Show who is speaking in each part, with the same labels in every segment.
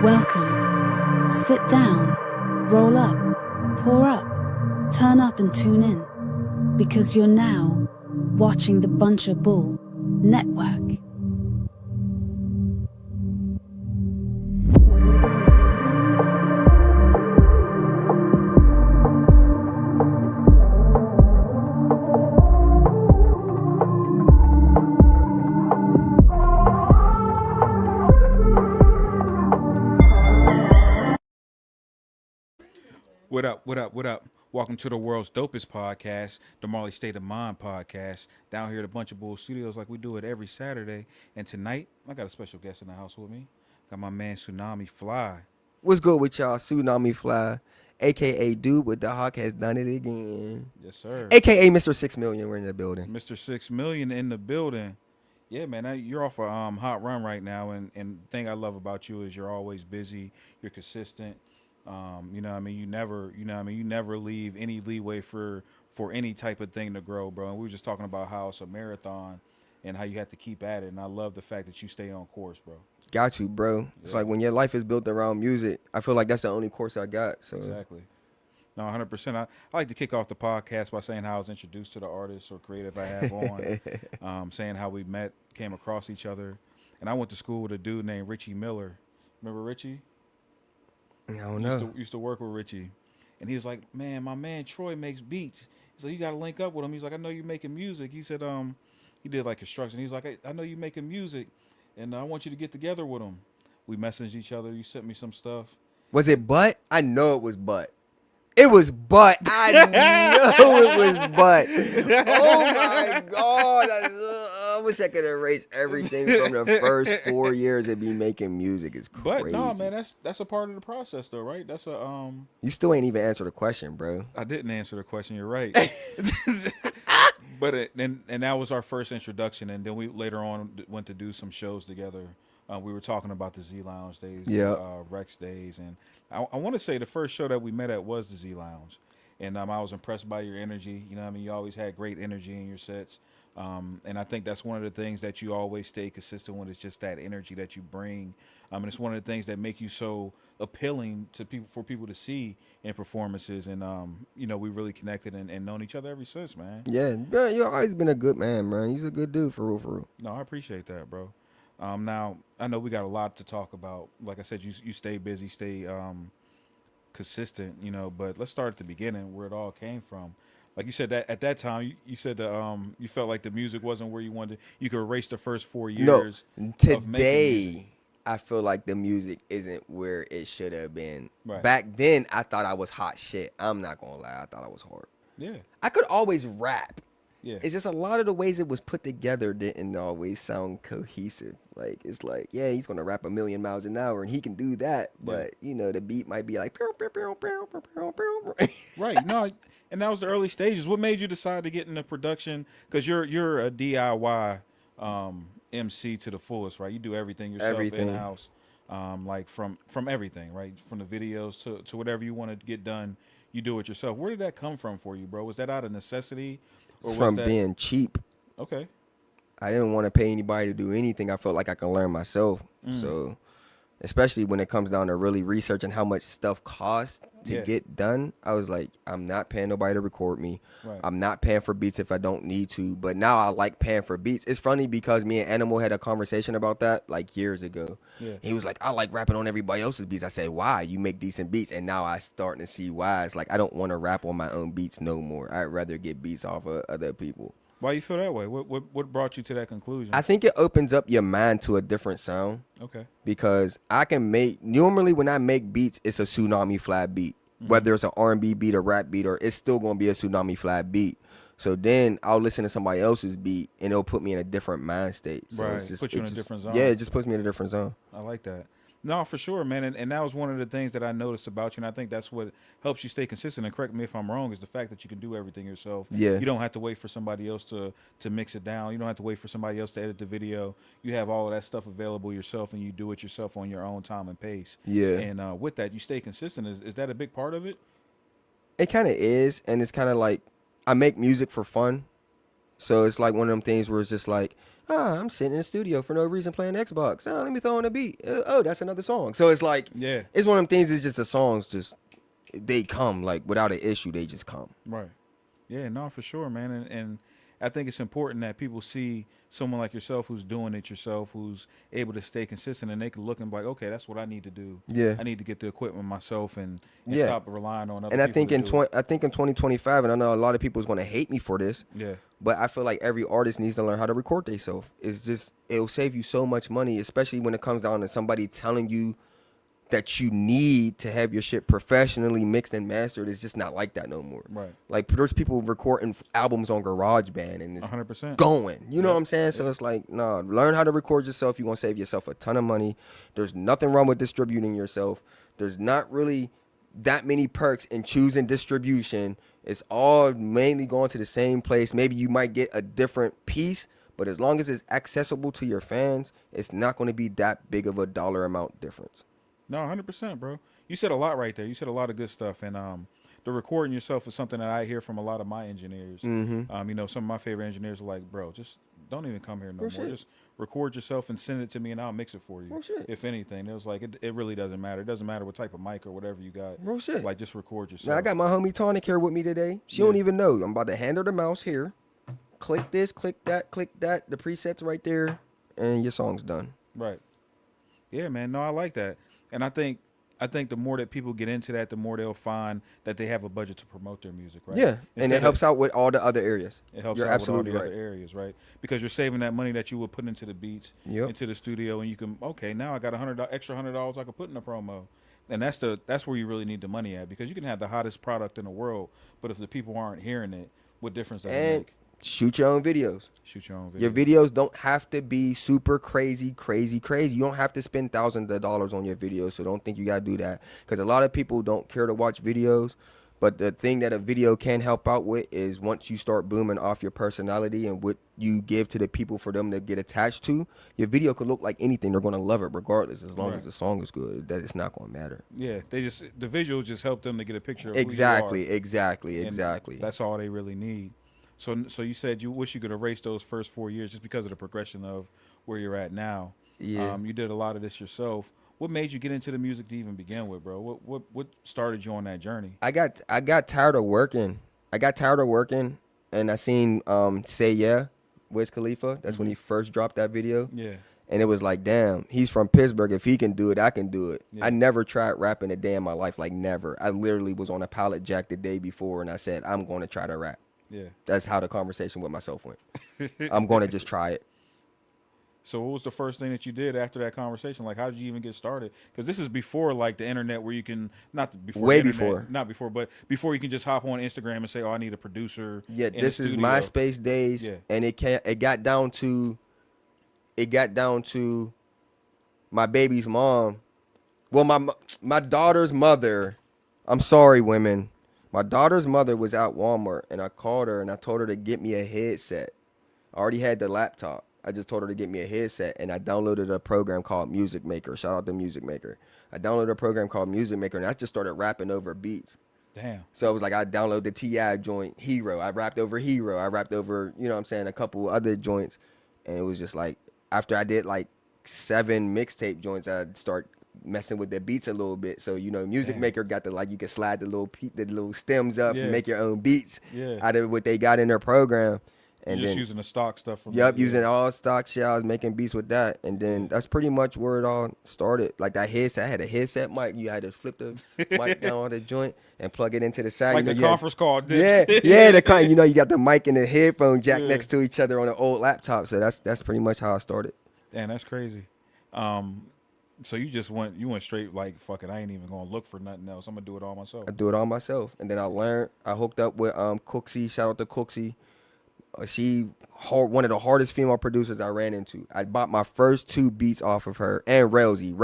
Speaker 1: Welcome. Sit down, roll up, pour up, turn up and tune in. Because you're now watching the Buncher Bull Network.
Speaker 2: What up, what up, what up? Welcome to the world's dopest podcast, the Marley State of Mind podcast. Down here at the Bunch of Bull Studios like we do it every Saturday. And tonight, I got a special guest in the house with me. Got my man Tsunami Fly.
Speaker 3: What's good with y'all? Tsunami Fly, a.k.a. Dude with the Hawk has done it again.
Speaker 2: Yes, sir.
Speaker 3: A.k.a. Mr. 6 Million, we're in the building.
Speaker 2: Mr. 6 Million in the building. Yeah, man, you're off a hot run right now. And the thing I love about you is you're always busy. You're consistent. You know what I mean? You never leave any leeway for any type of thing to grow, bro. And we were just talking about how it's a marathon and how you have to keep at it. And I love the fact that you stay on course, bro.
Speaker 3: Got you, bro. Yeah. It's like when your life is built around music, I feel like that's the only course I got. So
Speaker 2: exactly. No, 100%. I like to kick off the podcast by saying how I was introduced to the artists or creative I have on, saying how we met, came across each other. And I went to school with a dude named Richie Miller. Remember Richie?
Speaker 3: I don't know.
Speaker 2: Used to work with Richie. And he was like, man, my man Troy makes beats. He's like, you got to link up with him. He's like, I know you're making music. He said, he did like construction. He's like, I know you're making music, and I want you to get together with him. We messaged each other. You sent me some stuff.
Speaker 3: Was it Butt? I know it was Butt. It was Butt. I know it was Butt. Oh my God. I wish I could erase everything from the first 4 years of me making music. It's crazy.
Speaker 2: But no, man, that's a part of the process though, right? That's a
Speaker 3: You still ain't even answered the question, bro.
Speaker 2: I didn't answer the question, you're right. But and that was our first introduction, and then we later on went to do some shows together. We were talking about the Z Lounge days, Rex days, and I want to say the first show that we met at was the Z Lounge, and I was impressed by your energy. You know what I mean? You always had great energy in your sets, and I think that's one of the things that you always stay consistent with is just that energy that you bring. And it's one of the things that make you so appealing to people, for people to see in performances, and we really connected and known each other ever since, man.
Speaker 3: Yeah, bro, you've always been a good man, man. You're a good dude, for real, for real.
Speaker 2: No, I appreciate that, bro. Now, I know we got a lot to talk about. Like I said, you stay busy, stay consistent, but let's start at the beginning, where it all came from. Like you said, that at that time, you said that you felt like the music wasn't where you wanted. You could erase the first 4 years.
Speaker 3: No, today, I feel like the music isn't where it should have been.
Speaker 2: Right.
Speaker 3: Back then, I thought I was hot shit. I'm not going to lie. I thought I was hard.
Speaker 2: Yeah.
Speaker 3: I could always rap.
Speaker 2: Yeah.
Speaker 3: It's just a lot of the ways it was put together didn't always sound cohesive. Like, it's like, yeah, he's going to rap 1,000,000 miles an hour and he can do that. But, the beat might be like,
Speaker 2: right. No, and that was the early stages. What made you decide to get into production? Because you're a DIY MC to the fullest, right? You do everything yourself in-house, like from everything, right? From the videos to whatever you want to get done, you do it yourself. Where did that come from for you, bro? Was that out of necessity?
Speaker 3: Or from being cheap.
Speaker 2: Okay.
Speaker 3: I didn't want to pay anybody to do anything. I felt like I could learn myself. So, especially when it comes down to really researching how much stuff costs to get done, I was like, I'm not paying nobody to record me. Right. I'm not paying for beats if I don't need to. But now I like paying for beats. It's funny because me and Animal had a conversation about that like years ago. Yeah. He was like, I like rapping on everybody else's beats. I said, why? You make decent beats. And now I starting to see why. It's like, I don't want to rap on my own beats no more. I'd rather get beats off of other people.
Speaker 2: Why you feel that way? What brought you to that conclusion?
Speaker 3: I think it opens up your mind to a different sound.
Speaker 2: Okay.
Speaker 3: Because I can normally when I make beats, it's a Tsunami Fly beat. Mm-hmm. Whether it's an R&B beat, a rap beat, or it's still going to be a Tsunami Fly beat. So then I'll listen to somebody else's beat, and it'll put me in a different mind state. So
Speaker 2: right. Put you in a different zone.
Speaker 3: Yeah, it just puts me in a different zone.
Speaker 2: I like that. No, for sure, man. And that was one of the things that I noticed about you, and I think that's what helps you stay consistent. And correct me if I'm wrong, is the fact that you can do everything yourself.
Speaker 3: Yeah.
Speaker 2: You don't have to wait for somebody else to mix it down. You don't have to wait for somebody else to edit the video. You have all of that stuff available yourself, and you do it yourself on your own time and pace.
Speaker 3: Yeah.
Speaker 2: And with that, you stay consistent. Is that a big part of it?
Speaker 3: It kind of is, and it's kind of like I make music for fun. So it's like one of them things where it's just like, I'm sitting in the studio for no reason playing Xbox. Let me throw on a beat. Oh, that's another song. So it's like,
Speaker 2: Yeah,
Speaker 3: it's one of them things. It's just the songs they come like without an issue. They just come.
Speaker 2: right. Yeah, no, for sure, man. And I think it's important that people see someone like yourself who's doing it yourself, who's able to stay consistent, and they can look and be like, okay, that's what I need to do.
Speaker 3: Yeah.
Speaker 2: I need to get the equipment myself and
Speaker 3: Yeah.
Speaker 2: stop relying on other
Speaker 3: And I
Speaker 2: people.
Speaker 3: think in 2025, and I know a lot of people is going to hate me for this.
Speaker 2: Yeah.
Speaker 3: But I feel like every artist needs to learn how to record themselves. It'll save you so much money, especially when it comes down to somebody telling you that you need to have your shit professionally mixed and mastered. It's just not like that no more.
Speaker 2: Right.
Speaker 3: Like there's people recording albums on GarageBand and it's
Speaker 2: 100%.
Speaker 3: going. You know what I'm saying? So it's like, no, learn how to record yourself. You're going to save yourself a ton of money. There's nothing wrong with distributing yourself. There's not really that many perks in choosing distribution. It's all mainly going to the same place. Maybe you might get a different piece, but as long as it's accessible to your fans, it's not going to be that big of a dollar amount difference.
Speaker 2: No, 100%, bro. You said a lot right there. You said a lot of good stuff, and the recording yourself is something that I hear from a lot of my engineers.
Speaker 3: Mm-hmm.
Speaker 2: You know, some of my favorite engineers are like, bro, just don't even come here no more.
Speaker 3: Shit.
Speaker 2: Just record yourself and send it to me, and I'll mix it for you.
Speaker 3: Real shit.
Speaker 2: If anything, it was like it really doesn't matter. It doesn't matter what type of mic or whatever you got.
Speaker 3: Real shit.
Speaker 2: Like just record yourself.
Speaker 3: Now I got my homie Tonic here with me today. She don't even know. I'm about to hand her the mouse here. Click this, click that, the presets right there, and your song's done.
Speaker 2: Right. Yeah, man. No, I like that. And I think the more that people get into that, the more they'll find that they have a budget to promote their music, right?
Speaker 3: Yeah, and it helps out with all the other areas.
Speaker 2: It helps
Speaker 3: You're
Speaker 2: out
Speaker 3: absolutely
Speaker 2: with all the
Speaker 3: right.
Speaker 2: other areas, right? Because you're saving that money that you would put into the beats,
Speaker 3: Yep.
Speaker 2: into the studio, and you can, okay, now I got extra $100 I could put in a promo. And that's where you really need the money at, because you can have the hottest product in the world, but if the people aren't hearing it, what difference does it make?
Speaker 3: Shoot your own videos.
Speaker 2: Shoot your own videos.
Speaker 3: Your videos don't have to be super crazy. You don't have to spend thousands of dollars on your videos, so don't think you gotta do that. Because a lot of people don't care to watch videos, but the thing that a video can help out with is once you start booming off your personality and what you give to the people for them to get attached to, your video could look like anything. They're gonna love it regardless, as long as the song is good. That it's not gonna matter.
Speaker 2: Yeah, the visuals just help them to get a picture of
Speaker 3: Exactly.
Speaker 2: who you are.
Speaker 3: Exactly.
Speaker 2: That's all they really need. So you said you wish you could erase those first 4 years just because of the progression of where you're at now.
Speaker 3: Yeah.
Speaker 2: You did a lot of this yourself. What made you get into the music to even begin with, bro? What started you on that journey?
Speaker 3: I got tired of working. And I seen Say Yeah, Wiz Khalifa. That's when he first dropped that video.
Speaker 2: Yeah.
Speaker 3: And it was like, damn, he's from Pittsburgh. If he can do it, I can do it.
Speaker 2: Yeah.
Speaker 3: I never tried rapping a day in my life, like never. I literally was on a pallet jack the day before, and I said, I'm going to try to rap.
Speaker 2: Yeah.
Speaker 3: That's how the conversation with myself went. I'm going to just try it.
Speaker 2: So what was the first thing that you did after that conversation? Like, how did you even get started? Because this is before, like, the internet where you can, not before. Not before, but before you can just hop on Instagram and say, oh, I need a producer.
Speaker 3: Yeah, this is MySpace days. Yeah. And it got down to my baby's mom. Well, my daughter's mother. I'm sorry, women. My daughter's mother was at Walmart, and I called her, and I told her to get me a headset. I already had the laptop. I just told her to get me a headset, and I downloaded a program called Music Maker. Shout out to Music Maker. I downloaded a program called Music Maker, and I just started rapping over beats.
Speaker 2: Damn.
Speaker 3: So it was like I downloaded the T.I. joint, Hero. I rapped over Hero. I rapped over, you know what I'm saying, a couple other joints. And it was just like, after I did like 7 mixtape joints, I'd start messing with the beats a little bit. So, you know, Music Maker got the, like, you can slide the little stems up and make your own beats out of what they got in their program. And
Speaker 2: just
Speaker 3: then
Speaker 2: using the stock stuff from
Speaker 3: using all stock shit. I was making beats with that. And then that's pretty much where it all started. Like that headset, I had a headset mic. You had to flip the mic down on the joint and plug it into the side.
Speaker 2: Like the conference call dips.
Speaker 3: You know, you got the mic and the headphone jack next to each other on an old laptop. So that's pretty much how I started.
Speaker 2: Damn, that's crazy. So you went straight like, fuck it, I ain't even gonna look for nothing else. I'm gonna do it all myself.
Speaker 3: I do it all myself. And then I hooked up with Cooksey. Shout out to Cooksey. She one of the hardest female producers I ran into. I bought my first 2 beats off of her, and Railsy.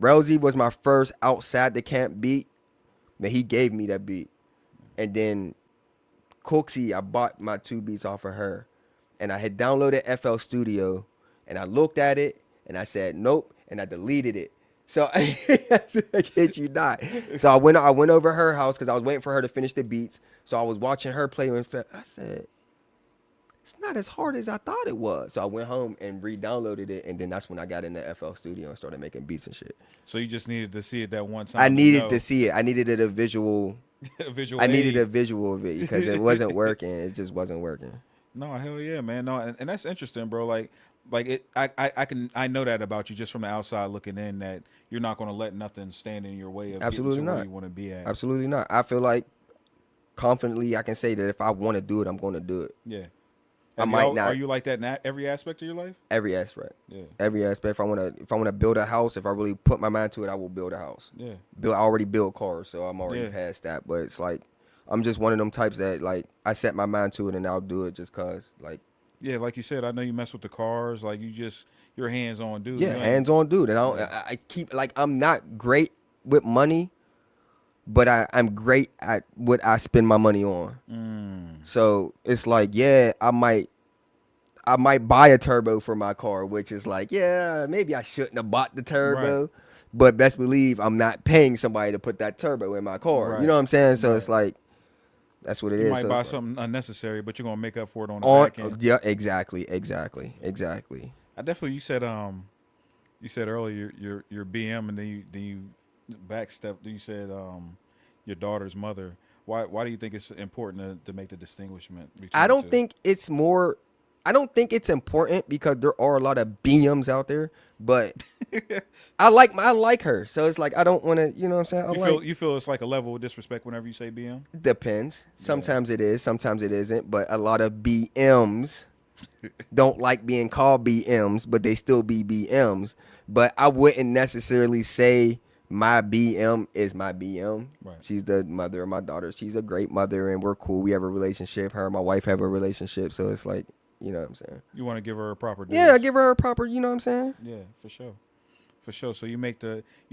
Speaker 3: Railsy was my first outside the camp beat, but he gave me that beat. And then Cooksey, I bought my 2 beats off of her, and I had downloaded FL Studio, and I looked at it, and I said nope, and I deleted it. So I kid you not. So I went over her house because I was waiting for her to finish the beats. So I was watching her play, and I said, it's not as hard as I thought it was. So I went home and re-downloaded it, and then that's when I got in the FL Studio and started making beats and shit.
Speaker 2: So you just needed to see it that one time.
Speaker 3: I needed to see it. I needed a visual.
Speaker 2: Visual.
Speaker 3: I needed a visual of it because it wasn't working. It just wasn't working.
Speaker 2: No, hell yeah, man. No, and that's interesting, bro. Like it. I know that about you just from the outside looking in, that you're not going to let nothing stand in your way of
Speaker 3: Absolutely
Speaker 2: getting to
Speaker 3: not.
Speaker 2: where you want to be at.
Speaker 3: Absolutely not. I feel like confidently I can say that if I want to do it, I'm going to do it.
Speaker 2: Yeah.
Speaker 3: I might not.
Speaker 2: Are you like that in every aspect of your life?
Speaker 3: Every aspect.
Speaker 2: Yeah.
Speaker 3: Every aspect. If I want to build a house, if I really put my mind to it, I will build a house.
Speaker 2: Yeah.
Speaker 3: I already build cars, so I'm already past that. But it's like I'm just one of them types that like I set my mind to it and I'll do it just cause like.
Speaker 2: Yeah, like you said, I know you mess with the cars. Like you're hands on dude.
Speaker 3: Yeah, hands on dude. And I keep like I'm not great with money, but I'm great at what I spend my money on. So it's like, yeah, I might buy a turbo for my car, which is like, yeah, maybe I shouldn't have bought the turbo. Right. But best believe I'm not paying somebody to put that turbo in my car. Right. You know what I'm saying? So it's like, that's what it is. You
Speaker 2: might buy something unnecessary, but you're gonna make up for it on the back end.
Speaker 3: Yeah, exactly. I
Speaker 2: definitely. You said earlier your BM, and then you backstep. You said your daughter's mother. Why do you think it's important to make the distinguishment between
Speaker 3: I don't think it's important because there are a lot of BMs out there, but I like her. So it's like I don't want to, you know what I'm saying?
Speaker 2: You feel it's like a level of disrespect whenever you say BM?
Speaker 3: Depends. Sometimes it is, sometimes it isn't, but a lot of BMs don't like being called BMs, but they still be BMs. But I wouldn't necessarily say my BM is my BM. Right. She's the mother of my daughter. She's a great mother and we're cool. We have a relationship. Her and my wife have a relationship. So it's like, you know what I'm saying?
Speaker 2: You want to give her a proper due.
Speaker 3: Yeah, give her a proper, you know what I'm saying?
Speaker 2: Yeah, for sure. For sure. So you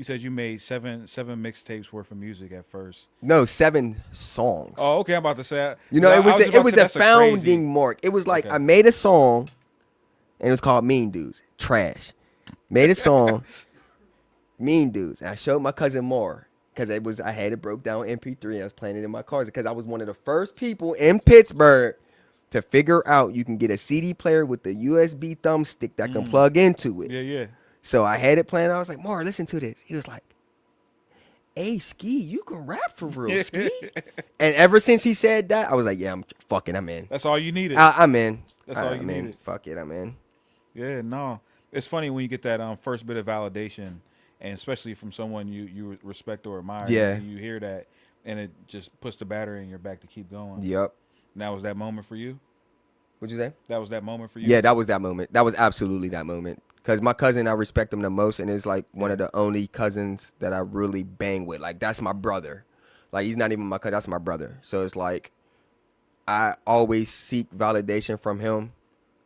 Speaker 2: said you made seven mixtapes worth of music at first.
Speaker 3: No, 7 songs.
Speaker 2: Oh, okay. I'm about to say.
Speaker 3: You know, it was the founding mark. It was like I made a song and it was called Mean Dudes. Trash. Made a song, Mean Dudes. And I showed my cousin more because I had it broke down MP3 and I was playing it in my cars because I was one of the first people in Pittsburgh to figure out you can get a CD player with the USB thumbstick that can plug into it.
Speaker 2: Yeah.
Speaker 3: So I had it playing. I was like, Mar, listen to this. He was like, hey, Ski, you can rap for real, Ski. And ever since he said that, I was like, yeah, I'm in.
Speaker 2: That's all you needed.
Speaker 3: I'm in.
Speaker 2: That's all you needed.
Speaker 3: Fuck it, I'm in.
Speaker 2: Yeah, no. It's funny when you get that first bit of validation, and especially from someone you respect or admire.
Speaker 3: Yeah.
Speaker 2: And you hear that, and it just puts the battery in your back to keep going.
Speaker 3: Yep.
Speaker 2: And that was that moment for you?
Speaker 3: What'd you say?
Speaker 2: That was that moment for you?
Speaker 3: Yeah, that was that moment. That was absolutely that moment. Because my cousin, I respect him the most, and it's like one of the only cousins that I really bang with. Like, that's my brother. Like, he's not even my cousin, that's my brother. So it's like, I always seek validation from him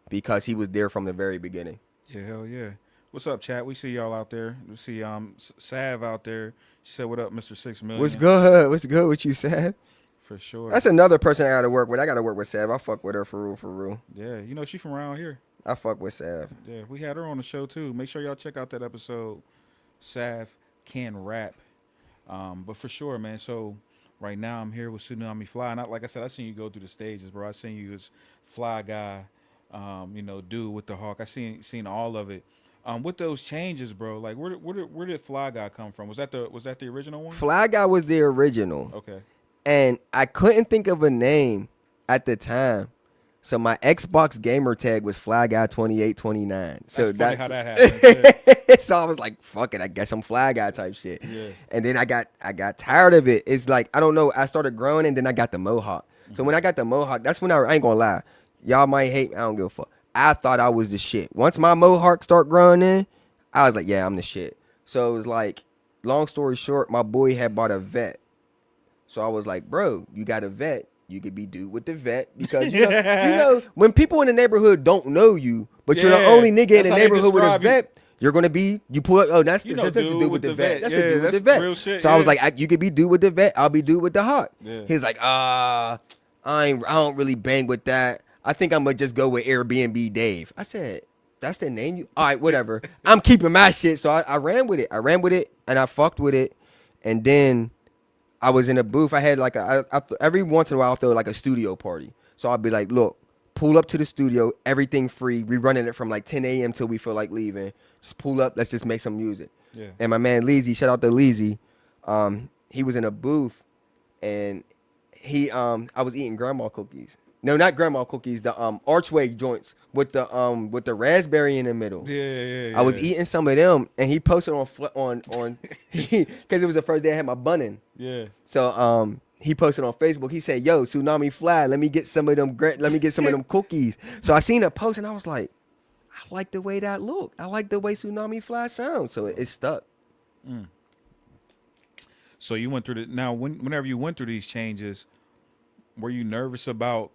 Speaker 3: because he was there from the very beginning.
Speaker 2: Yeah, hell yeah. What's up, chat? We see y'all out there. We see Sav out there. She said, what up, Mr. 6 Million?
Speaker 3: What's good? What's good with you, Sav?
Speaker 2: For sure.
Speaker 3: That's another person I got to work with. I got to work with Sav. I fuck with her for real.
Speaker 2: Yeah, you know, she from around here.
Speaker 3: I fuck with Sav.
Speaker 2: Yeah, we had her on the show, too. Make sure y'all check out that episode. Sav can rap. But for sure, man. So right now I'm here with Tsunami Fly. And like I said, I seen you go through the stages, bro. I seen you as Fly Guy, dude with the hawk. I seen all of it. With those changes, bro, like where did Fly Guy come from? Was that the original one?
Speaker 3: Fly Guy was the original.
Speaker 2: Okay.
Speaker 3: And I couldn't think of a name at the time. So my Xbox gamer tag was Fly Guy 2829. So
Speaker 2: that's how that happened.
Speaker 3: So I was like, fuck it, I guess I'm Fly Guy type shit.
Speaker 2: Yeah.
Speaker 3: And then I got tired of it. It's like, I don't know, I started growing and then I got the mohawk. Mm-hmm. So when I got the mohawk, that's when I ain't gonna lie. Y'all might hate me, I don't give a fuck. I thought I was the shit. Once my mohawk start growing in, I was like, yeah, I'm the shit. So it was like, long story short, my boy had bought a vet. So I was like, bro, you got a vet. You could be dude with the vet because, you know, when people in the neighborhood don't know you, but you're the only nigga in the neighborhood with a vet, you're going to be, you pull up, oh, that's the dude with the vet. That's the dude with the vet.
Speaker 2: Real shit,
Speaker 3: so I was like, you could be dude with the vet. I'll be dude with the hawk.
Speaker 2: Yeah.
Speaker 3: He's like, I don't really bang with that. I think I'm going to just go with Airbnb Dave. I said, that's the name you, all right, whatever. I'm keeping my shit. So I ran with it. And I fucked with it. And then I was in a booth. I had like every once in a while I'll throw like a studio party. So I'll be like, look, pull up to the studio, everything free. We running it from like 10 a.m. till we feel like leaving. Just pull up, let's just make some music.
Speaker 2: Yeah.
Speaker 3: And my man Leezy, shout out to Leezy, he was in a booth, and I was eating grandma cookies. No, not grandma cookies. The archway joints with the raspberry in the middle.
Speaker 2: Yeah.
Speaker 3: I was eating some of them, and he posted on because it was the first day I had my bun in.
Speaker 2: Yeah.
Speaker 3: So he posted on Facebook. He said, "Yo, Tsunami Fly, let me get some of them. Let me get some of them cookies." So I seen a post, and I was like, I like the way that looked. I like the way Tsunami Fly sounds. So it stuck.
Speaker 2: Mm. So you went through whenever you went through these changes, were you nervous about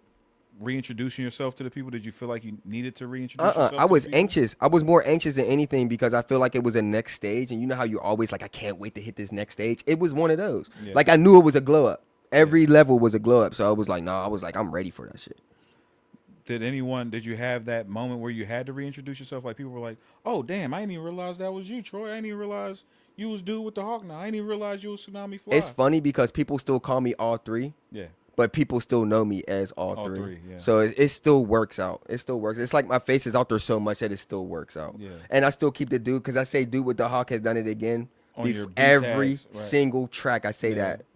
Speaker 2: reintroducing yourself to the people? Did you feel like you needed to reintroduce yourself
Speaker 3: I was anxious. I was more anxious than anything because I feel like it was a next stage. And you know how you're always like, I can't wait to hit this next stage. It was one of those. Yeah. Like I knew it was a glow up. Every level was a glow up. So I was like, I'm ready for that shit.
Speaker 2: Did you have that moment where you had to reintroduce yourself? Like people were like, oh, damn, I didn't even realize that was you, Troy. I didn't even realize you was dude with the hawk now. I didn't even realize you was Tsunami Fly.
Speaker 3: It's funny because people still call me all three.
Speaker 2: Yeah.
Speaker 3: But people still know me as all three.
Speaker 2: Yeah.
Speaker 3: So it still works out. It still works. It's like my face is out there so much that it still works out.
Speaker 2: Yeah.
Speaker 3: And I still keep the dude because I say dude with the hawk has done it again.
Speaker 2: On your
Speaker 3: every
Speaker 2: tags, right.
Speaker 3: single track I say that.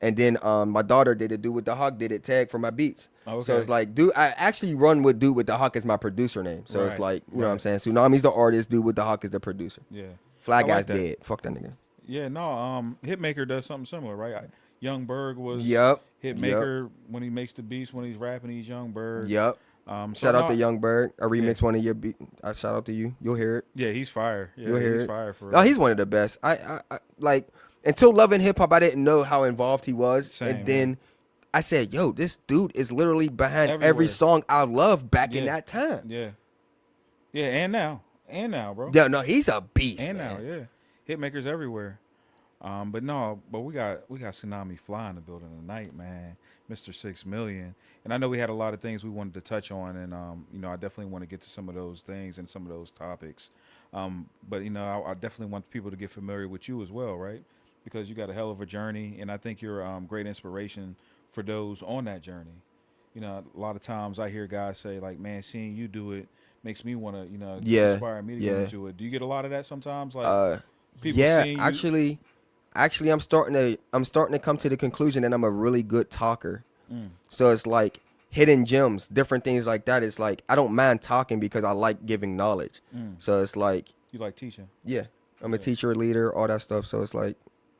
Speaker 3: And then my daughter did it. Dude with the hawk did it tag for my beats.
Speaker 2: Okay.
Speaker 3: So it's like, dude, I actually run with dude with the hawk as my producer name. So it's like, you know what I'm saying? Tsunami's the artist. Dude with the hawk is the producer.
Speaker 2: Yeah.
Speaker 3: Fly Guy's dead. Fuck that nigga.
Speaker 2: Yeah, no. Hitmaker does something similar, right? Young Berg was Hitmaker when he makes the beats, when he's rapping, he's Young Berg.
Speaker 3: Yep. Shout out to Young Berg. I remix one of your beats. Shout out to you. You'll hear it.
Speaker 2: Yeah, he's fire. Yeah,
Speaker 3: You'll hear
Speaker 2: he's
Speaker 3: it.
Speaker 2: Fire for
Speaker 3: No, he's one of the best. I like until Love and Hip Hop, I didn't know how involved he was.
Speaker 2: Same,
Speaker 3: and then I said, yo, this dude is literally behind every song I love back in that time.
Speaker 2: Yeah. Yeah, and now, bro.
Speaker 3: Yeah, no, he's a beast.
Speaker 2: And
Speaker 3: man.
Speaker 2: now, Hitmakers everywhere. But we got Tsunami Fly in the building tonight, man. Mr. 6 Million. And I know we had a lot of things we wanted to touch on, and I definitely want to get to some of those things and some of those topics. But I definitely want people to get familiar with you as well, right? Because you got a hell of a journey, and I think you're great inspiration for those on that journey. A lot of times I hear guys say like, "Man, seeing you do it makes me want to, inspire me to do it." Do you get a lot of that sometimes? Like, people seeing you?
Speaker 3: Actually, I'm starting to come to the conclusion that I'm a really good talker. So it's like hidden gems, different things like that. It's like I don't mind talking because I like giving knowledge. So it's like
Speaker 2: you like teaching.
Speaker 3: Yeah, I'm a teacher, leader, all that stuff. So it's like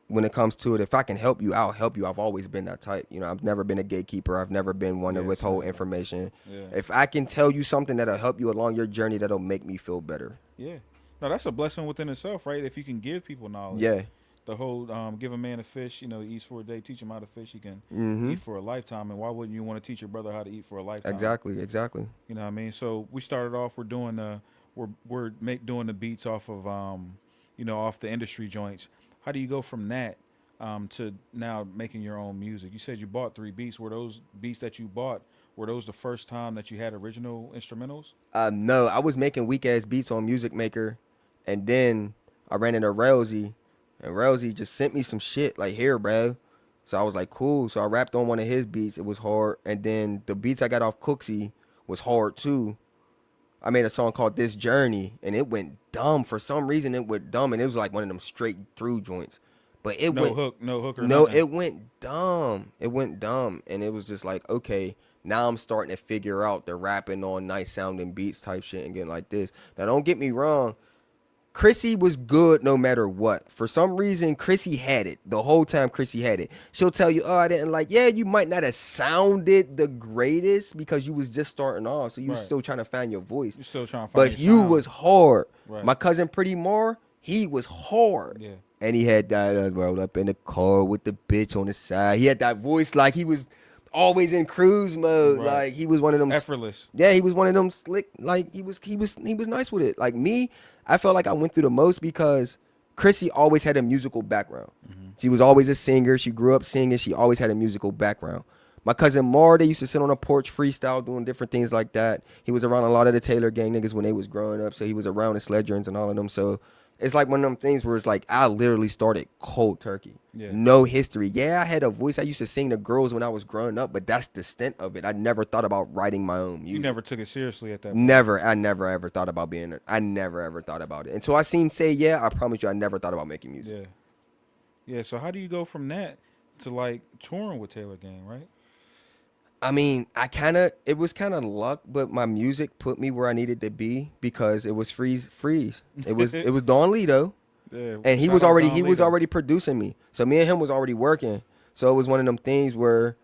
Speaker 3: when it comes to it, if I can help you, I'll help you. I've always been that type. I've never been a gatekeeper. I've never been one to withhold information. Yeah. If I can tell you something that'll help you along your journey, that'll make me feel better.
Speaker 2: Yeah. No, that's a blessing within itself, right? If you can give people knowledge.
Speaker 3: Yeah.
Speaker 2: The whole give a man a fish, he eats for a day, teach him how to fish, he can eat for a lifetime. And why wouldn't you want to teach your brother how to eat for a lifetime?
Speaker 3: Exactly.
Speaker 2: You know what I mean? So we started off, we're doing doing the beats off of off the industry joints. How do you go from that to now making your own music? You said you bought 3 beats. Were those beats that you bought, were those the first time that you had original instrumentals?
Speaker 3: No, I was making weak ass beats on Music Maker, and then I ran into Railsy. And Railsy just sent me some shit like, here, bro. So I was like, cool. So I rapped on one of his beats. It was hard. And then the beats I got off Cooksy was hard too. I made a song called This Journey, and it went dumb. For some reason, it went dumb, and it was like one of them straight through joints. But it
Speaker 2: no hook or nothing.
Speaker 3: It went dumb. And it was just like, okay, now I'm starting to figure out the rapping on nice sounding beats type shit and getting like this. Now, don't get me wrong. Chrissy was good no matter what. For some reason, Chrissy had it. The whole time Chrissy had it. She'll tell you, oh, I didn't like, yeah, you might not have sounded the greatest because you was just starting off. So you was still trying to find your voice.
Speaker 2: You're still trying to find your sound.
Speaker 3: Was hard.
Speaker 2: Right.
Speaker 3: My cousin Pretty Moore, he was hard.
Speaker 2: Yeah.
Speaker 3: And he had that rolled up in the car with the bitch on the side. He had that voice like he was always in cruise mode. Right. Like he was one of them
Speaker 2: effortless.
Speaker 3: Yeah, he was one of them slick. Like he was nice with it. Like me, I felt like I went through the most because Chrissy always had a musical background. She was always a singer. She grew up singing. She always had a musical background. My cousin Mar, they used to sit on a porch freestyle doing different things like that. He was around a lot of the Taylor Gang niggas when they was growing up. So he was around the Sledgerins and all of them. So it's like one of them things where it's like I literally started cold turkey.
Speaker 2: Yeah.
Speaker 3: No history. Yeah, I had a voice. I used to sing to girls when I was growing up, but that's the extent of it. I never thought about writing my own music.
Speaker 2: You never took it seriously at that point?
Speaker 3: Never. I never ever thought about being it. I never ever thought about it. Until I seen Say Yeah, I promise you I never thought about making music.
Speaker 2: Yeah. Yeah, so how do you go from that to like touring with Taylor Gang, right?
Speaker 3: I mean, it was kind of luck, but my music put me where I needed to be because it was Freeze. It was Don Lito.
Speaker 2: Yeah,
Speaker 3: and he was already producing me. So me and him was already working. So it was one of them things where,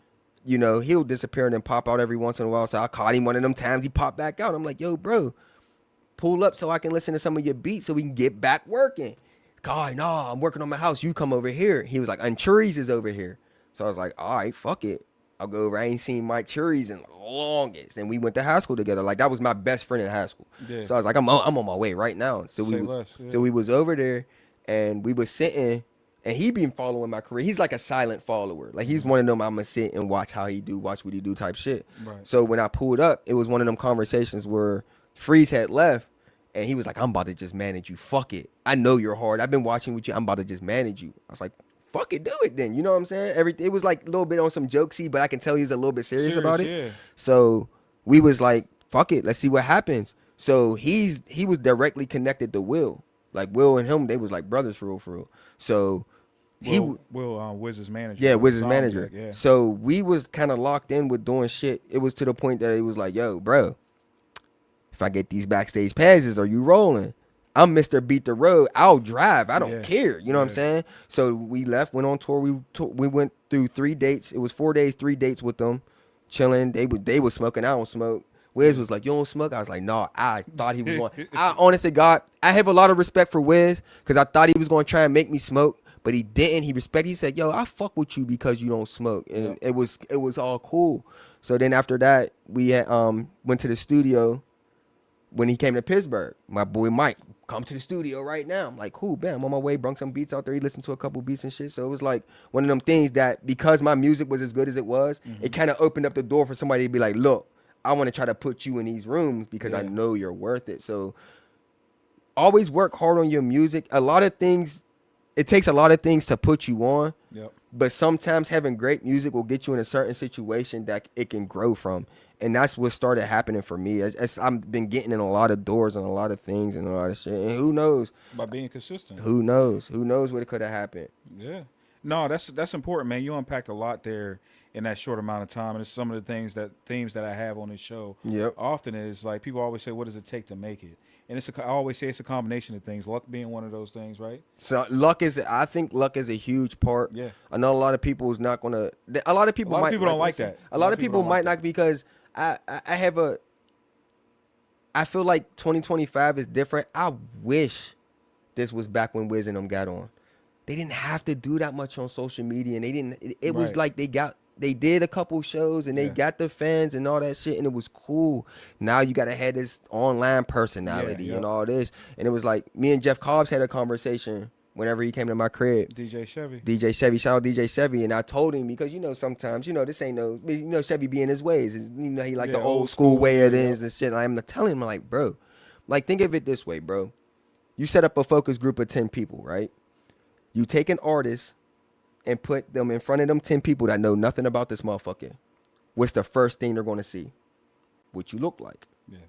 Speaker 3: you know, he'll disappear and then pop out every once in a while. So I caught him one of them times he popped back out. I'm like, yo, bro, pull up so I can listen to some of your beats so we can get back working. God, no, I'm working on my house. You come over here. He was like, Churi's is over here. So I was like, all right, fuck it. I'll go over. I ain't seen Mike Churi's in the longest. And we went to high school together. Like, that was my best friend in high school. Yeah. So I was like, I'm on my way right now. So we was over there and we was sitting and he been following my career. He's like a silent follower. Like, he's one of them I'ma sit and watch how he do, watch what he do type shit. Right. So when I pulled up, it was one of them conversations where Freeze had left and he was like, I'm about to just manage you. Fuck it. I know you're hard. I've been watching with you. I'm about to just manage you. I was like, fuck it, do it then. You know what I'm saying? It was like a little bit on some jokesy, but I can tell he's a little bit serious about it. Yeah. So we was like, fuck it, let's see what happens. So he was directly connected to Will. Like Will and him, they was like brothers for real. So
Speaker 2: Will Wiz's manager.
Speaker 3: Yeah, Wiz's manager. Yeah. So we was kind of locked in with doing shit. It was to the point that it was like, yo, bro, if I get these backstage passes, are you rolling? I'm Mr. Beat the Road. I'll drive. I don't care. You know what I'm saying? So we left, went on tour. We went through 3 dates. It was 4 days, 3 dates with them, chilling. They was smoking. I don't smoke. Wiz was like, you don't smoke? I was like, no. I thought he was going. I honestly, God, I have a lot of respect for Wiz because I thought he was going to try and make me smoke, but he didn't. He said, yo, I fuck with you because you don't smoke, and it was all cool. So then after that, we had, went to the studio. When he came to Pittsburgh, my boy Mike, come to the studio right now. I'm like, cool, bam, I'm on my way, brung some beats out there. He listened to a couple beats and shit. So it was like one of them things that because my music was as good as it was, it kind of opened up the door for somebody to be like, look, I want to try to put you in these rooms because I know you're worth it. So always work hard on your music. It takes a lot of things to put you on. Yep. But sometimes having great music will get you in a certain situation that it can grow from. And that's what started happening for me. As I've been getting in a lot of doors and a lot of things and a lot of shit. And who knows?
Speaker 2: By being consistent.
Speaker 3: Who knows? Who knows what could have happened?
Speaker 2: Yeah. No, that's important, man. You unpacked a lot there in that short amount of time. And it's some of the themes that I have on this show.
Speaker 3: Yep.
Speaker 2: Often is like people always say, what does it take to make it? And I always say it's a combination of things. Luck being one of those things, right?
Speaker 3: So I think luck is a huge part. Yeah. I know a lot of people is not gonna. A lot of people
Speaker 2: don't like that.
Speaker 3: A lot of people might not because I feel like 2025 is different. I wish this was back when Wiz and them got on. They didn't have to do that much on social media, and it was like they did a couple shows and they got the fans and all that shit, and it was cool. Now you gotta have this online personality and all this, and it was like me and Jeff Cobbs had a conversation whenever he came to my crib.
Speaker 2: DJ Chevy,
Speaker 3: shout out DJ Chevy, and I told him because sometimes this ain't Chevy be in his ways, and he like the old school way it is and shit. I'm telling him like, bro, like think of it this way, bro. You set up a focus group of 10 people, right? You take an artist and put them in front of them 10 people that know nothing about this motherfucker. What's the first thing they're going to see? What you look like. Yeah.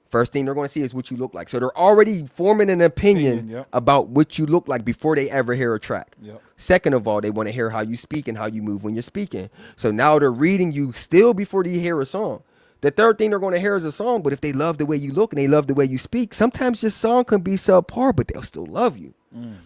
Speaker 3: First thing they're going to see is what you look like. So they're already forming an opinion about what you look like before they ever hear a track. Yep. Second of all, they want to hear how you speak and how you move when you're speaking. So now they're reading you still before they hear a song. The third thing they're going to hear is a song, but if they love the way you look and they love the way you speak, sometimes your song can be subpar, but they'll still love you.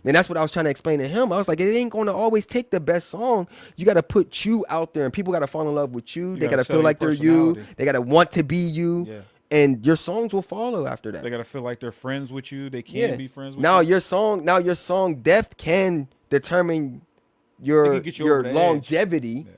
Speaker 3: And that's what I was trying to explain to him. I was like, it ain't going to always take the best song. You got to put you out there, and people got to fall in love with you. They got to feel like they're you. They got to want to be you. Yeah. And your songs will follow after that.
Speaker 2: They got to feel like they're friends with you. They can be friends with
Speaker 3: you. Your song depth can determine your longevity. Yeah.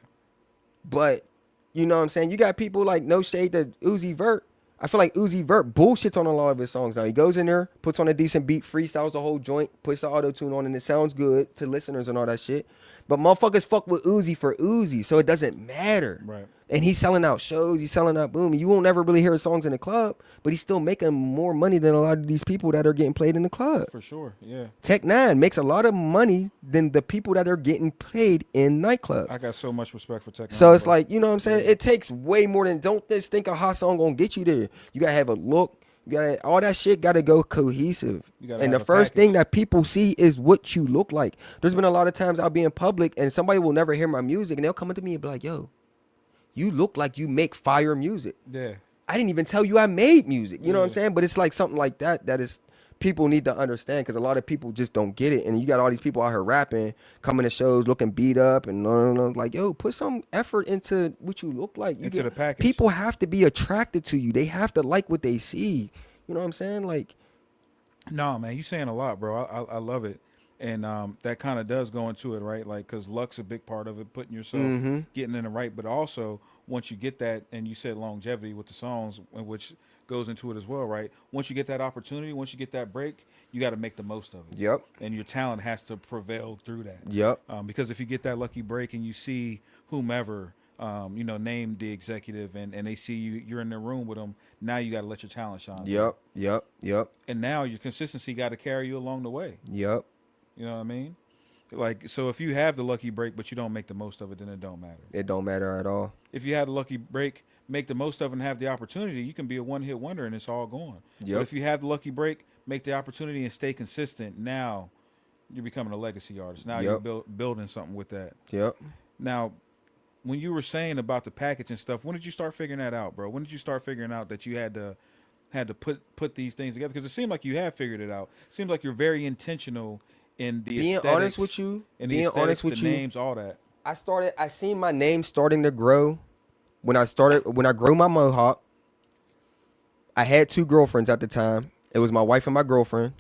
Speaker 3: But you know what I'm saying? You got people like No Shade to Uzi Vert. I feel like Uzi Vert bullshits on a lot of his songs now. He goes in there, puts on a decent beat, freestyles the whole joint, puts the auto-tune on, and it sounds good to listeners and all that shit. But motherfuckers fuck with Uzi for Uzi, so it doesn't matter. Right. And he's selling out shows. He's selling out boom. You won't ever really hear his songs in the club, but he's still making more money than a lot of these people that are getting played in the club.
Speaker 2: For sure, yeah.
Speaker 3: Tech Nine makes a lot of money than the people that are getting played in nightclubs.
Speaker 2: I got so much respect for Tech Nine.
Speaker 3: So it's like, you know what I'm saying? It takes way more than, don't just think a hot song gonna get you there. You gotta have a look. You gotta, all that shit gotta go cohesive. And the first thing that people see is what you look like. There's been a lot of times I'll be in public and somebody will never hear my music and they'll come up to me and be like, yo, you look like you make fire music.
Speaker 2: Yeah.
Speaker 3: I didn't even tell you I made music. You know what I'm saying? But it's like something like that is people need to understand, because a lot of people just don't get it. And you got all these people out here rapping, coming to shows looking beat up and like, yo, put some effort into what you look like.
Speaker 2: Into the package.
Speaker 3: People have to be attracted to you. They have to like what they see. You know what I'm saying? Like,
Speaker 2: no, man, you saying a lot, bro. I love it. And that kind of does go into it, right? Like, because luck's a big part of it, putting yourself, getting in the right. But also, once you get that, and you said longevity with the songs, which goes into it as well, right? Once you get that opportunity, once you get that break, you got to make the most of it.
Speaker 3: Yep.
Speaker 2: And your talent has to prevail through that.
Speaker 3: Yep.
Speaker 2: Because if you get that lucky break and you see whomever, name the executive, and they see you're in the room with them, now you got to let your talent shine.
Speaker 3: Yep.
Speaker 2: And now your consistency got to carry you along the way.
Speaker 3: Yep.
Speaker 2: You know what I mean? Like, so if you have the lucky break, but you don't make the most of it, then it don't matter.
Speaker 3: It don't matter at all.
Speaker 2: If you had a lucky break, make the most of it and have the opportunity, you can be a one-hit wonder and it's all gone.
Speaker 3: Yep.
Speaker 2: But if you have the lucky break, make the opportunity and stay consistent, now you're becoming a legacy artist. Now you're building something with that.
Speaker 3: Yep.
Speaker 2: Now, when you were saying about the package and stuff, when did you start figuring that out, bro? When did you start figuring out that you had to put these things together? Because it seemed like you have figured it out. It seems like you're very intentional in the
Speaker 3: being honest with you,
Speaker 2: being honest with you, names, all that.
Speaker 3: I seen my name starting to grow when I grew my mohawk. I had 2 girlfriends at the time. It was my wife and my girlfriend.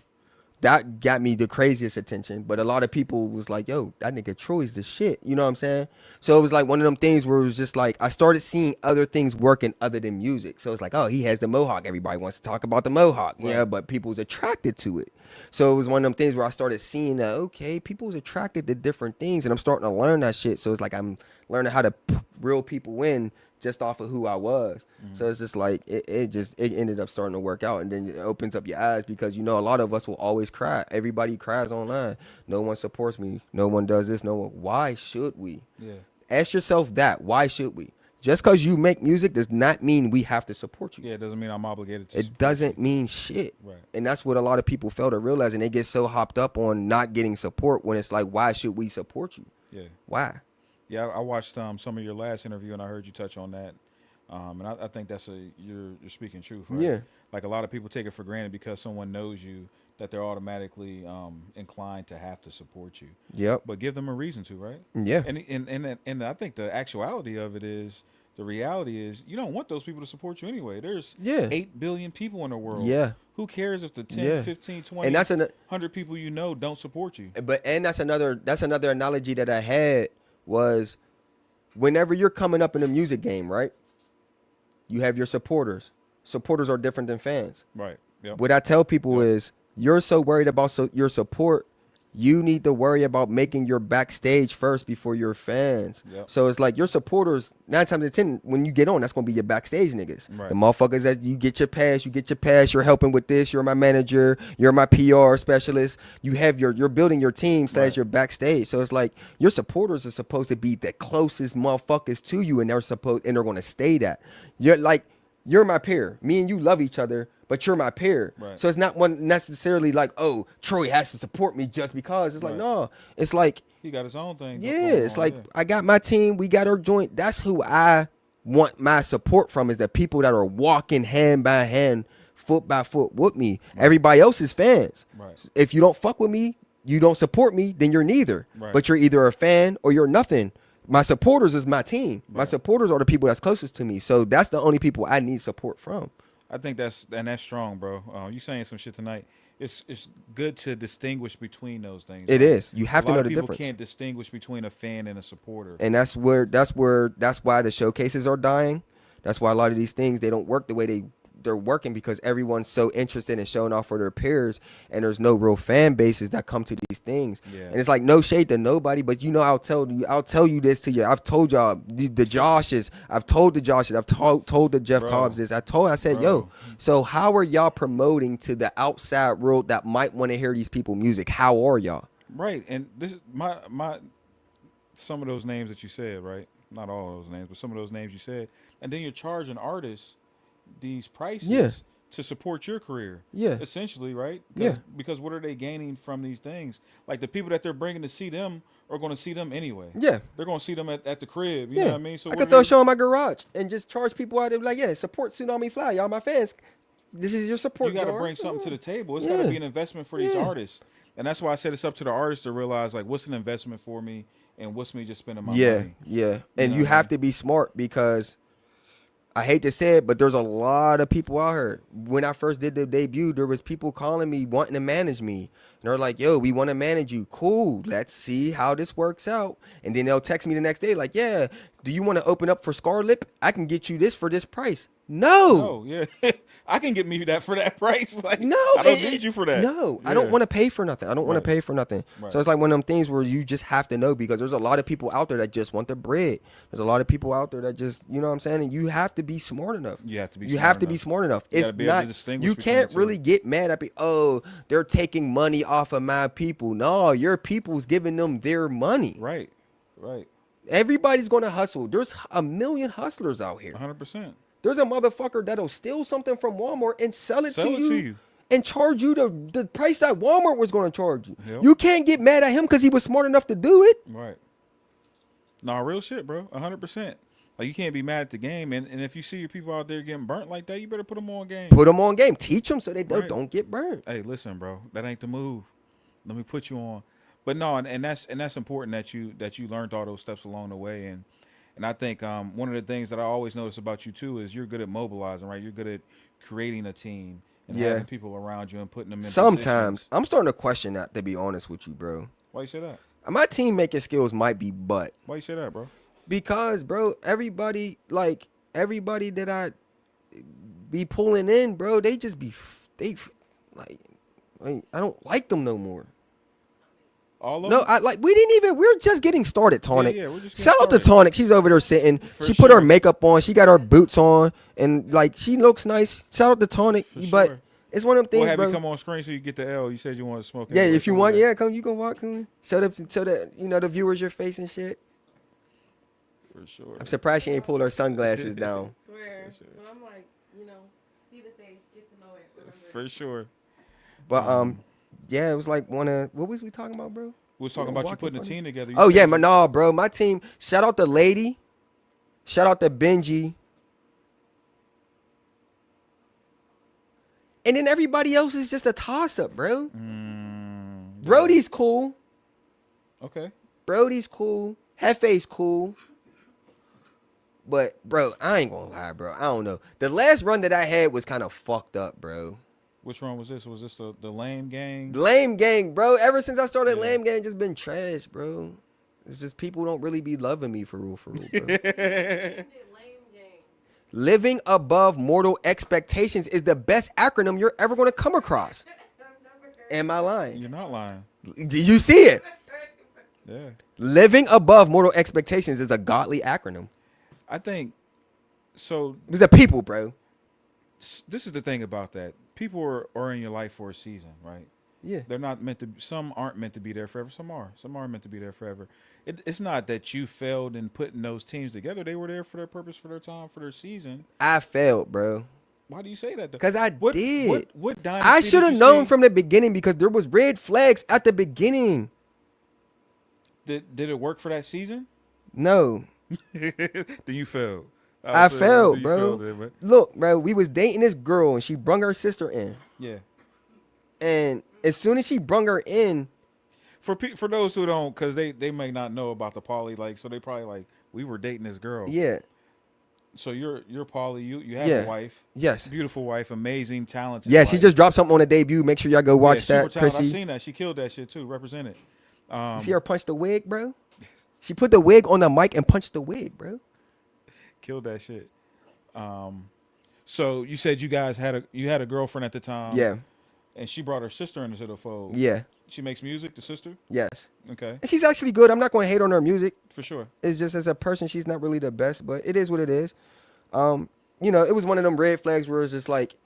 Speaker 3: That got me the craziest attention. But a lot of people was like, yo, that nigga Troy's the shit. You know what I'm saying? So it was like one of them things where it was just like, I started seeing other things working other than music. So it's like, oh, he has the mohawk. Everybody wants to talk about the mohawk. Right. Yeah, but people was attracted to it. So it was one of them things where I started seeing that, okay, people was attracted to different things. And I'm starting to learn that shit. So it's like I'm learning how to reel people in just off of who I was. So it's just like, it ended up starting to work out. And then it opens up your eyes, because, a lot of us will always cry. Everybody cries online. No one supports me. No one does this. No one. Why should we?
Speaker 2: Yeah.
Speaker 3: Ask yourself that. Why should we? Just because you make music does not mean we have to support you.
Speaker 2: Yeah, it doesn't mean I'm obligated to.
Speaker 3: It doesn't mean shit.
Speaker 2: Right. And
Speaker 3: that's what a lot of people fail to realize. And they get so hopped up on not getting support when it's like, why should we support you?
Speaker 2: Yeah.
Speaker 3: Why?
Speaker 2: Yeah, I watched some of your last interview, and I heard you touch on that. And I think that's you're speaking truth, right?
Speaker 3: Yeah.
Speaker 2: Like, a lot of people take it for granted because someone knows you, that they're automatically inclined to have to support you.
Speaker 3: Yep.
Speaker 2: But give them a reason to, right?
Speaker 3: Yeah.
Speaker 2: And I think the actuality of it is, the reality is, you don't want those people to support you anyway. There's 8 billion people in the world.
Speaker 3: Yeah.
Speaker 2: Who cares if the 10, 15, 20,
Speaker 3: and that's
Speaker 2: 100 people don't support you?
Speaker 3: And that's another analogy that I had was, whenever you're coming up in a music game, right? You have your supporters. Supporters are different than fans.
Speaker 2: Right. Yep.
Speaker 3: What I tell people is, you're so worried about your support, you need to worry about making your backstage first before your fans.
Speaker 2: Yep.
Speaker 3: So it's like your supporters, 9 times out of 10, when you get on, that's going to be your backstage niggas.
Speaker 2: Right.
Speaker 3: The motherfuckers that you get your pass, you're helping with this, you're my manager, you're my PR specialist. You're building your team / your backstage. So it's like your supporters are supposed to be the closest motherfuckers to you, and they're going to stay that. You're my peer. Me and you love each other, but you're my peer.
Speaker 2: Right.
Speaker 3: So it's not one necessarily like, oh, Troy has to support me just because. It's like, no. It's like,
Speaker 2: he got his own thing.
Speaker 3: Yeah, it's like, I got my team, we got our joint. That's who I want my support from, is the people that are walking hand by hand, foot by foot with me. Right. Everybody else is fans.
Speaker 2: Right.
Speaker 3: If you don't fuck with me, you don't support me, then you're neither.
Speaker 2: Right.
Speaker 3: But you're either a fan or you're nothing. My supporters is my team.
Speaker 2: Right.
Speaker 3: My supporters are the people that's closest to me. So that's the only people I need support from.
Speaker 2: I think that's strong, bro. You saying some shit tonight. It's good to distinguish between those things.
Speaker 3: It is. You have to know the difference.
Speaker 2: People can't distinguish between a fan and a supporter.
Speaker 3: And that's why the showcases are dying. That's why a lot of these things, they don't work the way they they're working because everyone's so interested in showing off for their peers, and there's no real fan bases that come to these things.
Speaker 2: Yeah.
Speaker 3: And it's like no shade to nobody, but I'll tell you this to you. I've told y'all the Joshes. I've told the Joshes. I've told the Jeff Cobbs this. I said, yo. So how are y'all promoting to the outside world that might want to hear these people music? How are y'all?
Speaker 2: Right, and this is my some of those names that you said, right? Not all of those names, but some of those names you said, and then you're charging artists these prices to support your career. Yeah, essentially, right? Because what are they gaining from these things? Like the people that they're bringing to see them are going to see them anyway. Yeah, they're going to see them at the crib. You know what I mean? So
Speaker 3: I could throw a show in my garage and just charge people out there like, support Tsunami Fly, y'all my fans. This is your support.
Speaker 2: You got to bring something to the table. It's got to be an investment for these artists. And that's why I said it's up to the artist to realize, like, what's an investment for me and what's me just spending my money. Yeah.
Speaker 3: And you have to be smart because I hate to say it, but there's a lot of people out here. When I first did the debut, there was people calling me wanting to manage me. And they're like, yo, we want to manage you. Cool. Let's see how this works out. And then they'll text me the next day like, yeah, do you want to open up for Scarlett? I can get you this for this price. No.
Speaker 2: Yeah. I can get me that for that price. Like,
Speaker 3: no,
Speaker 2: I don't need you for that.
Speaker 3: No, I don't want to pay for nothing. I don't want to pay for nothing. Right. So it's like one of them things where you just have to know because there's a lot of people out there that just want the bread. There's a lot of people out there that just, you know what I'm saying? And you have to be smart enough.
Speaker 2: You have to be
Speaker 3: smart enough. It's not, you can't really get mad at people. Oh, they're taking money off of my people. No, your people's giving them their money.
Speaker 2: Right.
Speaker 3: Everybody's going to hustle. There's a million hustlers out here.
Speaker 2: 100%.
Speaker 3: There's a motherfucker that'll steal something from Walmart and sell it to you and charge you the price that Walmart was going to charge you. Yep. You can't get mad at him because he was smart enough to do it.
Speaker 2: Right. Nah, real shit, bro. 100%. Like, you can't be mad at the game. And if you see your people out there getting burnt like that, you better put them on game.
Speaker 3: Put them on game. Teach them so they don't get burnt.
Speaker 2: Hey, listen, bro. That ain't the move. Let me put you on. But no, and that's important that you learned all those steps along the way. And I think one of the things that I always notice about you too is you're good at mobilizing, right? You're good at creating a team and having people around you and putting them in
Speaker 3: Sometimes. I'm starting to question that, to be honest with you, bro.
Speaker 2: Why you say that?
Speaker 3: My team making skills might be butt.
Speaker 2: Why you say that, bro?
Speaker 3: Because, bro, everybody that I be pulling in, bro, they I don't like them no more.
Speaker 2: All of them?
Speaker 3: We're just getting started, Tonic.
Speaker 2: Yeah, we're just
Speaker 3: Shout out to Tonic. She's over there sitting. She put her makeup on. She got her boots on. And, she looks nice. Shout out to Tonic. But it's one of them things,
Speaker 2: we'll have
Speaker 3: bro.
Speaker 2: you come on screen so you get the L. You said you want to smoke.
Speaker 3: Yeah, if you want, come. You can walk. Come. So that, the viewers your face and shit.
Speaker 2: For sure.
Speaker 3: I'm surprised she ain't pulled her sunglasses down.
Speaker 4: Swear. But I'm like, see the face, get to know it.
Speaker 2: For sure.
Speaker 3: But, yeah, it was like what was we talking about, bro?
Speaker 2: We was talking about you putting a team together.
Speaker 3: Bro. My team. Shout out to Lady. Shout out to Benji. And then everybody else is just a toss-up, bro. Brody's cool.
Speaker 2: Okay.
Speaker 3: Brody's cool. Hefe's cool. But, bro, I ain't gonna lie, bro. I don't know. The last run that I had was kind of fucked up, bro.
Speaker 2: Which one was this? Was this the Lame Gang?
Speaker 3: Lame Gang, bro. Ever since I started Lame Gang, just been trash, bro. It's just people don't really be loving me for real, bro. Living above mortal expectations is the best acronym you're ever going to come across. Am I lying?
Speaker 2: You're not lying.
Speaker 3: Did you see it?
Speaker 2: Yeah.
Speaker 3: Living above mortal expectations is a godly acronym.
Speaker 2: I think so.
Speaker 3: It's the people, bro.
Speaker 2: This is the thing about that. People are in your life for a season, right?
Speaker 3: Yeah.
Speaker 2: They're not meant to. Some aren't meant to be there forever. Some are. Some are meant to be there forever. It's not that you failed in putting those teams together. They were there for their purpose, for their time, for their season.
Speaker 3: I failed, bro.
Speaker 2: Why do you say that?
Speaker 3: Because I did.
Speaker 2: What dynasty
Speaker 3: I should have known from the beginning because there was red flags at the beginning.
Speaker 2: Did it work for that season?
Speaker 3: No.
Speaker 2: Then you failed.
Speaker 3: I failed, bro. Look, bro, we was dating this girl and she brung her sister in.
Speaker 2: Yeah.
Speaker 3: And as soon as she brung her in,
Speaker 2: for those who don't, because they may not know about the poly, so they probably we were dating this girl.
Speaker 3: Yeah.
Speaker 2: So you're poly. You have a wife.
Speaker 3: Yes.
Speaker 2: Beautiful wife, amazing, talented.
Speaker 3: Yes,
Speaker 2: wife.
Speaker 3: he just dropped something on the debut. Make sure y'all go watch that, Chrissy.
Speaker 2: I seen that. She killed that shit too. Represented.
Speaker 3: You see her punch the wig, bro? She put the wig on the mic and punched the wig, bro.
Speaker 2: Killed that shit. So you said you guys had a girlfriend at the time.
Speaker 3: Yeah.
Speaker 2: And she brought her sister into the fold.
Speaker 3: Yeah.
Speaker 2: She makes music, the sister?
Speaker 3: Yes.
Speaker 2: Okay.
Speaker 3: And she's actually good. I'm not going to hate on her music.
Speaker 2: For sure.
Speaker 3: It's just as a person, she's not really the best, but it is what it is. It was one of them red flags where it's just like,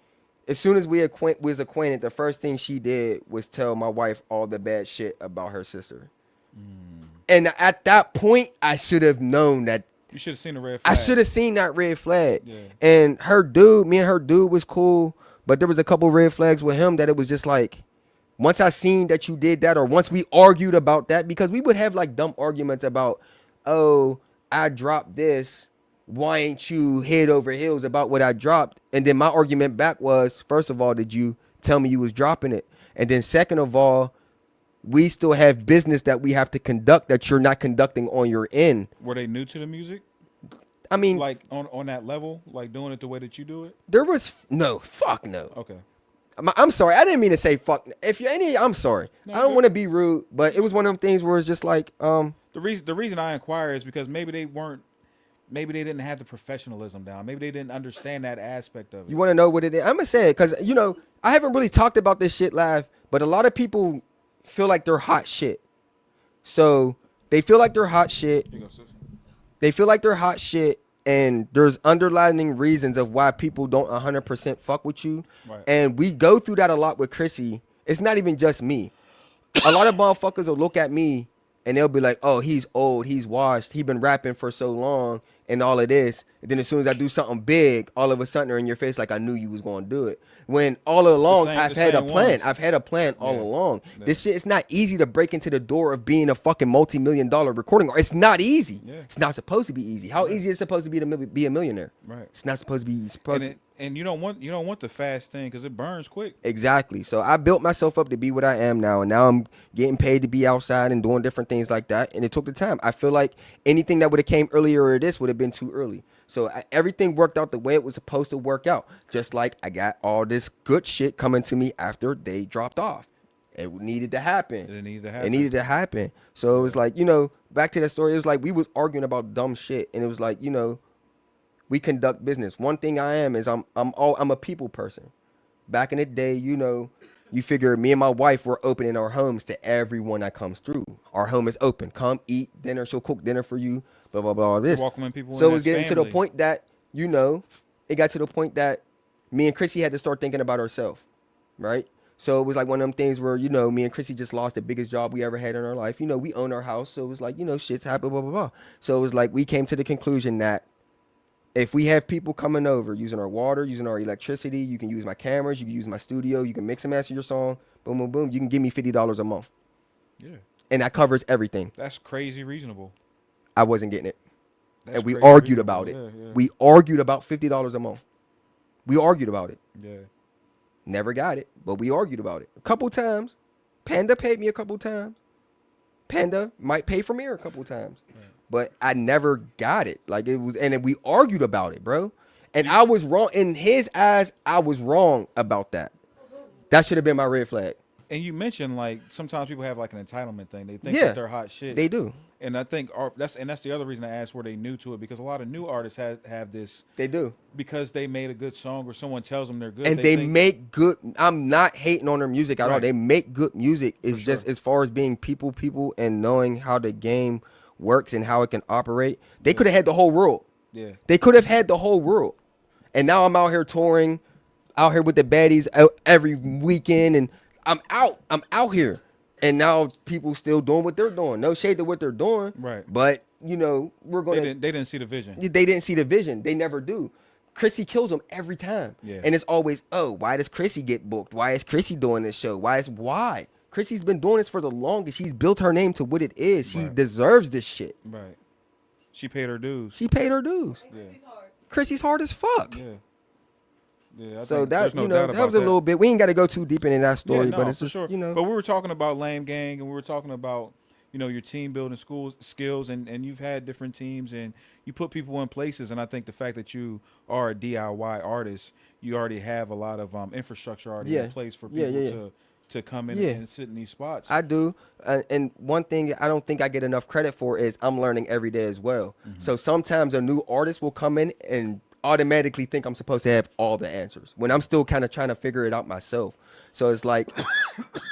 Speaker 3: as soon as we was acquainted, the first thing she did was tell my wife all the bad shit about her sister. And at that point, I should have known that.
Speaker 2: You should have seen the red flag.
Speaker 3: I should have seen that red flag.
Speaker 2: Yeah.
Speaker 3: And me and her dude was cool, but there was a couple red flags with him that it was just like, once I seen that you did that, or once we argued about that, because we would have like dumb arguments about, oh, I dropped this. Why ain't you head over heels about what I dropped? And then my argument back was, first of all, did you tell me you was dropping it? And then second of all, we still have business that we have to conduct that you're not conducting on your end.
Speaker 2: Were they new to the music?
Speaker 3: I mean,
Speaker 2: like on that level, like doing it the way that you do it?
Speaker 3: There was fuck no.
Speaker 2: Okay.
Speaker 3: I'm sorry. I didn't mean to say fuck. If you're any, I'm sorry.
Speaker 2: No,
Speaker 3: I don't want to be rude, but it was one of them things where it's just like,
Speaker 2: The reason I inquire is because maybe they didn't have the professionalism down. Maybe they didn't understand that aspect of it.
Speaker 3: You want to know what it is? I'm gonna say it because I haven't really talked about this shit live, but a lot of people feel like they're hot shit. So they feel like they're hot shit.
Speaker 2: Here you go, sis.
Speaker 3: They feel like they're hot shit, and there's underlying reasons of why people don't 100% fuck with you.
Speaker 2: Right.
Speaker 3: And we go through that a lot with Chrissy. It's not even just me. A lot of motherfuckers will look at me and they'll be like, oh, he's old, he's washed, he been rapping for so long and all of this. And then as soon as I do something big, all of a sudden they're in your face like I knew you was going to do it. When all along I've had a plan.
Speaker 2: Ones.
Speaker 3: I've had a plan all along.
Speaker 2: Yeah.
Speaker 3: This shit, it's not easy to break into the door of being a fucking multi-million-dollar recording artist. It's not easy.
Speaker 2: Yeah.
Speaker 3: It's not supposed to be easy. How easy is it supposed to be a millionaire?
Speaker 2: Right.
Speaker 3: It's not supposed to be.
Speaker 2: And you don't want the fast thing because it burns quick.
Speaker 3: Exactly. So I built myself up to be what I am now, and now I'm getting paid to be outside and doing different things like that. And it took the time. I feel like anything that would have came earlier or this would have been too early. So everything worked out the way it was supposed to work out. Just like I got all this good shit coming to me after they dropped off. It needed to happen.
Speaker 2: It needed to happen.
Speaker 3: So it was like, back to that story. It was like we was arguing about dumb shit, and it was like, we conduct business. One thing I am is I'm a people person. Back in the day, you figure me and my wife were opening our homes to everyone that comes through. Our home is open. Come eat dinner. She'll cook dinner for you. Blah blah blah. All this.
Speaker 2: Welcoming people.
Speaker 3: So it was getting to the point that it got to the point that me and Chrissy had to start thinking about ourselves, right? So it was like one of them things where me and Chrissy just lost the biggest job we ever had in our life. We own our house, so it was like shit's happened. Blah blah blah. So it was like we came to the conclusion that if we have people coming over using our water, using our electricity, you can use my cameras, you can use my studio, you can mix and master your song, boom, boom, boom. You can give me $50 a month.
Speaker 2: Yeah.
Speaker 3: And that covers everything.
Speaker 2: That's crazy reasonable.
Speaker 3: I wasn't getting it.
Speaker 2: That's
Speaker 3: and we
Speaker 2: crazy
Speaker 3: argued
Speaker 2: reasonable.
Speaker 3: about it.
Speaker 2: Yeah.
Speaker 3: We argued about $50 a month. We argued about it.
Speaker 2: Yeah.
Speaker 3: Never got it, but we argued about it. A couple times. Panda paid me a couple times. Panda might pay for me a couple times. Right. But I never got it. Like it was, and then we argued about it, bro. And I was wrong. In his eyes, I was wrong about that. That should have been my red flag.
Speaker 2: And you mentioned like sometimes people have like an entitlement thing. They think that they're hot shit.
Speaker 3: They do.
Speaker 2: And I think that's the other reason I asked were they new to it, because a lot of new artists have this.
Speaker 3: They do.
Speaker 2: Because they made a good song or someone tells them they're good.
Speaker 3: And they make good. I'm not hating on their music at all. They make good music. It's just as far as being people and knowing how the game works and how it can operate. They could have had the whole world.
Speaker 2: Yeah.
Speaker 3: They could have had the whole world. And now I'm out here touring, out here with the baddies every weekend, and I'm out here. And now people still doing what they're doing. No shade to what they're doing.
Speaker 2: Right.
Speaker 3: But, we're going to...
Speaker 2: They didn't see the vision.
Speaker 3: They didn't see the vision. They never do. Chrissy kills them every time.
Speaker 2: Yeah.
Speaker 3: And it's always, why does Chrissy get booked? Why is Chrissy doing this show? Why? Chrissy's been doing this for the longest. She's built her name to what it is. She deserves this shit.
Speaker 2: Right. She paid her dues.
Speaker 3: Yeah. Chrissy's hard as fuck.
Speaker 2: Yeah. Yeah,
Speaker 3: so that that was a little bit. We ain't got to go too deep into that story, but it's just
Speaker 2: sure. But we were talking about Lame Gang, and we were talking about your team building skills, and you've had different teams, and you put people in places, and I think the fact that you are a DIY artist, you already have a lot of infrastructure already in place for people to come in and sit in these spots.
Speaker 3: I do, and one thing I don't think I get enough credit for is I'm learning every day as well. Mm-hmm. So sometimes a new artist will come in and automatically think I'm supposed to have all the answers when I'm still kind of trying to figure it out myself. So it's like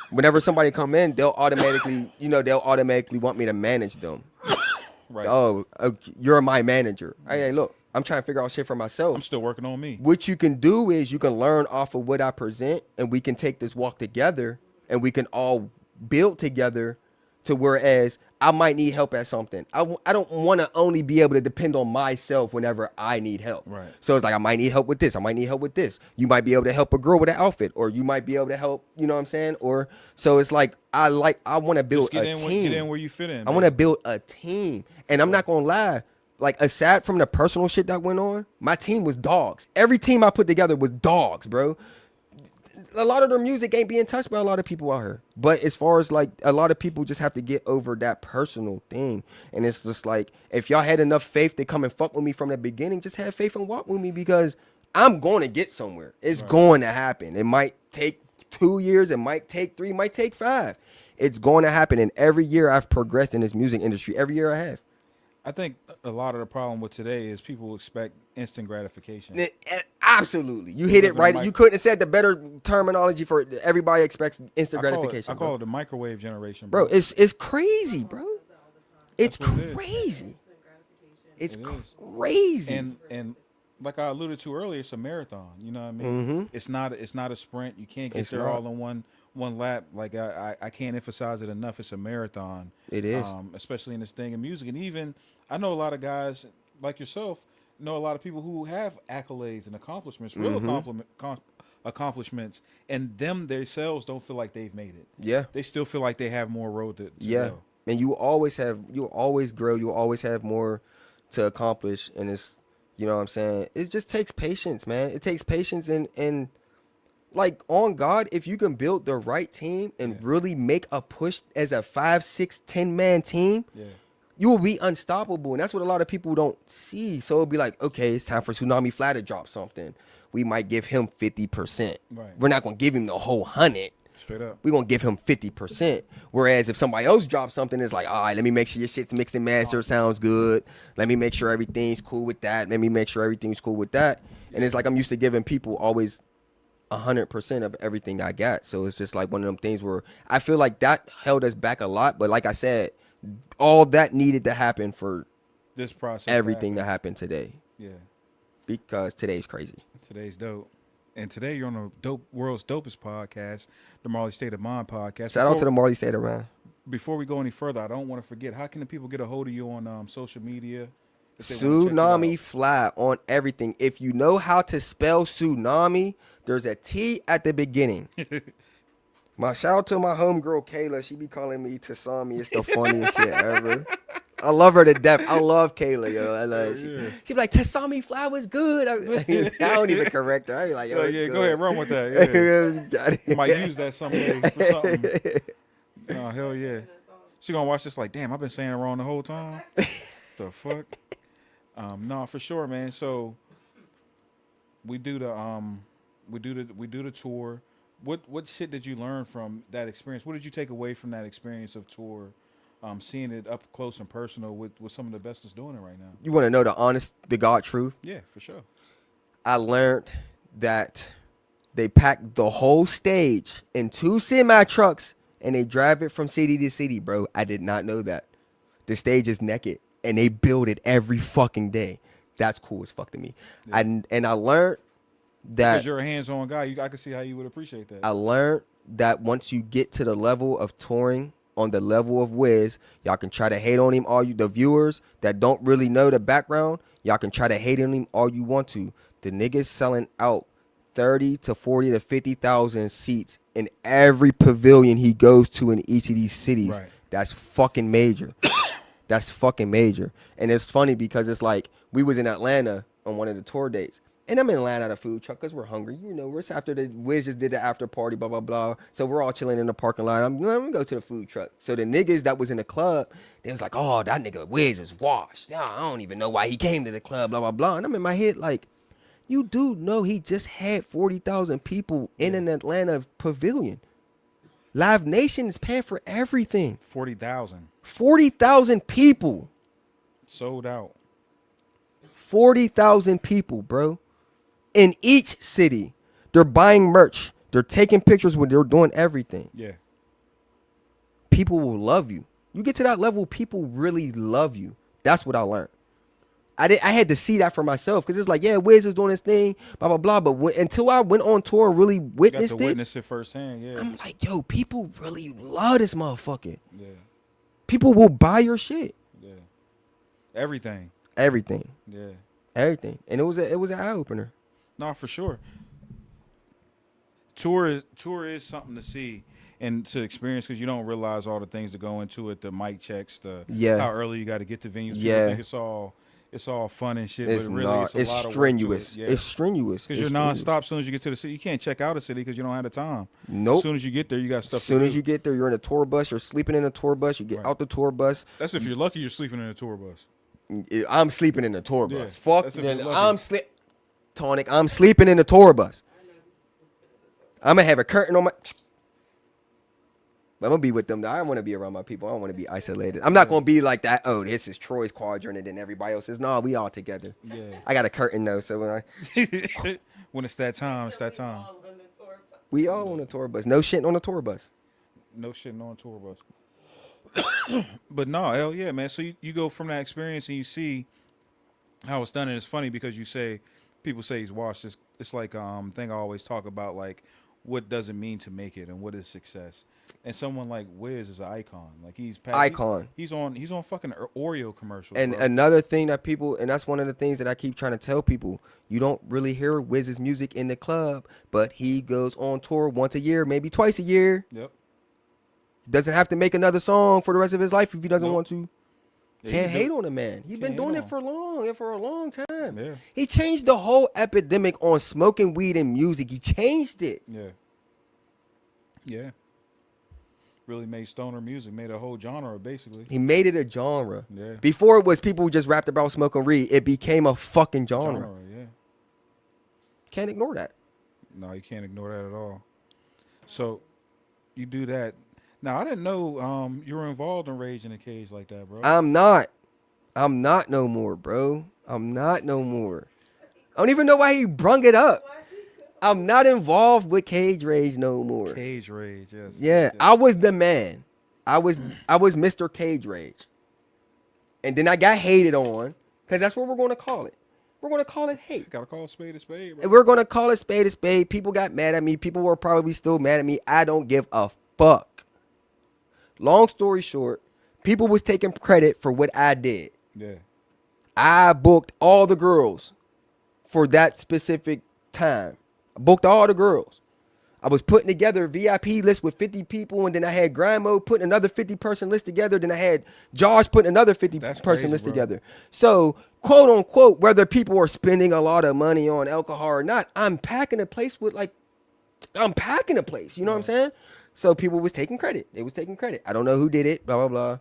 Speaker 3: whenever somebody come in, they'll automatically want me to manage them.
Speaker 2: Right.
Speaker 3: Oh, you're my manager. Hey, look, I'm trying to figure out shit for myself.
Speaker 2: I'm still working on me.
Speaker 3: What you can do is you can learn off of what I present, and we can take this walk together, and we can all build together. To whereas I might need help at something. I don't want to only be able to depend on myself whenever I need help.
Speaker 2: Right.
Speaker 3: So it's like I might need help with this. I might need help with this. You might be able to help a girl with an outfit, or you might be able to help. You know what I'm saying? Or so it's like I want to build a team.
Speaker 2: Get in where you fit in.
Speaker 3: I want to build a team, and I'm not gonna lie. Like aside from the personal shit that went on, my team was dogs. Every team I put together was dogs, bro. A lot of their music ain't being touched by a lot of people out here. But as far as like a lot of people just have to get over that personal thing. And it's just like, if y'all had enough faith to come and fuck with me from the beginning, just have faith and walk with me because I'm going to get somewhere. It's going to happen. It might take 2 years. It might take 3, it might take 5. It's going to happen. And every year I've progressed in this music industry. Every year I have.
Speaker 2: I think a lot of the problem with today is people expect instant gratification.
Speaker 3: Absolutely. You hit it right. You couldn't have said the better terminology for it. Everybody expects instant gratification.
Speaker 2: I call it the microwave generation.
Speaker 3: Bro, it's crazy, bro. It's crazy. It's crazy.
Speaker 2: And like I alluded to earlier, it's a marathon. You know what I mean?
Speaker 3: Mm-hmm.
Speaker 2: It's not a sprint. You can't get there all in one lap. Like I can't emphasize it enough. It's a marathon.
Speaker 3: It is.
Speaker 2: Especially in this thing of music. And even I know a lot of guys like yourself know a lot of people who have accolades and accomplishments, real accomplishments, and them themselves don't feel like they've made it.
Speaker 3: Yeah.
Speaker 2: They still feel like they have more road to go.
Speaker 3: And you always grow, you always have more to accomplish, and it's, you know what I'm saying? It just takes patience, man. It takes patience and like on God, if you can build the right team and really make a push as a 5, 6, 10 man team, you will be unstoppable. And that's what a lot of people don't see. So it'll be like, okay, it's time for Tsunami Fly to drop something. We might give him 50%.
Speaker 2: Right.
Speaker 3: We're not going to give him the whole 100.
Speaker 2: Straight up.
Speaker 3: We're going to give him 50%. Whereas if somebody else drops something, it's like, all right, let me make sure your shit's mixed and mastered, sounds good. Let me make sure everything's cool with that. Let me make sure everything's cool with that. And it's like I'm used to giving people always 100% of everything I got. So it's just like one of them things where I feel like that held us back a lot. But like I said, all that needed to happen for
Speaker 2: this process,
Speaker 3: everything to happen today.
Speaker 2: Yeah.
Speaker 3: Because today's crazy.
Speaker 2: Today's dope. And today you're on the world's dopest podcast, the Marley State of Mind podcast.
Speaker 3: Shout out to the Marley State of Mind.
Speaker 2: Before we go any further, I don't want to forget, how can the people get a hold of you on social media?
Speaker 3: Tsunami Fly on everything. If you know how to spell tsunami, there's a T at the beginning. My shout out to my homegirl Kayla. She be calling me Tsunami. It's the funniest shit ever. I love her to death. I love Kayla, yo. I love she be like, Tsunami Fly was good. I don't even correct her. I be like, yo,
Speaker 2: yeah, go ahead, run with that. Yeah. Might use that someday for something. Oh, hell yeah. She gonna watch this like, damn, I've been saying it wrong the whole time. The fuck? No, for sure, man. So we do the tour. What shit did you learn from that experience? What did you take away from that experience of tour? Seeing it up close and personal with some of the best that's doing it right now.
Speaker 3: You want to know the God truth?
Speaker 2: Yeah, for sure.
Speaker 3: I learned that they packed the whole stage in 2 semi trucks and they drive it from city to city, bro. I did not know that. The stage is naked and they build it every fucking day. That's cool as fuck to me. Yeah. And I learned that
Speaker 2: because you're a hands-on guy, I can see how you would appreciate that.
Speaker 3: I learned that once you get to the level of touring on the level of Wiz, y'all can try to hate on him, all you the viewers that don't really know the background, y'all can try to hate on him all you want to. The nigga's selling out 30 to 40 to 50,000 seats in every pavilion he goes to in each of these cities.
Speaker 2: Right.
Speaker 3: That's fucking major. That's fucking major. And it's funny because it's like we was in Atlanta on one of the tour dates. And I'm in Atlanta at a food truck because we're hungry. You know, we're after the Wiz just did the after party, blah, blah, blah. So we're all chilling in the parking lot. I'm going to go to the food truck. So the niggas that was in the club, they was like, oh, that nigga Wiz is washed. Nah, I don't even know why he came to the club, blah, blah, blah. And I'm in my head like, you do know he just had 40,000 people in an Atlanta pavilion. Live Nation is paying for everything.
Speaker 2: 40,000.
Speaker 3: 40,000 people.
Speaker 2: Sold out.
Speaker 3: 40,000 people, bro. In each city. They're buying merch. They're taking pictures when they're doing everything.
Speaker 2: Yeah.
Speaker 3: People will love you. You get to that level, people really love you. That's what I learned. I had to see that for myself because it's like, yeah, Wiz is doing his thing, blah, blah, blah. But until I went on tour and really witnessed
Speaker 2: it firsthand, yeah.
Speaker 3: I'm like, yo, people really love this motherfucker.
Speaker 2: Yeah.
Speaker 3: People will buy your shit.
Speaker 2: Yeah. Everything.
Speaker 3: Yeah. Everything. And it was an eye opener.
Speaker 2: No, for sure. Tour is something to see and to experience because you don't realize all the things that go into it, the mic checks, how early you got to get to venues. People think it's all fun and shit,
Speaker 3: it's
Speaker 2: but really
Speaker 3: not.
Speaker 2: it's a lot
Speaker 3: strenuous.
Speaker 2: Of work to it. Yeah.
Speaker 3: It's strenuous.
Speaker 2: Because you're nonstop as soon as you get to the city. You can't check out a city because you don't have the time.
Speaker 3: Nope.
Speaker 2: As soon as you get there, you got stuff
Speaker 3: to do. As soon as you get there, you're in a tour bus. You're sleeping in a tour bus. You get out the tour bus.
Speaker 2: That's if you're lucky you're sleeping in a tour bus.
Speaker 3: I'm sleeping in a tour bus.
Speaker 2: Yeah,
Speaker 3: Fuck, Tonic, I'm sleeping in the tour bus. I'm going to have a curtain on my... I'm going to be with them. I don't want to be around my people. I don't want to be isolated. I'm not going to be like that, oh, this is Troy's quadrant, and then everybody else is, no, we all together. Yeah. I got a curtain, though, so when I...
Speaker 2: when it's that time, it's that time.
Speaker 3: We all on a tour bus. No shitting on a tour bus.
Speaker 2: No shitting on a tour bus. But no, hell yeah, man. So you go from that experience and you see how it's done, and it's funny because people say he's washed. It's like thing I always talk about, like what does it mean to make it and what is success. And someone like Wiz is an icon. Like he's
Speaker 3: icon.
Speaker 2: He's on fucking Oreo commercials.
Speaker 3: And
Speaker 2: bro.
Speaker 3: Another thing that people, and that's one of the things that I keep trying to tell people, you don't really hear Wiz's music in the club, but he goes on tour once a year, maybe twice a year.
Speaker 2: Yep.
Speaker 3: Doesn't have to make another song for the rest of his life if he doesn't want to.
Speaker 2: Yeah,
Speaker 3: Can't hate on the man. He's been doing it for a long time.
Speaker 2: Yeah.
Speaker 3: He changed the whole epidemic on smoking weed and music. He changed it.
Speaker 2: Yeah. Yeah. Really made stoner music, made a whole genre basically.
Speaker 3: He made it a genre.
Speaker 2: Yeah.
Speaker 3: Before it was people who just rapped about smoking weed. It became a fucking genre.
Speaker 2: Yeah.
Speaker 3: Can't ignore that.
Speaker 2: No, you can't ignore that at all. So you do that. Now I didn't know you were involved in Rage in a Cage like that, bro.
Speaker 3: I'm not no more, bro. I'm not no more. I don't even know why he brung it up. I'm not involved with Cage Rage no more.
Speaker 2: Cage Rage, yes.
Speaker 3: Yeah,
Speaker 2: yes.
Speaker 3: I was the man. I was Mr. Cage Rage. And then I got hated on, because that's what we're going to call it. We're going to call it hate.
Speaker 2: Gotta call a spade, bro.
Speaker 3: And we're going to call it spade a spade. People got mad at me. People were probably still mad at me. I don't give a fuck. Long story short, people was taking credit for what I did.
Speaker 2: Yeah.
Speaker 3: I booked all the girls for that specific time. I booked all the girls. I was putting together a VIP list with 50 people, and then I had Grimo putting another 50-person list together. Then I had Josh putting another 50-person list together. So, quote unquote, whether people are spending a lot of money on alcohol or not, I'm packing a place. You know what I'm saying? So people was taking credit. They was taking credit. I don't know who did it, blah, blah, blah.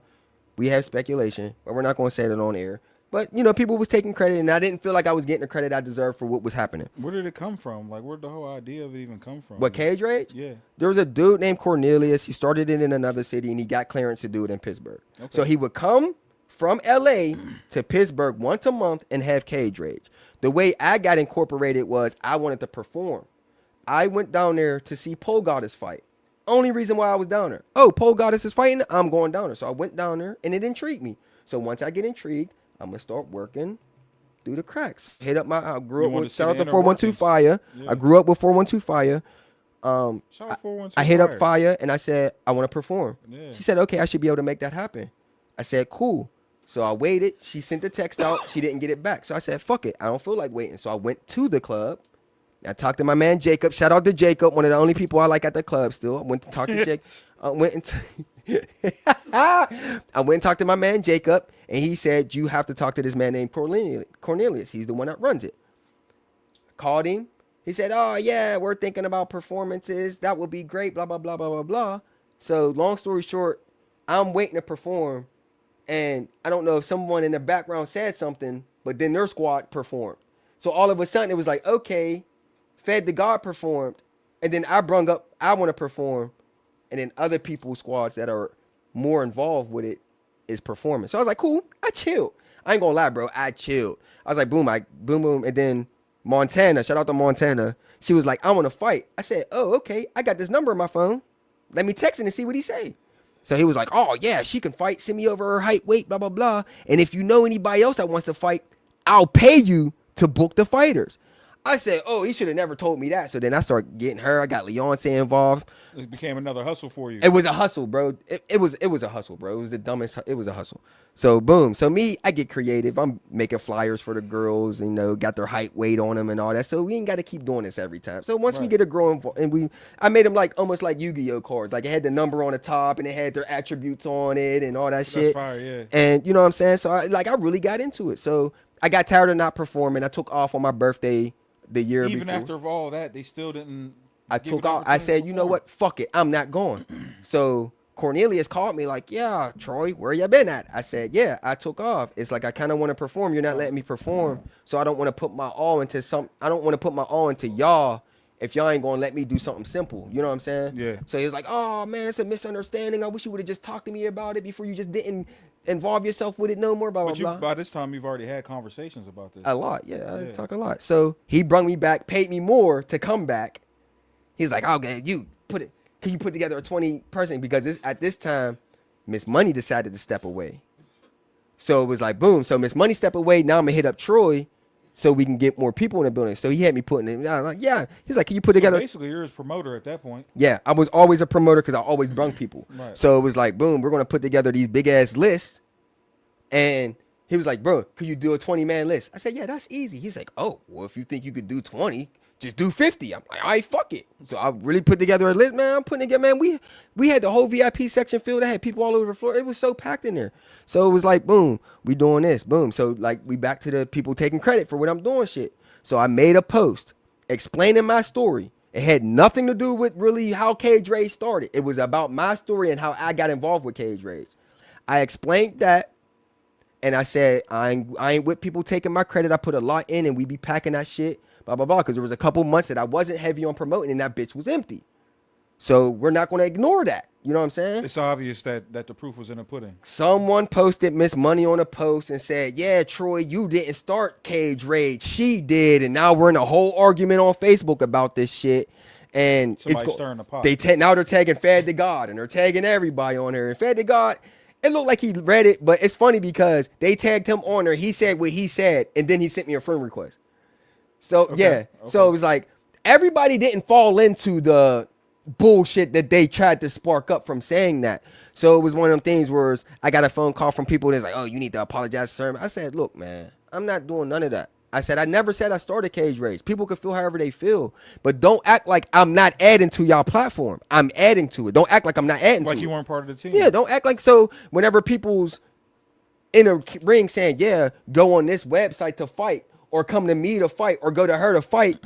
Speaker 3: We have speculation, but we're not going to say that on air. But, you know, people was taking credit, and I didn't feel like I was getting the credit I deserved for what was happening.
Speaker 2: Where did it come from? Like, where did the whole idea of it even come from?
Speaker 3: What, Cage Rage?
Speaker 2: Yeah.
Speaker 3: There was a dude named Cornelius. He started it in another city, and he got clearance to do it in Pittsburgh. Okay. So he would come from L.A. to Pittsburgh once a month and have Cage Rage. The way I got incorporated was I wanted to perform. I went down there to see Pole Goddess fight. Only reason why I was down there. Oh, Pole Goddess is fighting? I'm going down there. So I went down there, and it intrigued me. So once I get intrigued, I'm going to start working through the cracks. I grew up with, shout out to 412 Fire. Yeah. I grew up with 412 Fire. I hit up Fire, and I said, I want to perform. Yeah. She said, okay, I should be able to make that happen. I said, cool. So I waited. She sent the text out. She didn't get it back. So I said, fuck it. I don't feel like waiting. So I went to the club. I talked to my man Jacob. Shout out to Jacob, one of the only people I like at the club still. I went to talk to Jacob. I went and talked to my man Jacob, and he said, you have to talk to this man named Cornelius. He's the one that runs it. I called him. He said, oh, yeah, we're thinking about performances. That would be great, blah, blah, blah, blah, blah, blah. So long story short, I'm waiting to perform, and I don't know if someone in the background said something, but then their squad performed. So all of a sudden, it was like, okay, Fed the God performed, and then I brung up, I want to perform, and then other people's squads that are more involved with it is performing. So I was like, cool, I chilled. I ain't gonna lie, bro. I chilled. I was like, boom, boom. And then Montana, shout out to Montana. She was like, I want to fight. I said, oh, okay. I got this number on my phone. Let me text him and see what he say. So he was like, oh, yeah, she can fight. Send me over her height, weight, blah, blah, blah. And if you know anybody else that wants to fight, I'll pay you to book the fighters. I said, oh, he should have never told me that. So then I started getting her. I got Leonce involved.
Speaker 2: It became another hustle for you.
Speaker 3: It was a hustle, bro. It was a hustle, bro. It was the dumbest. It was a hustle. So boom. So me, I get creative. I'm making flyers for the girls, you know, got their height, weight on them and all that. So we ain't got to keep doing this every time. So once we get a girl involved, and I made them like almost like Yu-Gi-Oh cards. Like it had the number on the top and it had their attributes on it and all that shit.
Speaker 2: That's fire, yeah.
Speaker 3: And you know what I'm saying? So I really got into it. So I got tired of not performing. I took off on my birthday the year before.
Speaker 2: Even after all that, they still didn't.
Speaker 3: I took off. I said, you know what? Fuck it. I'm not going. So Cornelius called me like, yeah, Troy, where you been at? I said, yeah, I took off. It's like I kind of want to perform. You're not letting me perform. So I don't want to put my all into I don't want to put my all into y'all if y'all ain't going to let me do something simple. You know what I'm saying?
Speaker 2: Yeah.
Speaker 3: So he was like, oh, man, it's a misunderstanding. I wish you would have just talked to me about it before you just didn't involve yourself with it no more, blah, blah, blah.
Speaker 2: By this time, you've already had conversations about this.
Speaker 3: A lot, yeah. I talk a lot. So he brought me back, paid me more to come back. He's like, okay, can you put together a 20 person? Because at this time, Miss Money decided to step away. So it was like, boom. So Miss Money step away. Now I'm going to hit up Troy so we can get more people in the building. So he had me putting it. I was like, yeah. He's like, can you put together?
Speaker 2: Basically, you're his promoter at that point.
Speaker 3: Yeah, I was always a promoter because I always brung people.
Speaker 2: Right.
Speaker 3: So it was like, boom, we're going to put together these big ass lists. And he was like, bro, could you do a 20-man list? I said, yeah, that's easy. He's like, oh, well, if you think you could do 20, just do 50. I'm like, all right, fuck it. So I really put together a list, man. I'm putting together, man. We had the whole VIP section filled. I had people all over the floor. It was so packed in there. So it was like, boom, we doing this, boom. So like we back to the people taking credit for what I'm doing shit. So I made a post explaining my story. It had nothing to do with really how Cage Rage started. It was about my story and how I got involved with Cage Rage. I explained that. And I said, I ain't with people taking my credit. I put a lot in and we be packing that shit, blah, blah, blah. Because there was a couple months that I wasn't heavy on promoting and that bitch was empty. So we're not going to ignore that. You know what I'm saying?
Speaker 2: It's obvious that the proof was in the pudding.
Speaker 3: Someone posted Miss Money on a post and said, yeah, Troy, you didn't start Cage Rage. She did. And now we're in a whole argument on Facebook about this shit. And
Speaker 2: somebody's stirring the pot.
Speaker 3: Now they're tagging Fad to God and they're tagging everybody on her. And Fad to God, it looked like he read it, but it's funny because they tagged him on there. He said what he said, and then he sent me a friend request. So, yeah. Okay. So it was like everybody didn't fall into the bullshit that they tried to spark up from saying that. So it was one of them things where I got a phone call from people that's like, oh, you need to apologize to sir. I said, look, man, I'm not doing none of that. I said, I never said I started Cage Rage. People can feel however they feel, but don't act like I'm not adding to y'all platform. I'm adding to it. Don't act like I'm not adding to it.
Speaker 2: Like you weren't part of the team.
Speaker 3: Yeah, don't act like so whenever people's in a ring saying, yeah, go on this website to fight or come to me to fight or go to her to fight.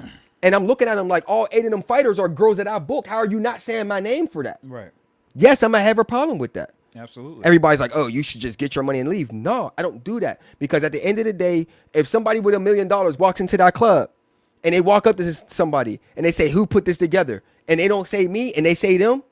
Speaker 3: And I'm looking at them like all 8 of them fighters are girls that I booked. How are you not saying my name for that?
Speaker 2: Right.
Speaker 3: Yes, I might have a problem with that.
Speaker 2: Absolutely.
Speaker 3: Everybody's like, oh, you should just get your money and leave. No, I don't do that. Because at the end of the day, if somebody with $1 million walks into that club and they walk up to somebody and they say, who put this together? And they don't say me and they say them,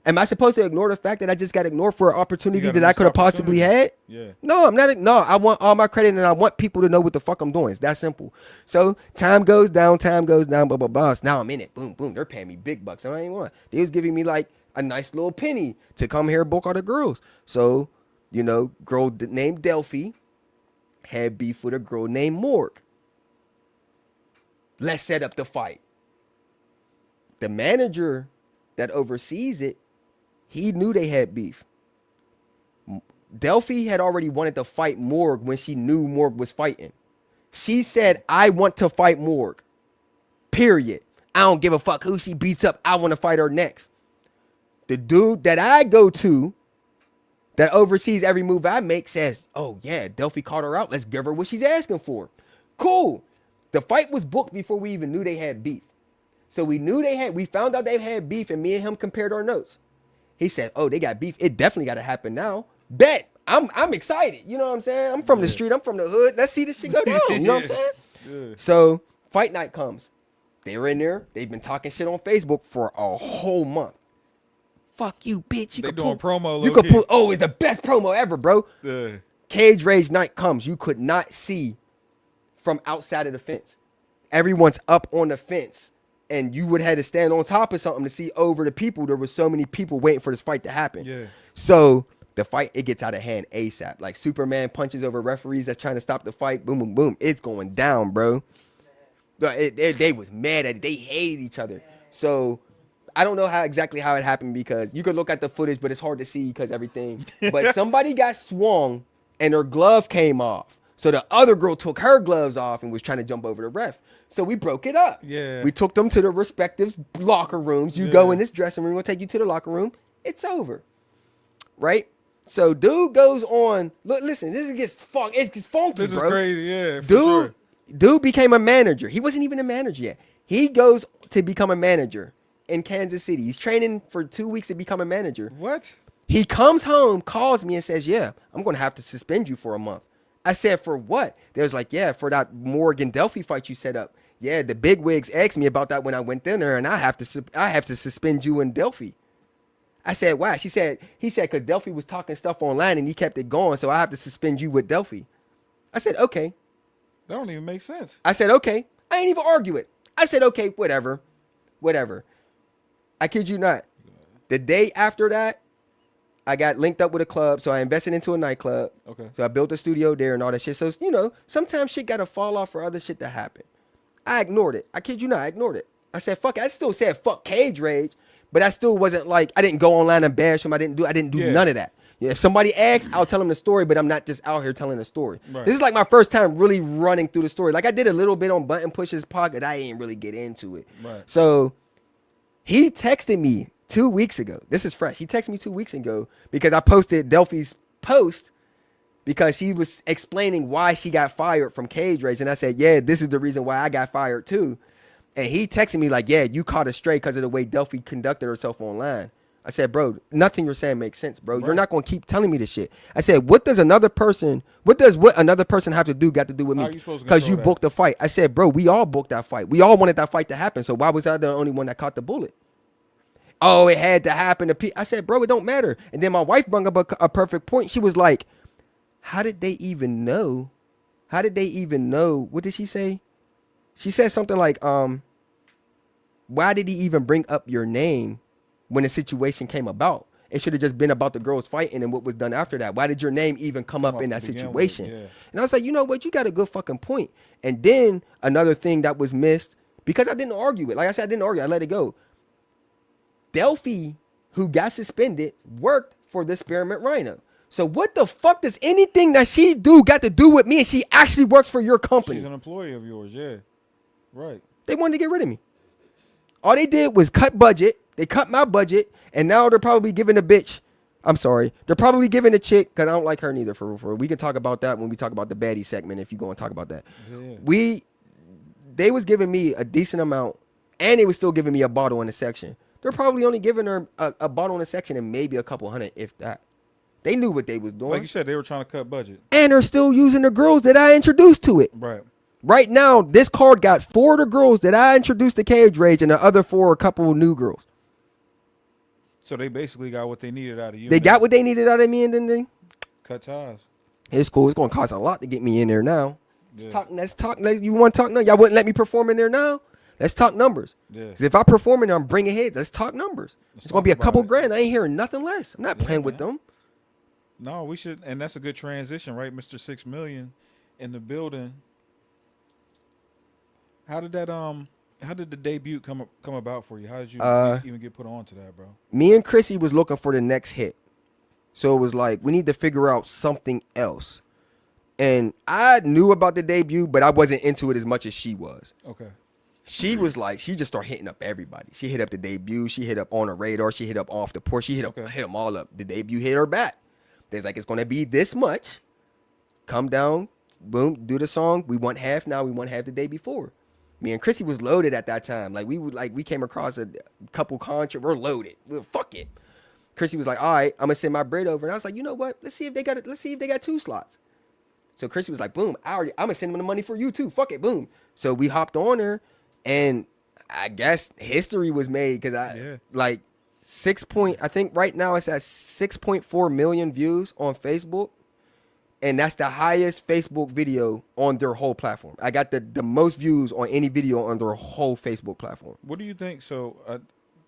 Speaker 3: am I supposed to ignore the fact that I just got ignored for an opportunity that I could have possibly had?
Speaker 2: Yeah.
Speaker 3: No, I'm not. No, I want all my credit and I want people to know what the fuck I'm doing. It's that simple. So time goes down, blah, blah, blah. So now I'm in it. Boom, boom. They're paying me big bucks. I don't even want. They was giving me like a nice little penny to come here and book all the girls. So, you know, girl named Delphi had beef with a girl named Morg. Let's set up the fight. The manager that oversees it, he knew they had beef. Delphi had already wanted to fight Morg when she knew Morg was fighting. She said, I want to fight Morg. Period. I don't give a fuck who she beats up. I want to fight her next. The dude that I go to that oversees every move I make says, oh yeah, Delphi called her out. Let's give her what she's asking for. Cool. The fight was booked before we even knew they had beef. So we found out they had beef and me and him compared our notes. He said, oh, they got beef. It definitely got to happen now. Bet. I'm excited. You know what I'm saying? I'm from the street. I'm from the hood. Let's see this shit go down. You know what I'm saying? Yeah. So fight night comes. They were in there. They've been talking shit on Facebook for a whole month. Fuck you, bitch.
Speaker 2: They doing promo.
Speaker 3: You could pull. Oh, it's the best promo ever, bro. Cage Rage night comes, you could not see from outside of the fence. Everyone's up on the fence, and you would have to stand on top of something to see over the people. There were so many people waiting for this fight to happen.
Speaker 2: Yeah.
Speaker 3: So the fight, it gets out of hand ASAP. Like Superman punches over referees that's trying to stop the fight. Boom, boom, boom. It's going down, bro. They was mad at it. They hated each other. So I don't know exactly how it happened, because you could look at the footage, but it's hard to see because everything. But somebody got swung and her glove came off. So the other girl took her gloves off and was trying to jump over the ref. So we broke it up.
Speaker 2: Yeah.
Speaker 3: We took them to the respective locker rooms. You go in this dressing room, we'll take you to the locker room. It's over. Right? So dude goes on. Look, listen, this gets funky. It's funky,
Speaker 2: This
Speaker 3: bro.
Speaker 2: is crazy, yeah.
Speaker 3: Dude became a manager. He wasn't even a manager yet. He goes to become a manager in Kansas City. He's training for 2 weeks to become a manager.
Speaker 2: What?
Speaker 3: He comes home, calls me and says, yeah, I'm going to have to suspend you for a month. I said, for what? They was like, yeah, for that Morgan Delphi fight you set up. Yeah, the bigwigs asked me about that when I went in there, and I have to suspend you in Delphi. I said, why? He said, because Delphi was talking stuff online and he kept it going, so I have to suspend you with Delphi. I said, okay.
Speaker 2: That don't even make sense.
Speaker 3: I said, okay. I ain't even argue it. I said, okay, whatever. I kid you not. The day after that, I got linked up with a club, so I invested into a nightclub.
Speaker 2: Okay.
Speaker 3: So I built a studio there and all that shit. So, you know, sometimes shit got to fall off for other shit to happen. I ignored it. I kid you not, I ignored it. I said, fuck it. I still said fuck Cage Rage, but I still wasn't like, I didn't go online and bash him. I didn't do none of that. Yeah, if somebody asks, I'll tell them the story, but I'm not just out here telling the story.
Speaker 2: Right.
Speaker 3: This is like my first time really running through the story. Like I did a little bit on Button Push's pocket. I didn't really get into it.
Speaker 2: Right.
Speaker 3: So he texted me 2 weeks ago. This is fresh. He texted me 2 weeks ago because I posted Delphi's post because he was explaining why she got fired from Cage Rage. And I said, yeah, this is the reason why I got fired too. And he texted me like, yeah, you caught a stray because of the way Delphi conducted herself online. I said, bro, nothing you're saying makes sense, bro. Right. You're not going to keep telling me this shit. I said, what does another person have to do with me? Because you booked the fight. I said, bro, we all booked that fight. We all wanted that fight to happen. So why was I the only one that caught the bullet? Oh, it had to happen. I said, bro, it don't matter. And then my wife brought up a perfect point. She was like, how did they even know? What did she say? She said something like, why did he even bring up your name when the situation came about? It should have just been about the girls fighting and what was done after that. Why did your name even come up in that situation? Yeah. And I was like, you know what? You got a good fucking point. And then another thing that was missed, because I didn't argue it. Like I said, I didn't argue. I let it go. Delphi, who got suspended, worked for the Spearmint Rhino. So what the fuck does anything that she do got to do with me? And she actually works for your company.
Speaker 2: She's an employee of yours, yeah. Right.
Speaker 3: They wanted to get rid of me. All they did was cut budget. They cut my budget, and now they're probably giving a bitch. I'm sorry. They're probably giving a chick, because I don't like her neither, for real. We can talk about that when we talk about the baddie segment, if you go and talk about that. Yeah. They was giving me a decent amount, and they was still giving me a bottle in the section. They're probably only giving her a bottle in the section and maybe a couple hundred, if that. They knew what they was doing.
Speaker 2: Like you said, they were trying to cut budget.
Speaker 3: And they're still using the girls that I introduced to it.
Speaker 2: Right.
Speaker 3: Right now, this card got 4 of the girls that I introduced to Cage Rage, and the other 4 are a couple of new girls.
Speaker 2: So they basically got what they needed out of you.
Speaker 3: They got what they needed out of me, and then they
Speaker 2: cut ties.
Speaker 3: It's cool. It's going to cost a lot to get me in there now. Yeah. Let's talk. You want to talk now? Y'all wouldn't let me perform in there now? Let's talk numbers. Yeah. Because if I perform in there, I'm bringing heads. Let's talk numbers. It's going to be a couple grand. I ain't hearing nothing less. I'm not playing with them.
Speaker 2: No, we should. And that's a good transition, right? Mr. 6 Million in the building. How did the debut come about for you? How did you even get put on to that, bro?
Speaker 3: Me and Chrissy was looking for the next hit. So it was like, we need to figure out something else. And I knew about the debut, but I wasn't into it as much as she was.
Speaker 2: Okay.
Speaker 3: She was like, she just started hitting up everybody. She hit up the debut. She hit up On the Radar. She hit up Off the Porch. She hit them all up. The debut hit her back. There's like, it's going to be this much. Come down. Boom. Do the song. We want half now. We want half the day before. Me and Chrissy was loaded at that time. We came across a couple contracts. We're loaded. Fuck it. Chrissy was like, all right, I'm gonna send my bread over. And I was like, you know what? Let's see if they got 2 slots. So Chrissy was like, boom, I'm gonna send them the money for you too. Fuck it, boom. So we hopped on her, and I guess history was made because I think right now it's at 6.4 million views on Facebook. And that's the highest Facebook video on their whole platform. I got the most views on any video on their whole Facebook platform.
Speaker 2: What do you think? So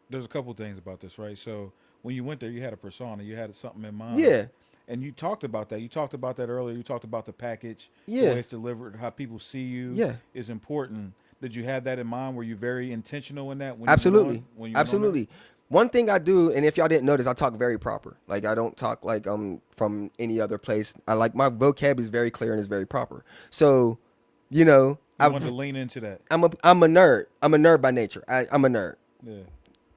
Speaker 2: there's a couple things about this, right? So when you went there, you had a persona, you had something in mind.
Speaker 3: Yeah.
Speaker 2: And you talked about that. You talked about that earlier. You talked about the package,
Speaker 3: Yeah.
Speaker 2: the way it's delivered, how people see you is important. Did you have that in mind? Were you very intentional in that? When
Speaker 3: Absolutely.
Speaker 2: You
Speaker 3: Absolutely. One thing I do, and if y'all didn't notice, I talk very proper. Like I don't talk like from any other place. I like my vocab is very clear and is very proper. So, you know,
Speaker 2: I want to lean into that.
Speaker 3: I'm a nerd. I'm a nerd by nature. I'm a nerd.
Speaker 2: Yeah.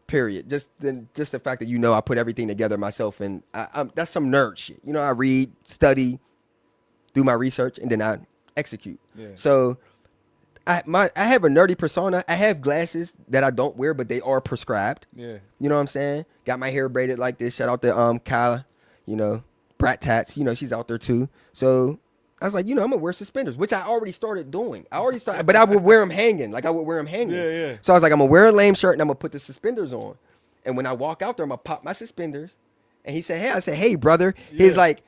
Speaker 3: Period. Just the fact that I put everything together myself, and I'm that's some nerd shit. You know, I read, study, do my research, and then I execute.
Speaker 2: Yeah.
Speaker 3: So I have a nerdy persona. I have glasses that I don't wear, but they are prescribed.
Speaker 2: Yeah.
Speaker 3: You know what I'm saying? Got my hair braided like this. Shout out to Kyla, Brat Tats, she's out there too. So I was like, I'm gonna wear suspenders, which I already started doing. But I would wear them hanging. Like I would wear them hanging.
Speaker 2: Yeah, yeah.
Speaker 3: So I was like, I'm gonna wear a lame shirt and I'm gonna put the suspenders on. And when I walk out there, I'm gonna pop my suspenders. And he said, hey, I said, hey, brother. Yeah. He's like,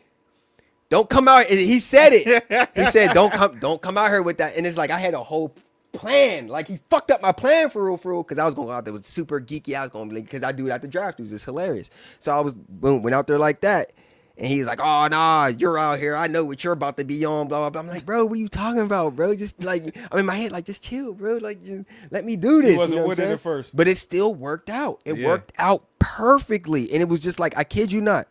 Speaker 3: don't come out. He said it. He said, don't come out here with that. And it's like I had a whole plan. Like he fucked up my plan for real, because I was going out there with super geeky. I was going to be because I do it at the drive-thrus. It's hilarious. So I was went out there like that. And he's like, oh, nah, you're out here. I know what you're about to be on, blah, blah, blah. I'm like, bro, what are you talking about, bro? Just like, I'm in my head, like, just chill, bro. Like, just let me do this.
Speaker 2: He wasn't with it at first.
Speaker 3: But it still worked out. It worked out perfectly. And it was just like, I kid you not,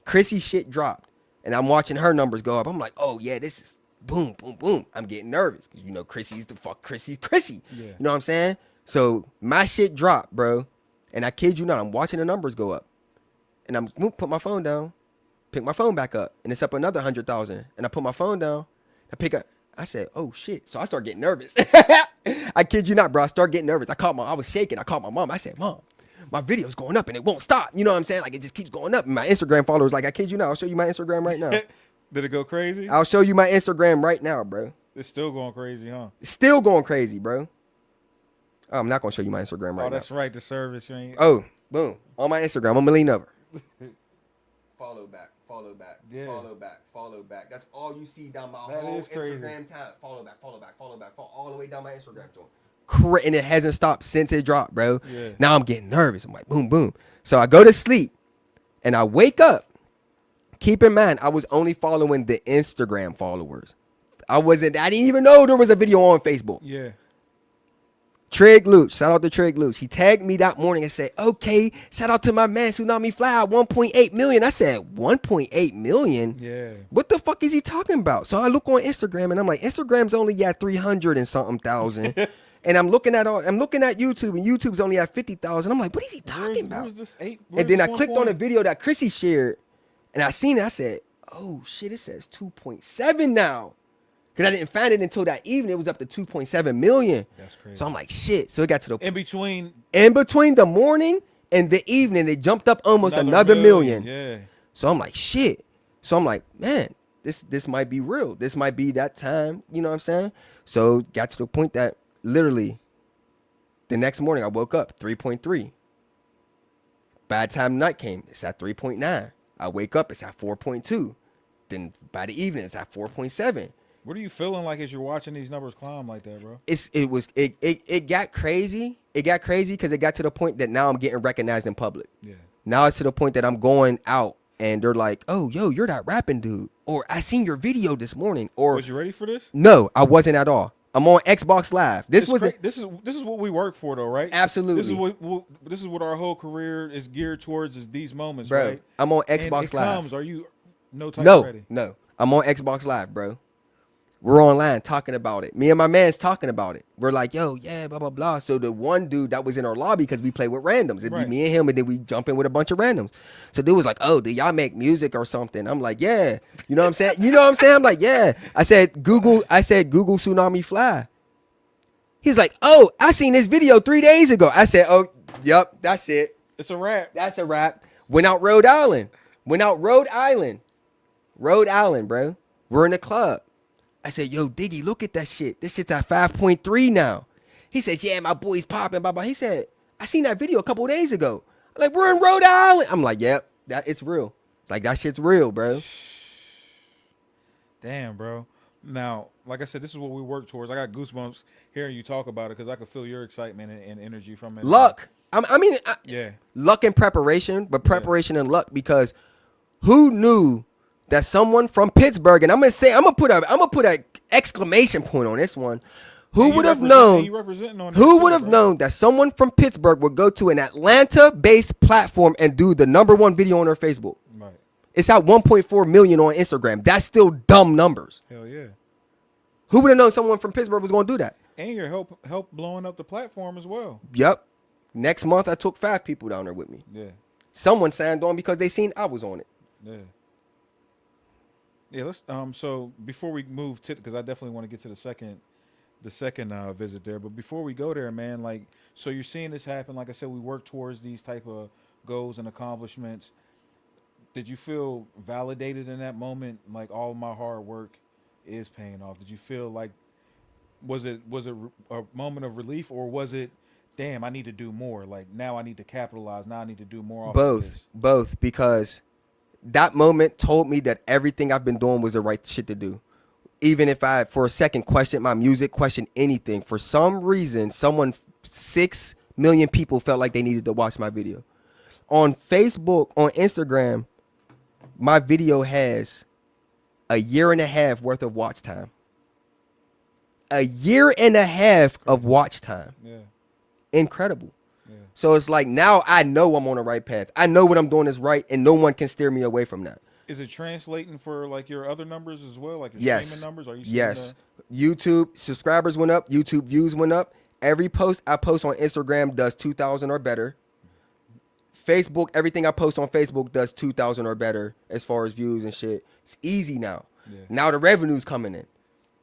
Speaker 3: Chrissy shit dropped. And I'm watching her numbers go up. I'm like, oh, yeah, this is boom, boom, boom. I'm getting nervous. Because, Chrissy's Chrissy. Yeah. You know what I'm saying? So my shit dropped, bro. And I kid you not, I'm watching the numbers go up. And I'm put my phone down, pick my phone back up, and it's up another 100,000. And I put my phone down, I said, oh, shit. So I start getting nervous. I kid you not, bro. I start getting nervous. I was shaking. I called my mom. I said, Mom, my video's going up and it won't stop. You know what I'm saying? Like it just keeps going up. And my Instagram followers, like, I kid you not, I'll show you my Instagram right now.
Speaker 2: Did it go crazy?
Speaker 3: I'll show you my Instagram right now, bro.
Speaker 2: It's still going crazy, huh?
Speaker 3: It's still going crazy, bro. Oh, I'm not going to show you my Instagram right now.
Speaker 2: Oh, that's right. The service. You ain't...
Speaker 3: Oh, boom. On my Instagram. I'm going to lean over. Follow back. Yeah. Follow back. That's all you see down my whole Instagram tab. Follow back. All the way down my Instagram joint. And it hasn't stopped since it dropped, bro. Yeah. Now I'm getting nervous. I'm like, boom, boom. So I go to sleep and I wake up. Keep in mind, I was only following the Instagram followers. I didn't even know there was a video on Facebook.
Speaker 2: Yeah.
Speaker 3: Trig Luch, shout out to Trig Luch. He tagged me that morning and said, okay, shout out to my man Tsunami Fly, 1.8 million. I said, 1.8 million?
Speaker 2: Yeah.
Speaker 3: What the fuck is he talking about? So I look on Instagram and I'm like, Instagram's only at 300 and something thousand. And I'm looking at YouTube and YouTube's only at 50,000. I'm like, what is he talking about?
Speaker 2: Where's this
Speaker 3: and then I clicked on a video that Chrissy shared and I seen it. I said, oh shit, it says 2.7 now. Because I didn't find it until that evening. It was up to 2.7 million. That's crazy. So I'm like, shit. So it got to the
Speaker 2: in between
Speaker 3: the morning and the evening, it jumped up almost another million.
Speaker 2: Yeah.
Speaker 3: So I'm like, shit. So I'm like, man, this might be real. This might be that time. You know what I'm saying? So got to the point that literally the next morning I woke up 3.3. By the time night came, it's at 3.9. I wake up, it's at 4.2. Then by the evening, it's at 4.7.
Speaker 2: What are you feeling like as you're watching these numbers climb like that, bro?
Speaker 3: It got crazy. It got crazy because it got to the point that now I'm getting recognized in public. Yeah. Now it's to the point that I'm going out and they're like, "Oh, yo, you're that rapping dude," or "I seen your video this morning." Or
Speaker 2: was you ready for this?
Speaker 3: No, I wasn't at all. I'm on Xbox Live. This
Speaker 2: is what we work for, though, right?
Speaker 3: Absolutely.
Speaker 2: This is what our whole career is geared towards. Is these moments,
Speaker 3: bro,
Speaker 2: right?
Speaker 3: I'm on Xbox Live.
Speaker 2: Are you ready?
Speaker 3: No. I'm on Xbox Live, bro. We're online talking about it. Me and my man's talking about it. We're like, yo, yeah, blah, blah, blah. So the one dude that was in our lobby, because we play with randoms. It'd be me and him, and then we jump in with a bunch of randoms. So dude was like, oh, do y'all make music or something? I'm like, yeah. You know what I'm saying? I'm like, yeah. I said, Google Tsunami Fly. He's like, oh, I seen this video 3 days ago. I said, oh, yep, that's it.
Speaker 2: It's a wrap.
Speaker 3: That's a wrap. Went out Rhode Island, bro. We're in the club. I said, yo, Diggy, look at that shit. This shit's at 5.3 now. He says, yeah, my boy's popping, blah, blah. He said, I seen that video a couple of days ago. I'm like, we're in Rhode Island. I'm like, yep, it's real. It's like, that shit's real, bro.
Speaker 2: Damn, bro. Now, like I said, this is what we work towards. I got goosebumps hearing you talk about it because I could feel your excitement and energy from it.
Speaker 3: Luck.
Speaker 2: Yeah,
Speaker 3: Luck and preparation, but
Speaker 2: yeah.
Speaker 3: preparation and luck because who knew that someone from Pittsburgh, and I'm gonna put a exclamation point on this one. Who would have known? Who would have known that someone from Pittsburgh would go to an Atlanta-based platform and do the #1 video on their Facebook?
Speaker 2: Right.
Speaker 3: It's at 1.4 million on Instagram. That's still dumb numbers.
Speaker 2: Hell yeah.
Speaker 3: Who would have known someone from Pittsburgh was going to do that?
Speaker 2: And your help blowing up the platform as well.
Speaker 3: Yep. Next month, I took 5 people down there with me.
Speaker 2: Yeah.
Speaker 3: Someone signed on because they seen I was on it.
Speaker 2: Yeah. Yeah. Let's So before we move to, because I definitely want to get to the second visit there, but before we go there, man, like, so you're seeing this happen. Like I said, we work towards these type of goals and accomplishments. Did you feel validated in that moment? Like, all of my hard work is paying off. Did you feel like, was it a moment of relief, or was it, damn, I need to do more? Like, now I need to capitalize. Now I need to do more. Off of this.
Speaker 3: Both, because that moment told me that everything I've been doing was the right shit to do. Even if I, for a second, questioned my music, questioned anything, for some reason, 6 million people felt like they needed to watch my video. On Facebook, on Instagram, my video has a 1.5 years worth of watch time. A 1.5 years of watch time.
Speaker 2: Yeah.
Speaker 3: Incredible.
Speaker 2: Yeah.
Speaker 3: So it's like, now I know I'm on the right path. I know what I'm doing is right, and no one can steer me away from that.
Speaker 2: Is it translating for like your other numbers as well? Like your streaming numbers? Are you seeing
Speaker 3: Yes. YouTube subscribers went up. YouTube views went up. Every post I post on Instagram does 2,000 or better. Facebook, everything I post on Facebook does 2,000 or better as far as views and shit. It's easy now.
Speaker 2: Yeah.
Speaker 3: Now the revenue's coming in.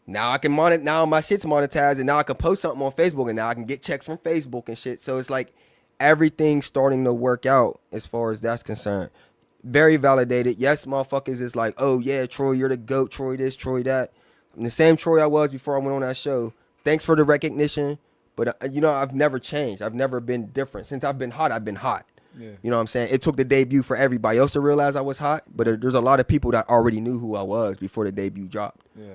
Speaker 3: Now I can now my shit's monetized, and now I can post something on Facebook, and now I can get checks from Facebook and shit. So it's like everything's starting to work out as far as that's concerned. Very validated. Yes, motherfuckers is like, oh yeah, Troy, you're the GOAT, Troy this, Troy that. I'm the same Troy I was before I went on that show. Thanks for the recognition. But I've never changed. I've never been different. Since I've been hot, I've been hot.
Speaker 2: Yeah.
Speaker 3: You know what I'm saying? It took the debut for everybody else to realize I was hot, but there's a lot of people that already knew who I was before the debut dropped.
Speaker 2: Yeah,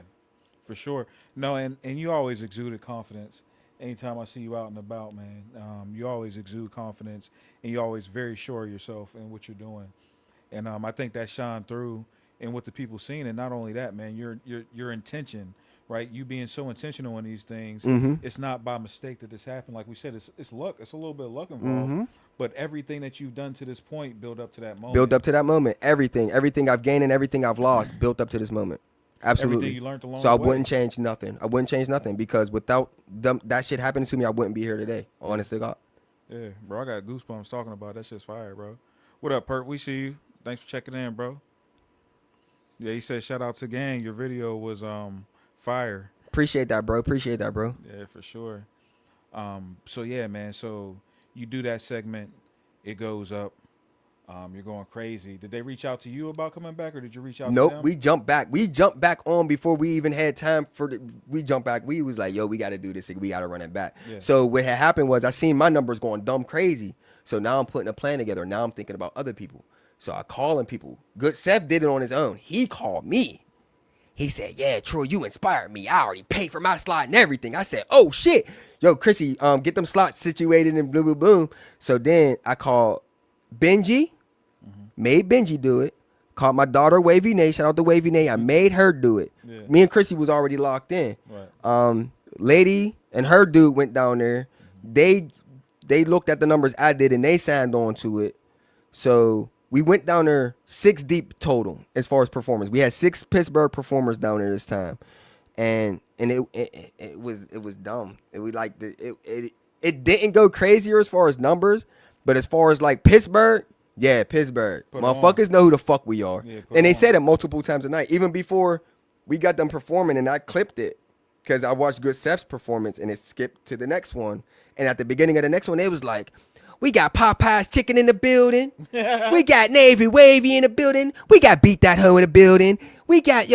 Speaker 2: for sure. No, and you always exuded confidence. Anytime I see you out and about, man, you always exude confidence, and you're always very sure of yourself and what you're doing. And I think that shined through in what the people seen. And not only that, man, your intention, right? You being so intentional in these things.
Speaker 3: Mm-hmm.
Speaker 2: It's not by mistake that this happened. Like we said, it's luck. It's a little bit of luck involved. Mm-hmm. But everything that you've done to this point build up to that moment.
Speaker 3: Build up to that moment. Everything I've gained and everything I've lost built up to this moment. Absolutely.
Speaker 2: Everything you learned along
Speaker 3: so
Speaker 2: the
Speaker 3: I
Speaker 2: way.
Speaker 3: wouldn't change nothing. I wouldn't change nothing because without that shit happening to me, I wouldn't be here today. Honest to God.
Speaker 2: Yeah, bro. I got goosebumps talking about it. That shit's fire, bro. What up, Perk? We see you. Thanks for checking in, bro. Yeah, he said shout out to gang. Your video was fire.
Speaker 3: Appreciate that, bro.
Speaker 2: Yeah, for sure. So yeah, man. So you do that segment, it goes up. You're going crazy. Did they reach out to you about coming back, or did you reach out to them?
Speaker 3: Nope, we jumped back. We jumped back on before we even had time we jumped back. We was like, yo, we got to do this. We got to run it back. Yeah. So what had happened was I seen my numbers going dumb crazy. So now I'm putting a plan together. Now I'm thinking about other people. So I calling people. Good Seth did it on his own. He called me. He said, yeah, Troy, you inspired me. I already paid for my slot and everything. I said, oh, shit. Yo, Chrissy, get them slots situated and boom, boom, boom. So then I called Benji, made Benji do it. Called my daughter, Wavy Nay. Shout out to Wavy Nay. I made her do it. Yeah. Me and Chrissy was already locked in. Right. Lady and her dude went down there. They looked at the numbers I did, and they signed on to it. So we went down there 6 deep total as far as performers. We had 6 Pittsburgh performers down there this time, and it was dumb. It didn't go crazier as far as numbers, but as far as like Pittsburgh, yeah, Pittsburgh. Motherfuckers know who the fuck we are, and they said it multiple times a night, even before we got them performing, and I clipped it because I watched Good Seth's performance, and it skipped to the next one, and at the beginning of the next one, it was like, we got Popeye's chicken in the building. We got Navy Wavy in the building. We got Beat That Hoe in the building. We got,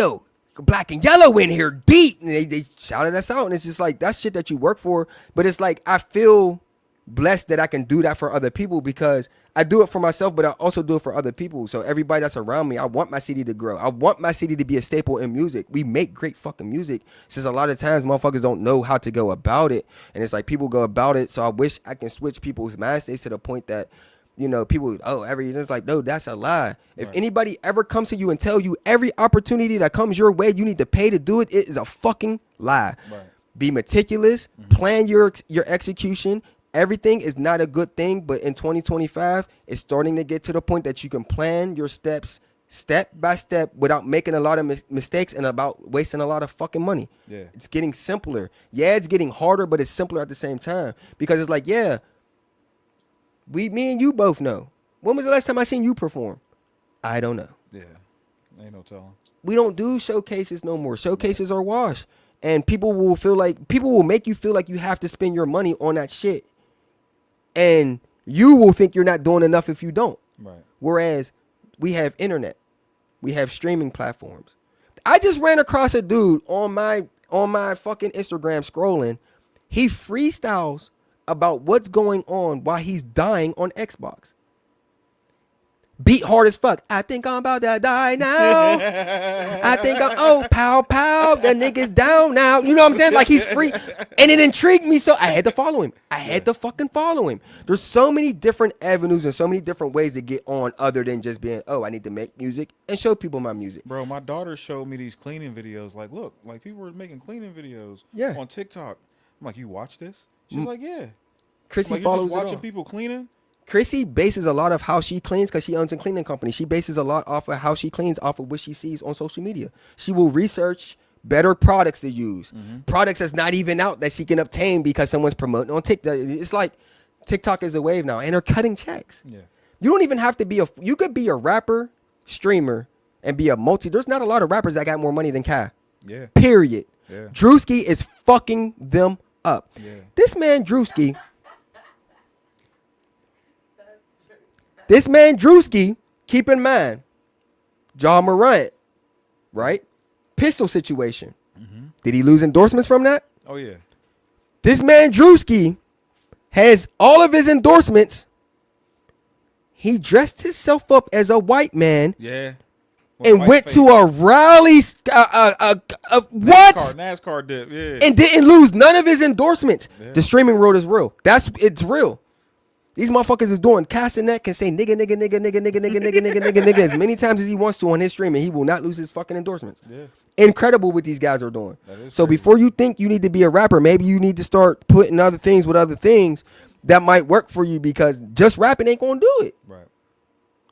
Speaker 3: Black and Yellow in here deep. And they shouted us out. And it's just like, that's shit that you work for. But it's like, I feel blessed that I can do that for other people because I do it for myself, but I also do it for other people. So everybody that's around me, I want my city to grow. I want my city to be a staple in music. We make great fucking music. Since a lot of times motherfuckers don't know how to go about it. And it's like people go about it. So I wish I can switch people's mind states to the point that, you know, people, it's like, no, that's a lie. If anybody ever comes to you and tell you every opportunity that comes your way, you need to pay to do it, it is a fucking lie. Right. Be meticulous, plan your execution. Everything is not a good thing, but in 2025, it's starting to get to the point that you can plan your steps step by step without making a lot of mistakes and about wasting a lot of fucking money. Yeah. It's getting simpler. Yeah, it's getting harder, but it's simpler at the same time because it's like, yeah, me and you both know. When was the last time I seen you perform? I don't know.
Speaker 2: Yeah, ain't no telling.
Speaker 3: We don't do showcases no more. Showcases are washed. And people will make you feel like you have to spend your money on that shit. And you will think you're not doing enough if you don't. Right. Whereas we have internet. We have streaming platforms. I just ran across a dude on my fucking Instagram scrolling. He freestyles about what's going on while he's dying on Xbox. Beat hard as fuck. I think I'm about to die now. I think pow, the nigga's down now. You know what I'm saying? Like he's free. And it intrigued me so I had to follow him. I had to fucking follow him. There's so many different avenues and so many different ways to get on other than just being, I need to make music and show people my music.
Speaker 2: Bro, my daughter showed me these cleaning videos. Like, look, like people were making cleaning videos on TikTok. I'm like, you watch this? She's like, yeah.
Speaker 3: Chrissy follows
Speaker 2: just watching people cleaning?
Speaker 3: Chrissy bases a lot of how she cleans because she owns a cleaning company. She bases a lot off of how she cleans off of what she sees on social media. She will research better products to use, products that's not even out that she can obtain because someone's promoting on TikTok. It's like TikTok is the wave now, and they're cutting checks. Yeah, you don't even have to be you could be a rapper, streamer, and be a There's not a lot of rappers that got more money than Kai. Yeah. Period. Yeah. Drewski is fucking them up. Yeah. This man Drewski. This man Drewski, keep in mind, Ja Morant, right? Pistol situation. Did he lose endorsements from that?
Speaker 2: Oh, yeah.
Speaker 3: This man Drewski has all of his endorsements. He dressed himself up as a white man.
Speaker 2: Yeah.
Speaker 3: And went to a rally. What?
Speaker 2: NASCAR dip, yeah.
Speaker 3: And didn't lose none of his endorsements. Yeah. The streaming world is real. It's real. These motherfuckers is doing Castanet can say nigga as many times as he wants to on his stream and he will not lose his fucking endorsements. Yeah. Incredible what these guys are doing. So crazy. Before you think you need to be a rapper, maybe you need to start putting other things with other things that might work for you because just rapping ain't gonna do it. Right.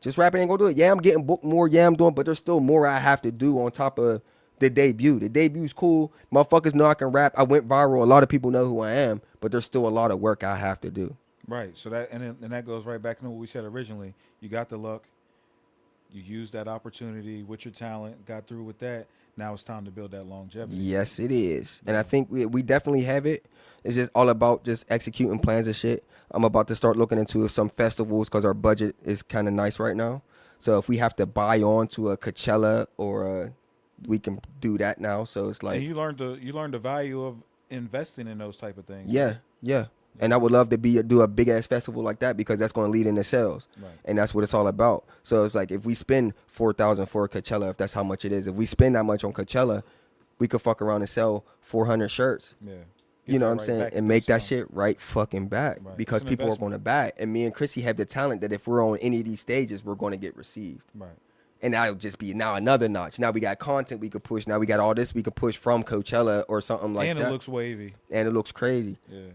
Speaker 3: Just rapping ain't gonna do it. Yeah, I'm getting booked more. Yeah, I'm doing, but there's still more I have to do on top of the debut. The debu's cool. Motherfuckers know I can rap. I went viral. A lot of people know who I am, but there's still a lot of work I have to do.
Speaker 2: Right. So that and that goes right back into what we said originally. You got the luck. You used that opportunity with your talent, got through with that. Now it's time to build that longevity.
Speaker 3: Yes, it is. And I think we definitely have it. It's just all about just executing plans and shit. I'm about to start looking into some festivals because our budget is kind of nice right now. So if we have to buy on to a Coachella or we can do that now. So it's like.
Speaker 2: And you learned the value of investing in those type of things.
Speaker 3: Yeah, right? Yeah. And I would love to do a big ass festival like that because that's going to lead into sales, right. And that's what it's all about. So it's like if we spend $4,000 for a Coachella, if that's how much it is, if we spend that much on Coachella, we could fuck around and sell 400 shirts. Yeah, you know what I'm saying, and make that shit right fucking back because people are going to buy it. And me and Chrissy have the talent that if we're on any of these stages, we're going to get received. Right. And that'll just be now another notch. Now we got content we could push. Now we got all this we could push from Coachella or something like that.
Speaker 2: And it looks wavy.
Speaker 3: And it looks crazy. Yeah.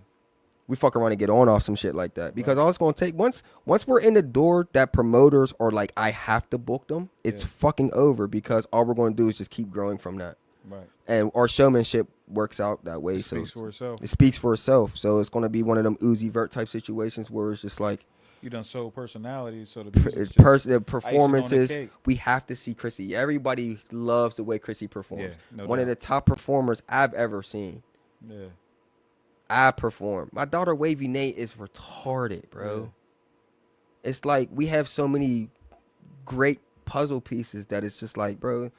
Speaker 3: We fuck around and get on off some shit like that because all it's gonna take once we're in the door that promoters are like I have to book them, it's fucking over because all we're gonna do is just keep growing from that. Right. And our showmanship works out that way. It speaks for itself. It speaks for itself. So it's gonna be one of them Uzi Vert type situations where it's just like
Speaker 2: you done sold personality, so the
Speaker 3: the performances we have to see Chrissy. Everybody loves the way Chrissy performs. Yeah, one of the top performers I've ever seen. Yeah. I perform. My daughter Wavy Nate is retarded, bro. Yeah. It's like we have so many great puzzle pieces that it's just like, bro,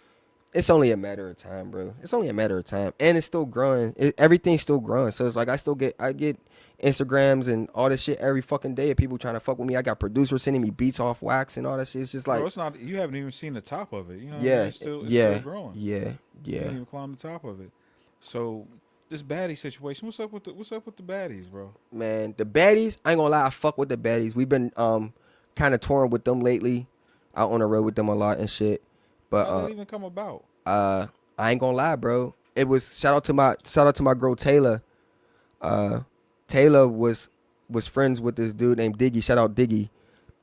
Speaker 3: It's only a matter of time, bro. It's only a matter of time, and it's still growing. Everything's still growing. So it's like I get Instagrams and all this shit every fucking day of people trying to fuck with me. I got producers sending me beats off wax and all that shit. It's just like,
Speaker 2: bro, it's not. You haven't even seen the top of it. You know,
Speaker 3: yeah,
Speaker 2: it's still growing.
Speaker 3: Yeah.
Speaker 2: You didn't even climb the top of it. So this baddie situation. What's up with the baddies, bro?
Speaker 3: Man, the baddies. I ain't gonna lie. I fuck with the baddies. We've been kind of touring with them lately. Out on the road with them a lot and shit. But
Speaker 2: how did it even come about?
Speaker 3: I ain't gonna lie, bro. It was shout out to my girl Taylor. Taylor was friends with this dude named Diggy. Shout out Diggy.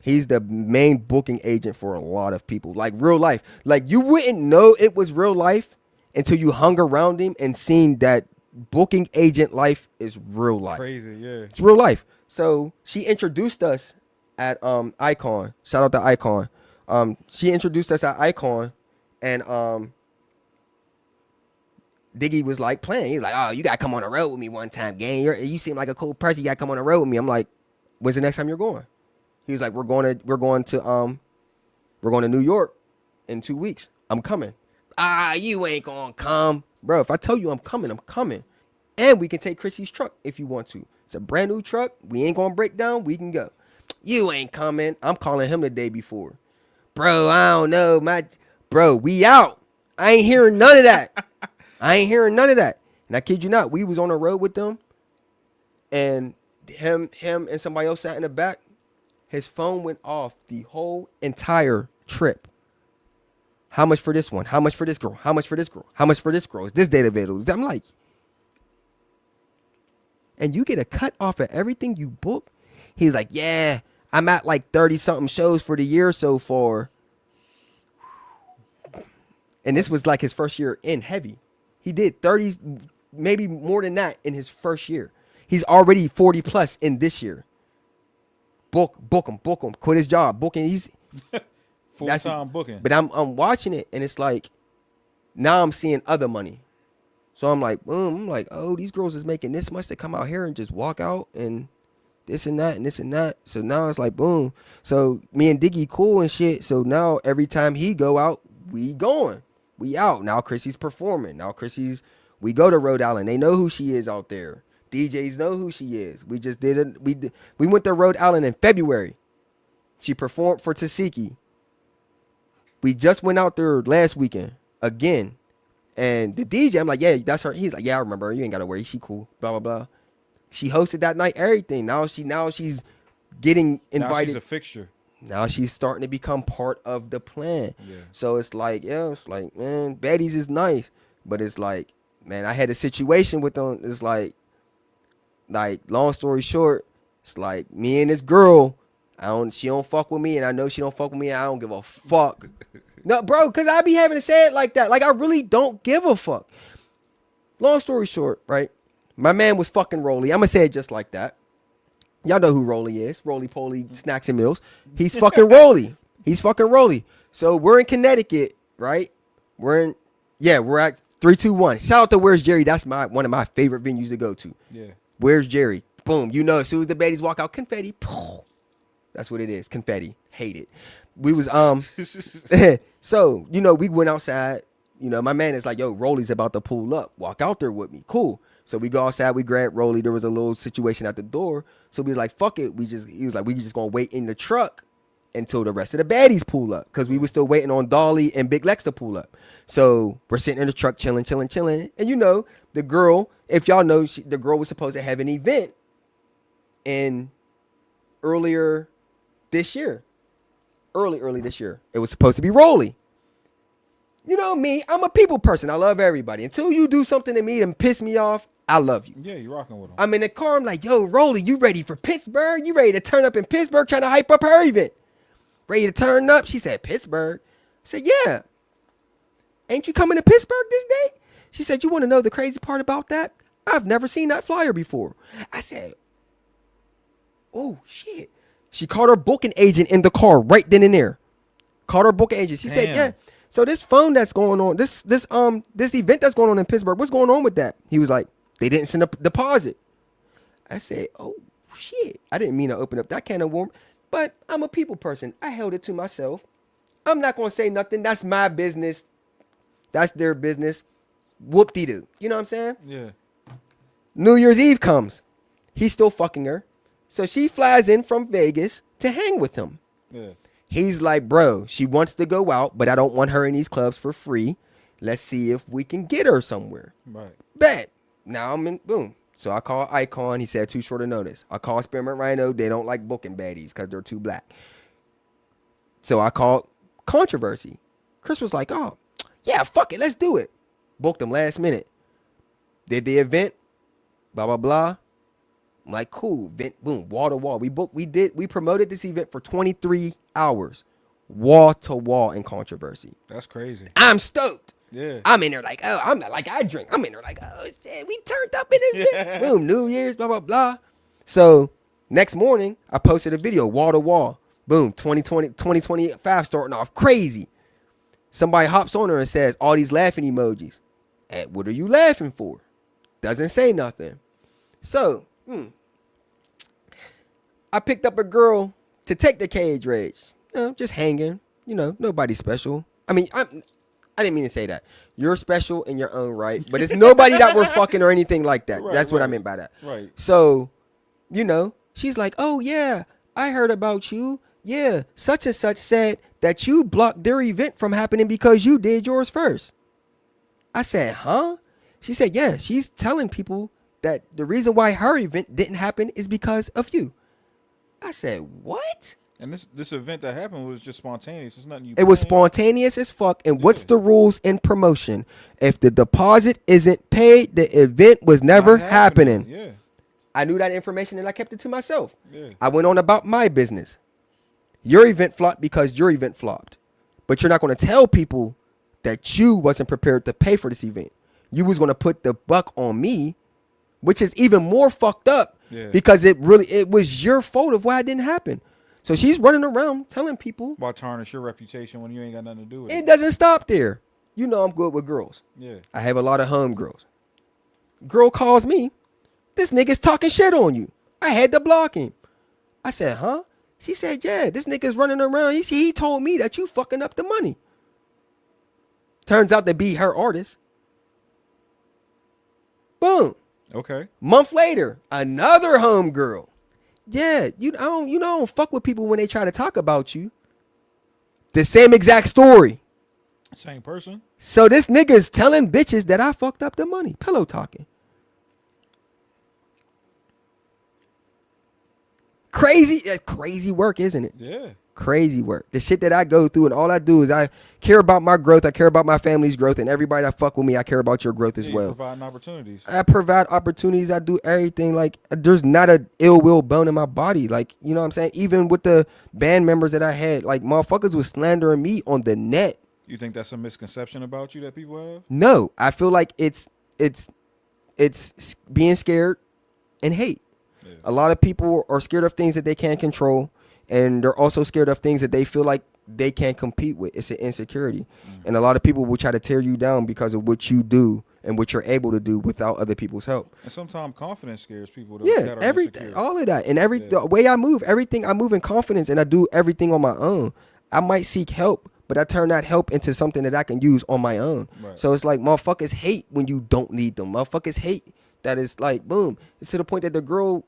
Speaker 3: He's the main booking agent for a lot of people. Like real life. Like you wouldn't know it was real life until you hung around him and seen that booking agent life is real life.
Speaker 2: Crazy, yeah.
Speaker 3: It's real life. So she introduced us at Icon. Shout out to Icon. She introduced us at Icon, and Diggy was like playing. He's like, "Oh, you gotta come on the road with me one time, gang. You seem like a cool person. You gotta come on the road with me." I'm like, "When's the next time you're going?" He was like, "We're going to New York in 2 weeks. I'm coming." You ain't gonna come, bro. If I tell you I'm coming, I'm coming. And we can take Chrissy's truck if you want to. It's a brand new truck. We ain't gonna break down. We can go. You ain't coming. I'm calling him the day before. Bro, I don't know. Bro, we out. I ain't hearing none of that. And I kid you not, we was on the road with them. And him and somebody else sat in the back. His phone went off the whole entire trip. How much for this one? How much for this girl? How much for this girl? How much for this girl? Is this date available? I'm like, and you get a cut off of everything you book? He's like, yeah, I'm at like 30-something shows for the year so far. And this was like his first year in heavy. He did 30, maybe more than that in his first year. He's already 40 plus in this year. Book him. Quit his job. Booking. He's
Speaker 2: full-time booking.
Speaker 3: But I'm watching it, and it's like, now I'm seeing other money. So I'm like, boom. I'm like, oh, these girls is making this much to come out here and just walk out and this and that and this and that. So now it's like, boom. So me and Diggy cool and shit. So now every time he go out, we going. We out. Now Chrissy's performing. Now we go to Rhode Island. They know who she is out there. DJs know who she is. We just did it. We went to Rhode Island in February. She performed for Tasiki. We just went out there last weekend again. And the DJ, I'm like, yeah, that's her. He's like, yeah, I remember her. You ain't got to worry. She cool. Blah, blah, blah. She hosted that night, everything. Now she's getting invited.
Speaker 2: Now she's a fixture.
Speaker 3: Now she's starting to become part of the plan.
Speaker 2: Yeah.
Speaker 3: So it's like, man, baddies is nice. But it's like, man, I had a situation with them. It's like long story short, it's like me and this girl, she don't fuck with me, and I know she don't fuck with me, and I don't give a fuck. No, bro, because I be having to say it like that. Like, I really don't give a fuck. Long story short, right? My man was fucking Rolly. I'm going to say it just like that. Y'all know who Rolly is. Rolly Poly Snacks and Meals. He's fucking Rolly. He's fucking Rolly. So we're in Connecticut, right? We're at 321. Shout out to Where's Jerry. That's one of my favorite venues to go to.
Speaker 2: Yeah.
Speaker 3: Where's Jerry? Boom. You know, as soon as the baddies walk out, confetti. That's what it is. Confetti. Hate it. We was so, we went outside. My man is like, yo, Rolly's about to pull up. Walk out there with me. Cool. So we go outside, we grab Rolly. There was a little situation at the door. So we was like, fuck it. He was like, we just gonna wait in the truck until the rest of the baddies pull up. Cause we were still waiting on Dolly and Big Lex to pull up. So we're sitting in the truck chilling. And the girl, if y'all know, the girl was supposed to have an event earlier this year. Early this year. It was supposed to be Rolly. You know me, I'm a people person. I love everybody. Until you do something to me and piss me off, I love you.
Speaker 2: Yeah, you're rocking with him.
Speaker 3: I'm in the car. I'm like, yo, Rolly, you ready for Pittsburgh? You ready to turn up in Pittsburgh trying to hype up her event? Ready to turn up? She said, Pittsburgh? I said, yeah. Ain't you coming to Pittsburgh this day? She said, you want to know the crazy part about that? I've never seen that flyer before. I said, oh, shit. She called her booking agent in the car right then and there. Called her booking agent. She said, yeah. So this phone that's going on, this event that's going on in Pittsburgh, what's going on with that? He was like, they didn't send a deposit. I said, oh, shit. I didn't mean to open up that can of worms, but I'm a people person. I held it to myself. I'm not going to say nothing. That's my business. That's their business. Whoop-de-doo. You know what I'm saying?
Speaker 2: Yeah.
Speaker 3: New Year's Eve comes. He's still fucking her. So she flies in from Vegas to hang with him.
Speaker 2: Yeah.
Speaker 3: He's like, bro, she wants to go out, but I don't want her in these clubs for free. Let's see if we can get her somewhere.
Speaker 2: Right.
Speaker 3: Bet. Now I'm in, boom. So I call Icon. He said too short a notice. I call Spearmint Rhino. They don't like booking baddies because they're too black. So I called Controversy. Chris was like, oh, yeah, fuck it. Let's do it. Booked them last minute. Did the event. Blah, blah, blah. I'm like, cool. Event, boom, wall to wall. We promoted this event for 23 hours. Wall to wall in Controversy.
Speaker 2: That's crazy.
Speaker 3: I'm stoked.
Speaker 2: Yeah.
Speaker 3: I'm in there like, oh, I'm not like I drink. I'm in there like, oh, shit, we turned up in this bitch. Boom, New Year's, blah, blah, blah. So next morning, I posted a video, wall to wall. Boom, 2025 starting off crazy. Somebody hops on her and says, all these laughing emojis. And what are you laughing for? Doesn't say nothing. So, I picked up a girl to take the cage rage. Just hanging. Nobody special. I mean, I didn't mean to say that. You're special in your own right, but it's nobody that we're fucking or anything like that.
Speaker 2: Right,
Speaker 3: That's what I
Speaker 2: right,
Speaker 3: meant by that.
Speaker 2: Right.
Speaker 3: So, she's like, oh, yeah, I heard about you. Yeah, such and such said that you blocked their event from happening because you did yours first. I said, huh? She said, yeah, she's telling people that the reason why her event didn't happen is because of you. I said, what?
Speaker 2: And this event that happened was just spontaneous. It's nothing you.
Speaker 3: It was spontaneous as fuck. And what's the rules in promotion? If the deposit isn't paid, the event was never happening.
Speaker 2: Yeah.
Speaker 3: I knew that information and I kept it to myself.
Speaker 2: Yeah.
Speaker 3: I went on about my business. Your event flopped because your event flopped. But you're not going to tell people that you wasn't prepared to pay for this event. You was going to put the buck on me, which is even more fucked up because it was your fault of why it didn't happen. So she's running around telling people.
Speaker 2: Why tarnish your reputation when you ain't got nothing to do with it?
Speaker 3: It doesn't stop there. I'm good with girls.
Speaker 2: Yeah.
Speaker 3: I have a lot of home girls. Girl calls me. This nigga's talking shit on you. I had to block him. I said, huh? She said, yeah, this nigga's running around. He told me that you fucking up the money. Turns out to be her artist. Boom.
Speaker 2: Okay.
Speaker 3: Month later, another home girl. Yeah, I don't fuck with people when they try to talk about you. The same exact story.
Speaker 2: Same person.
Speaker 3: So this nigga's telling bitches that I fucked up the money. Pillow talking. Crazy. That's crazy work, isn't it?
Speaker 2: Yeah.
Speaker 3: Crazy work. The shit that I go through and all I do is I care about my growth. I care about my family's growth, and everybody that fuck with me, I care about your growth as well.
Speaker 2: Providing opportunities.
Speaker 3: I provide opportunities. I do everything. Like, there's not a ill will bone in my body. Like, you know what I'm saying? Even with the band members that I had, like, motherfuckers was slandering me on the net.
Speaker 2: You think that's a misconception about you that people have?
Speaker 3: No, I feel like it's being scared and hate. Yeah. A lot of people are scared of things that they can't control. And they're also scared of things that they feel like they can't compete with. It's an insecurity. And a lot of people will try to tear you down because of what you do and what you're able to do without other people's help.
Speaker 2: And sometimes confidence scares people.
Speaker 3: Everything, all of that. And the way I move, everything, I move in confidence and I do everything on my own. I might seek help, but I turn that help into something that I can use on my own. Right. So it's like motherfuckers hate when you don't need them. Motherfuckers hate that it's like, boom. It's to the point that the girl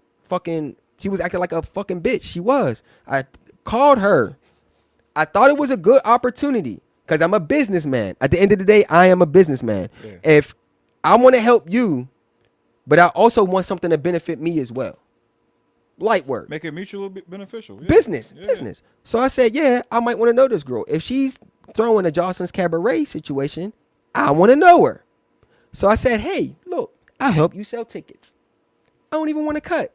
Speaker 3: she was acting like a fucking bitch. She was. I called her. I thought it was a good opportunity because I'm a businessman. At the end of the day, I am a businessman. Yeah. If I want to help you, but I also want something to benefit me as well. Light work.
Speaker 2: Make it mutually beneficial. Yeah.
Speaker 3: Business. So I said, yeah, I might want to know this girl. If she's throwing a Jocelyn's Cabaret situation, I want to know her. So I said, hey, look, I'll help you sell tickets. I don't even want to cut.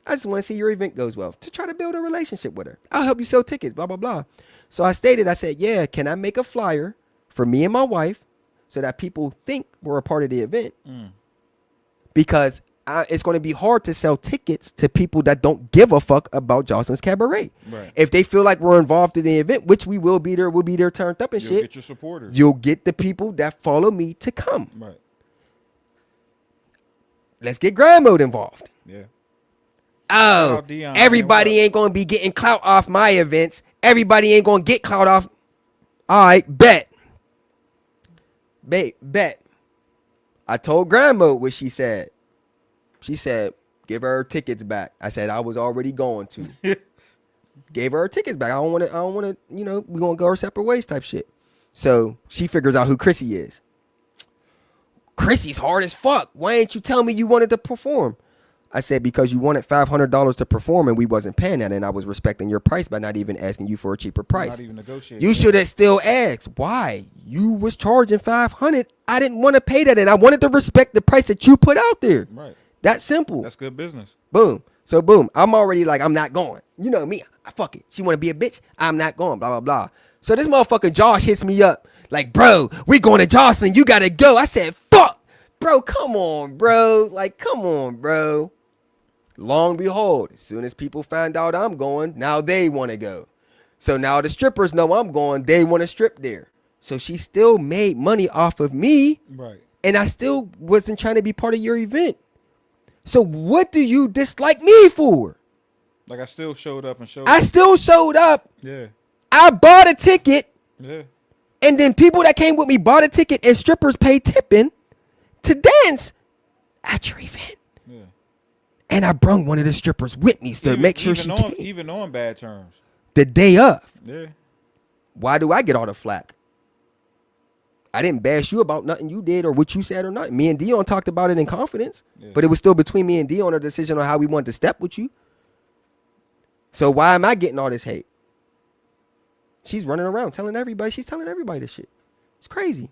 Speaker 3: I just want to see your event goes well to try to build a relationship with her. I'll help you sell tickets, blah, blah, blah. So I said, yeah, can I make a flyer for me and my wife so that people think we're a part of the event? Because it's going to be hard to sell tickets to people that don't give a fuck about Jocelyn's Cabaret. Right. If they feel like we're involved in the event, which we will be there, we'll be there turned up and
Speaker 2: You'll
Speaker 3: shit.
Speaker 2: Get your supporters.
Speaker 3: You'll get the people that follow me to come.
Speaker 2: Right.
Speaker 3: Let's get grind mode involved.
Speaker 2: Yeah.
Speaker 3: Oh, everybody ain't going to be getting clout off my events. Everybody ain't going to get clout off. All right, bet. Babe, bet. I told grandma what she said. She said, give her tickets back. I said I was already going to. Gave her tickets back. I don't want to, we're going to go our separate ways type shit. So she figures out who Chrissy is. Chrissy's hard as fuck. Why ain't you tell me you wanted to perform? I said, because you wanted $500 to perform and we wasn't paying that, and I was respecting your price by not even asking you for a cheaper price.
Speaker 2: Not even negotiating.
Speaker 3: You should have still asked. Why? You was charging $500. I didn't want to pay that, and I wanted to respect the price that you put out there.
Speaker 2: Right.
Speaker 3: That's simple.
Speaker 2: That's good business.
Speaker 3: Boom. So boom. I'm already like, I'm not going. You know me. Fuck it. She want to be a bitch. I'm not going. Blah, blah, blah. So this motherfucker Josh hits me up. Like, bro, we going to Jocelyn. You got to go. I said, fuck. Bro, come on, bro. Like, come on, bro. Long and behold, as soon as people find out I'm going, now they want to go. So now the strippers know I'm going. They want to strip there. So she still made money off of me.
Speaker 2: Right.
Speaker 3: And I still wasn't trying to be part of your event. So what do you dislike me for?
Speaker 2: Like I still showed up and showed.
Speaker 3: I still showed up.
Speaker 2: Yeah.
Speaker 3: I bought a ticket.
Speaker 2: Yeah.
Speaker 3: And then people that came with me bought a ticket and strippers paid tipping to dance at your event. Yeah. And I brung one of the strippers with me to make sure she came.
Speaker 2: Even on bad terms.
Speaker 3: The day of.
Speaker 2: Yeah.
Speaker 3: Why do I get all the flack? I didn't bash you about nothing you did or what you said or nothing. Me and Dion talked about it in confidence. Yeah. But it was still between me and Dion a decision on how we wanted to step with you. So why am I getting all this hate? She's running around telling everybody. She's telling everybody this shit. It's crazy.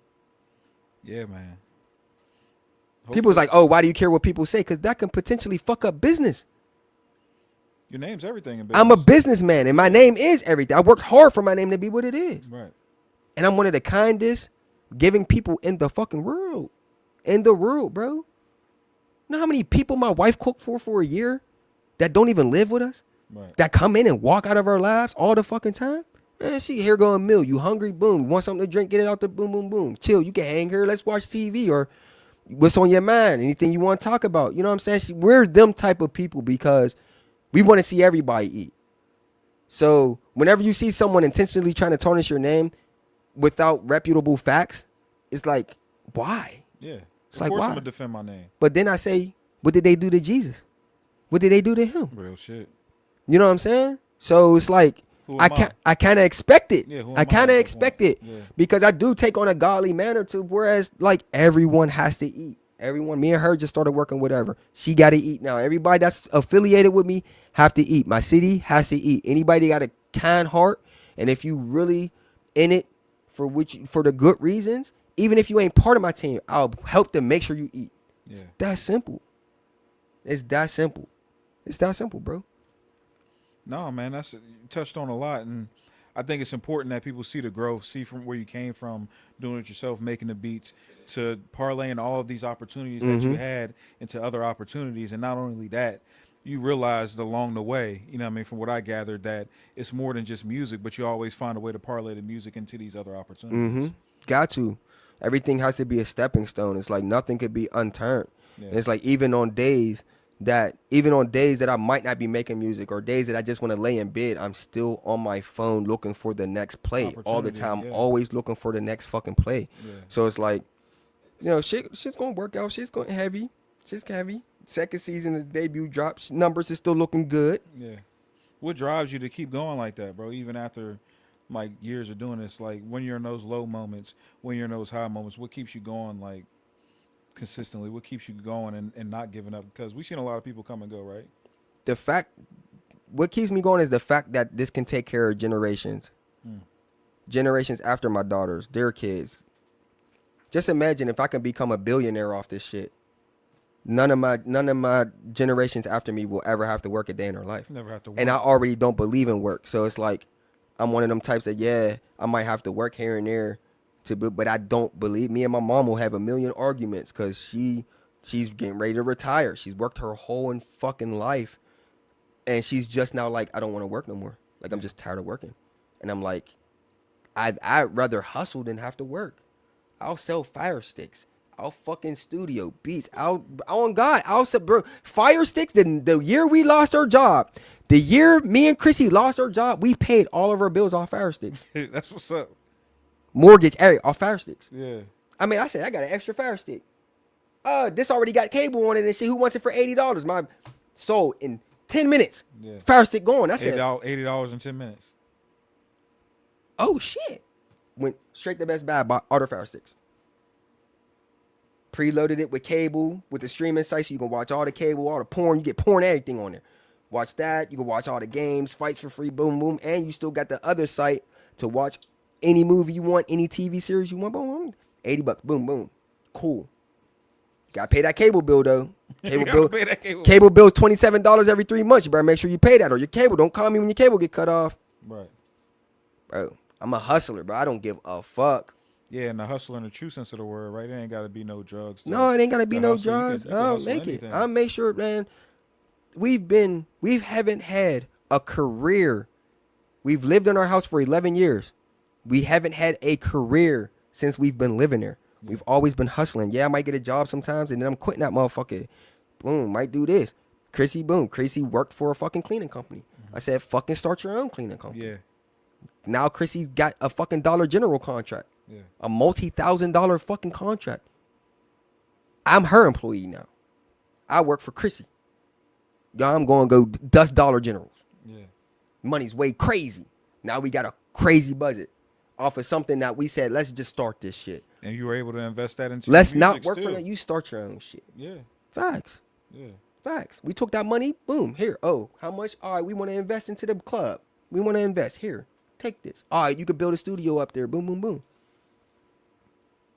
Speaker 2: Yeah, man.
Speaker 3: People's like, oh, why do you care what people say? Because that can potentially fuck up business.
Speaker 2: Your name's everything in business.
Speaker 3: I'm a businessman, and my name is everything. I worked hard for my name to be what it is.
Speaker 2: Right.
Speaker 3: And I'm one of the kindest giving people in the fucking world. In the world, bro. You know how many people my wife cooked for a year that don't even live with us? Right. That come in and walk out of our lives all the fucking time? Man, she here going meal. You hungry? Boom. Want something to drink? Get it out the boom, boom, boom. Chill. You can hang here. Let's watch TV or what's on your mind? Anything you want to talk about? You know what I'm saying? We're them type of people because we want to see everybody eat. So whenever you see someone intentionally trying to tarnish your name without reputable facts, it's like, why?
Speaker 2: Yeah.
Speaker 3: It's like, why?
Speaker 2: I'm going to defend my name.
Speaker 3: But then I say, what did they do to Jesus? What did they do to him?
Speaker 2: Real shit.
Speaker 3: You know what I'm saying? So it's like, I kind of expect it. Yeah, I kind of expect it because I do take on a godly manner too. Whereas like everyone has to eat. Everyone, me and her just started working whatever. She got to eat now. Everybody that's affiliated with me have to eat. My city has to eat. Anybody got a kind heart, and if you really in it for the good reasons, even if you ain't part of my team, I'll help them make sure you eat. Yeah. It's that simple. It's that simple. It's that simple, bro.
Speaker 2: No, man, you touched on a lot, and I think it's important that people see the growth, see from where you came from, doing it yourself, making the beats, to parlaying all of these opportunities that you had into other opportunities, and not only that, you realized along the way, you know what I mean, from what I gathered, that it's more than just music, but you always find a way to parlay the music into these other opportunities.
Speaker 3: Got to. Everything has to be a stepping stone. It's like nothing could be unturned. Yeah. And it's like even on days that I might not be making music or days that I just want to lay in bed, I'm still on my phone looking for the next play all the time, always looking for the next fucking play. Yeah. So it's like, you know, she's going to work out. She's going heavy. She's heavy. Second season, the debut drops. Numbers is still looking good.
Speaker 2: Yeah. What drives you to keep going like that, bro? Even after like years of doing this, like when you're in those low moments, when you're in those high moments, what keeps you going like consistently? What keeps you going and not giving up? Because we've seen a lot of people come and go, right?
Speaker 3: What keeps me going is the fact that this can take care of generations. Generations after my daughters, their kids. Just imagine if I can become a billionaire off this shit. None of my generations after me will ever have to work a day in their life.
Speaker 2: Never have to work.
Speaker 3: And I already don't believe in work. So it's like I'm one of them types that, I might have to work here and there, but I don't believe. Me and my mom will have a million arguments because she's getting ready to retire. She's worked her whole fucking life, and she's just now like, I don't want to work no more. Like, I'm just tired of working. And I'm like, I'd rather hustle than have to work. I'll sell fire sticks. I'll fucking studio beats. I'll sell, bro. Fire sticks. The year we lost our job, the year me and Chrissy lost our job, we paid all of our bills off fire sticks.
Speaker 2: That's what's up.
Speaker 3: Mortgage, off fire sticks.
Speaker 2: Yeah.
Speaker 3: I mean, I said I got an extra Fire Stick. This already got cable on it and shit. Who wants it for $80? My sold in 10 minutes.
Speaker 2: Yeah.
Speaker 3: Fire Stick going. I said
Speaker 2: $80 in 10 minutes.
Speaker 3: Oh shit! Went straight to Best Buy, bought all the Fire Sticks. Preloaded it with cable, with the streaming site, so you can watch all the cable, all the porn. You get porn, everything on there. Watch that. You can watch all the games, fights for free, boom, boom. And you still got the other site to watch any movie you want, any TV series you want, boom, boom. $80, boom, boom. Cool. Gotta pay that cable bill though. Cable bill is $27 every 3 months. You better make sure you pay that, or your cable. Don't call me when your cable get cut off.
Speaker 2: Right.
Speaker 3: Bro, I'm a hustler, bro. I don't give a fuck.
Speaker 2: Yeah, and the hustle in the true sense of the word, right? It ain't got to be no drugs.
Speaker 3: No, it ain't got to be no drugs. I'll make it. I'll make sure, man. We haven't had a career. We've lived in our house for 11 years. We haven't had a career since we've been living there. Yeah. We've always been hustling. Yeah, I might get a job sometimes, and then I'm quitting that motherfucker. Boom, might do this. Chrissy, boom. Chrissy worked for a fucking cleaning company. Mm-hmm. I said, fucking start your own cleaning company. Yeah. Now Chrissy's got a fucking Dollar General contract. Yeah. A multi-$1,000 fucking contract. I'm her employee now. I work for Chrissy. Y'all, I'm going to go dust Dollar Generals. Yeah. Money's way crazy. Now we got a crazy budget off of something that we said, let's just start this shit.
Speaker 2: And you were able to invest that into
Speaker 3: Let's not work for that. You start your own shit.
Speaker 2: Yeah.
Speaker 3: Facts. Yeah. Facts. We took that money. Boom. Here. Oh, how much? All right. We want to invest into the club. We want to invest. Here. Take this. All right. You could build a studio up there. Boom, boom, boom.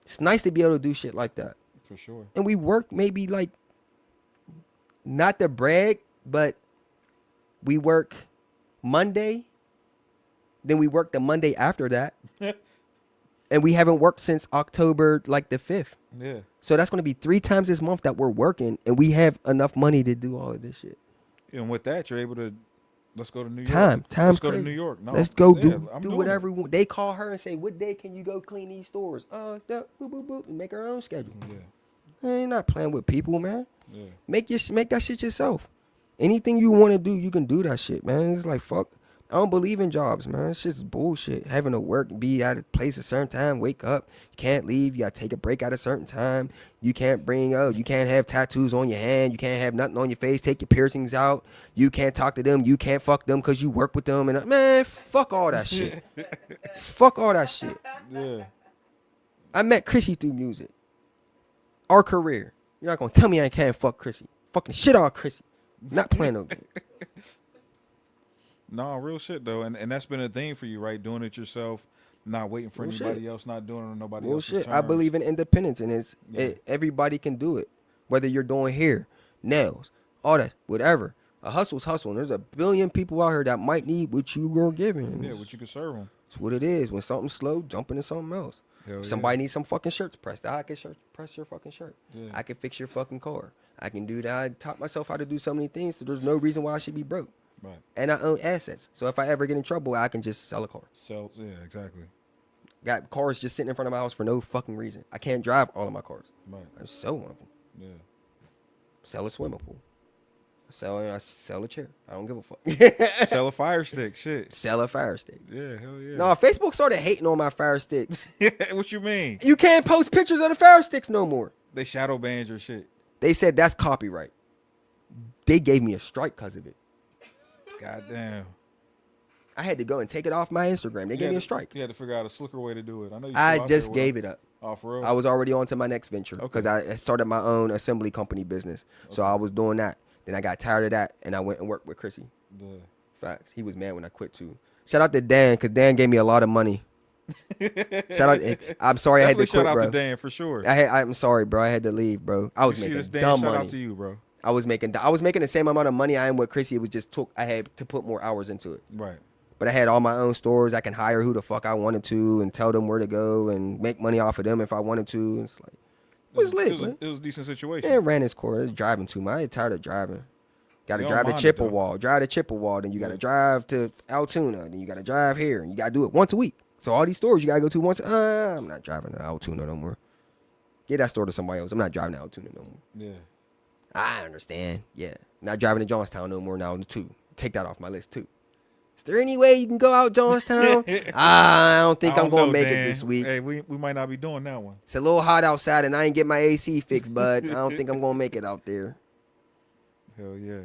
Speaker 3: It's nice to be able to do shit like that.
Speaker 2: For sure.
Speaker 3: And we work maybe like, not to brag, but we work Monday. Then we work the Monday after that. And we haven't worked since October like the 5th. Yeah. So that's going to be 3 times this month that we're working. And we have enough money to do all of this shit.
Speaker 2: And with that, you're able to, let's go to New York.
Speaker 3: Let's
Speaker 2: go to New York.
Speaker 3: No, let's go do whatever we want. They call her and say, what day can you go clean these stores? Boop, boop, boop, and make her own schedule. Yeah. You're not playing with people, man. Yeah. Make that shit yourself. Anything you want to do, you can do that shit, man. It's like, fuck. I don't believe in jobs, man. It's just bullshit. Having to work, be at a place a certain time, wake up. You can't leave. You got to take a break at a certain time. You can't you can't have tattoos on your hand. You can't have nothing on your face. Take your piercings out. You can't talk to them. You can't fuck them because you work with them. And man, fuck all that shit. Fuck all that shit. Yeah. I met Chrissy through music. Our career. You're not going to tell me I can't fuck Chrissy. Fucking shit on Chrissy. Not playing no game.
Speaker 2: No, real shit though, and that's been a thing for you, right? Doing it yourself, not waiting for anybody else, not doing it on nobody else's terms.
Speaker 3: I believe in independence, and everybody can do it. Whether you're doing hair, nails, all that, whatever. A hustle's hustle, and there's a billion people out here that might need what you're giving.
Speaker 2: Yeah, what you can serve them.
Speaker 3: It's what it is. When something's slow, jump into something else. Somebody needs some fucking shirts pressed. I can press your fucking shirt. Yeah. I can fix your fucking car. I can do that. I taught myself how to do so many things, so there's no reason why I should be broke. Right. And I own assets. So if I ever get in trouble, I can just sell a car.
Speaker 2: Yeah, exactly.
Speaker 3: Got cars just sitting in front of my house for no fucking reason. I can't drive all of my cars.
Speaker 2: Right.
Speaker 3: I sell one of them. Yeah. Sell a swimming pool. I sell a chair. I don't give a fuck.
Speaker 2: Sell a fire stick. Shit.
Speaker 3: Sell a fire stick.
Speaker 2: Yeah, hell yeah.
Speaker 3: No, Facebook started hating on my fire sticks.
Speaker 2: What you mean?
Speaker 3: You can't post pictures of the fire sticks no more.
Speaker 2: They shadow banned your shit.
Speaker 3: They said that's copyright. They gave me a strike because of it.
Speaker 2: Goddamn.
Speaker 3: I had to go and take it off my Instagram. They gave me a strike.
Speaker 2: You had to figure out a slicker way to do it.
Speaker 3: I just gave it up.
Speaker 2: Oh, for real?
Speaker 3: I was already on to my next venture because I started my own assembly company business. Okay. So I was doing that. Then I got tired of that, and I went and worked with Chrissy. Yeah. Facts. He was mad when I quit, too. Shout out to Dan, because Dan gave me a lot of money. Shout out. I'm sorry I had to quit, bro.
Speaker 2: Shout out to Dan, for sure.
Speaker 3: I'm sorry, bro. I had to leave, bro. I was making dumb money.
Speaker 2: Shout out to you, bro.
Speaker 3: I was making the same amount of money I am with Chrissy. It was just I had to put more hours into it.
Speaker 2: Right.
Speaker 3: But I had all my own stores. I can hire who the fuck I wanted to and tell them where to go and make money off of them if I wanted to. It's like, it was lit, man.
Speaker 2: It was a decent situation.
Speaker 3: Yeah, it ran its course. It was driving too much. I was tired of driving. Got to drive to Chippewa. Drive to Chippewa. Then you got to drive to Altoona. Then you got to drive here. And you got to do it once a week. So all these stores you got to go to once. I'm not driving to Altoona no more. Get that store to somebody else. I'm not driving to Altoona no more. Yeah. I understand. Yeah. Not driving to Johnstown no more now, too. Take that off my list, too. Is there any way you can go out Johnstown? I don't think I'm going to make it this week.
Speaker 2: Hey, we might not be doing that one.
Speaker 3: It's a little hot outside, and I ain't get my AC fixed, bud. I don't think I'm going to make it out there.
Speaker 2: Hell yeah.